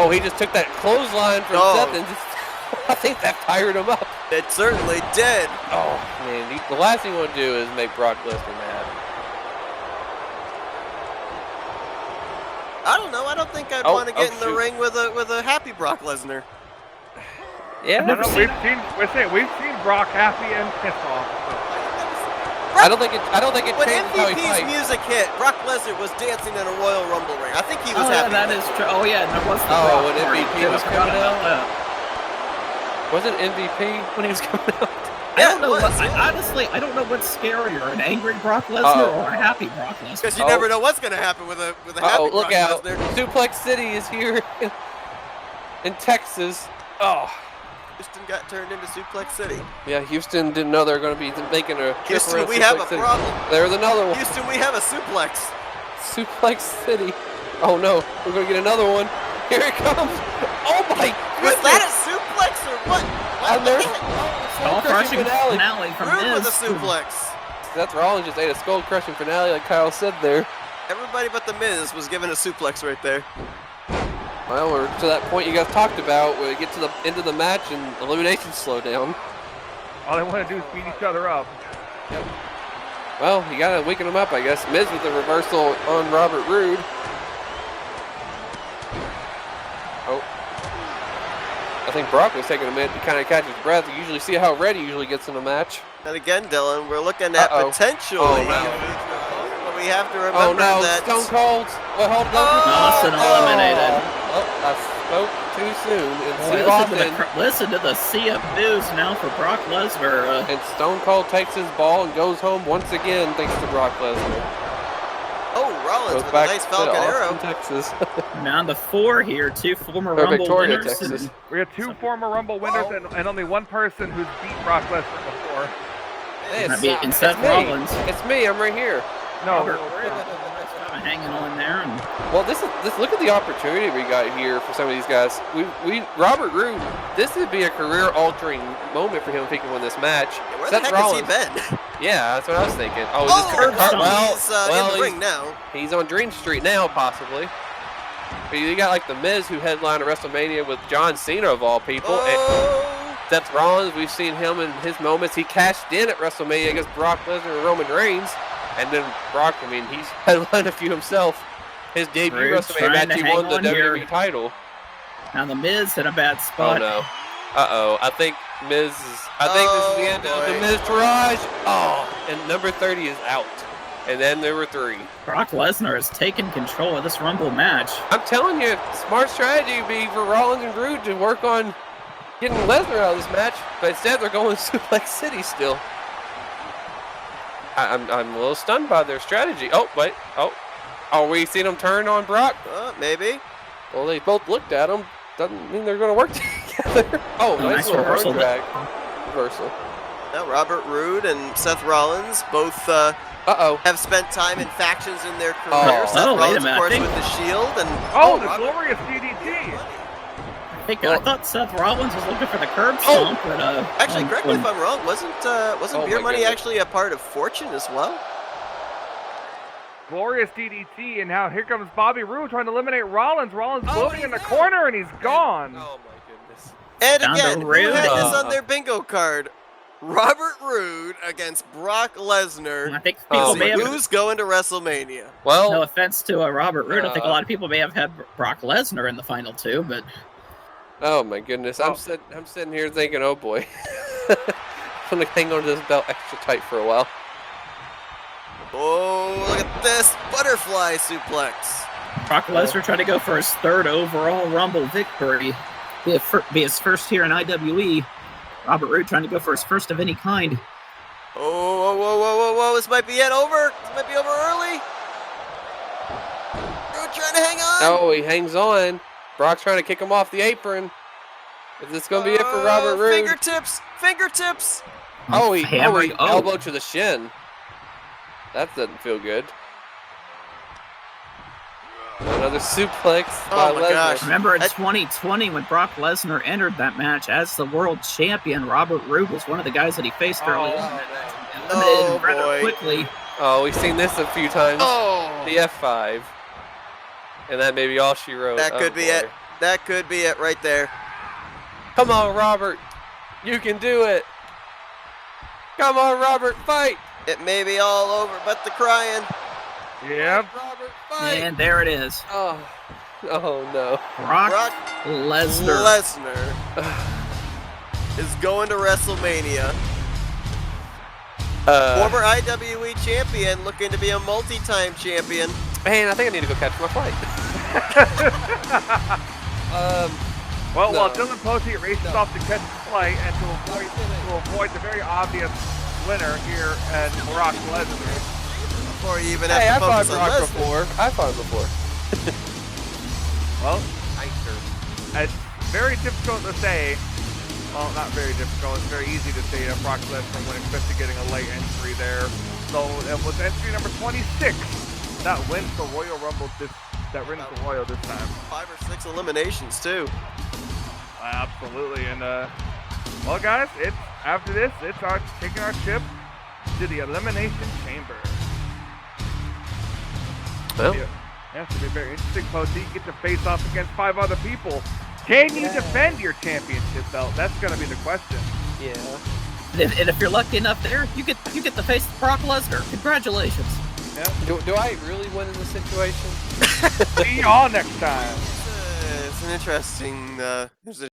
Oh, he just took that clothesline from Oh. Seth and just, I think that fired him up. It certainly did. Oh, man. The last thing you want to do is make Brock Lesnar mad. I don't know. I don't think I'd Oh, want to get in the shoot. ring with a happy Brock Lesnar. Yeah, No, we've seen Brock happy and pissed off. I don't think it When changes how he MVP's fights. music hit, Brock Lesnar was dancing in a Royal Rumble ring. I think he was Oh, yeah, happy. that is true. Oh, yeah, there was the Oh, Brock when part. MVP I was forgot coming about out? that. Wasn't MVP when he was coming out? I don't it know was, what. yeah. Honestly, I don't know what's scarier: an angry Brock Lesnar Uh-oh. or a happy Brock Lesnar. Because you Oh. never know what's going to happen with a happy Oh, look Brock out. Lesnar. Suplex City is here in Texas. Oh, Houston got turned into Suplex City. yeah, Houston didn't know they were going to be making a trip Houston, around we have Suplex a City. problem. There's another one. Houston, we have a suplex. Suplex City. Oh no, we're gonna get another one. Here it comes. Oh my Was goodness. that a suplex or what? And there's Skull crushing finale. finale from Rude with Miz. a suplex. Seth Rollins just ate a skull crushing finale, like Kyle said there. Everybody but the Miz was given a suplex right there. Well, we're to that point you guys talked about where we get to the end of the match and eliminations slow down. All they want to do is beat each other up. Well, you gotta weaken them up, I guess. Miz with the reversal on Robert Roode. Oh. I think Brock was taking a minute to kind of catch his breath. You usually see how Red usually gets in a match. And again, Dylan, we're looking at Uh-oh. potentially. Oh, no. But we have to remember Oh no, that. Stone Cold. Well, hold on. Austin eliminated. Oh, I spoke too soon. And Steve Austin Listen to the sea of news now for Brock Lesnar. and Stone Cold takes his ball and goes home once again thanks to Brock Lesnar. Oh, Rollins Goes with a back nice to Falcon Arrow. Austin, Texas. Down to 4 here. 2 former Or Rumble Victoria, winners. Texas. and- We have 2 former Rumble winners and only 1 person who's beat Brock Lesnar before. Hey, Might be in it's Seth me. Rollins. It's me. I'm right here. No, Robert Roode hanging on there. And Well, this look at the opportunity we got here for some of these guys. Robert Roode, this would be a career-altering moment for him if he can win this match. Where Seth the heck Rollins, has he been? Yeah, that's what I was thinking. Oh, is Oh, this Kurt Hart? he's in the ring now. He's on Dream Street now, possibly. But you got like The Miz, who headlined a WrestleMania with John Cena of all people. And Oh, Seth Rollins, we've seen him in his moments. He cashed in at WrestleMania against Brock Lesnar and Roman Reigns. And then Brock, I mean, he's headlined a few himself. His debut Roode's WrestleMania trying match, to he hang won the on here. WWE title. now the Miz in a bad Oh spot. no. Uh-oh. I think Miz is, I think this is the end of the boy. Miz Taraj. Oh, and number 30 is out. And then there were 3. Brock Lesnar has taken control of this Rumble match. I'm telling you, smart strategy would be for Rollins and Roode to work on getting Lesnar out of this match, but instead they're going to Suplex City still. I'm a little stunned by their strategy. Oh, wait. Oh, are we seeing them turn on Brock? maybe. Well, they both looked at him. Doesn't mean they're going to work together. Oh, Oh, nice nice little reversal. road drag. Reversal. Now Robert Roode and Seth Rollins both Uh-oh. have spent time in factions in their career. Oh. Seth Oh, wait a Rollins, minute, of course, I think- with the Shield, and the Robert- glorious DDT. I thought Seth Rollins was looking for the curb Oh. stomp, but Actually, correct me if I'm wrong. Wasn't Oh, Beer my Money goodness. actually a part of Fortune as well? Glorious DDT, and now here comes Bobby Roode trying to eliminate Rollins. Rollins Oh, floating he's in the out. corner, and he's gone. Oh, my goodness. And Down to again, who Roode. had this on their bingo card? Robert Roode against Brock Lesnar. I think Oh, people See may have. who's going to WrestleMania? Well, No offense to Robert Roode, I think a lot of people may have had Brock Lesnar in the final 2, but oh my goodness. I'm sitting here thinking, oh boy. I'm going to hang on to this belt extra tight for a while. Oh, look at this butterfly suplex. Brock Lesnar trying to go for his 3rd overall Rumble victory. Be his first here in IWE. Robert Roode trying to go for his first of any kind. Oh, whoa. This might be it over. This might be over early. Roode trying to hang on. Oh, he hangs on. Brock's trying to kick him off the apron. Is this going to be it for Robert Roode? Fingertips. Oh, he hammering. Oh. elbow to the shin. That doesn't feel good. Another suplex by Oh my Lesnar. gosh. Remember in I- 2020 when Brock Lesnar entered that match as the world champion, Robert Roode was one of the guys that he faced early on. And eliminated him rather boy. quickly. Oh, we've seen this a few times. Oh, The F5. And that may be all she wrote. that Oh, could be boy. it. That could be it right there. Come on, Robert. You can do it. Come on, Robert. Fight. It may be all over, but the crying. Yep. Robert, fight. And there it is. Oh no. Brock Brock Lesnar. Lesnar is going to WrestleMania. Former IWE champion, looking to be a multi-time champion. Man, I think I need to go catch my flight. Well, while No. Dylan Posey races off to catch his flight and to avoid the very obvious winner here at Brock Lesnar. Before you even Hey, I have to fought focus on Brock Lesnar. before. I fought him before. Well, Nicer. it's very difficult to say. Well, not very difficult. It's very easy to say Brock Lesnar winning, especially getting a late entry there. So it was entry number 26 that wins the Royal Rumble that wins the Royal this time. 5 or 6 eliminations too. Absolutely, and well, guys, it's after this, it's our taking our ship to the Elimination Chamber. Well, Yeah, it's gonna be very interesting, Posey. You get to face off against 5 other people. Can you defend your championship belt? That's gonna be the question. yeah. And if you're lucky enough there, you get to face Brock Lesnar. Congratulations. Do I really win in this situation? See y'all next time. It's an interesting. There's a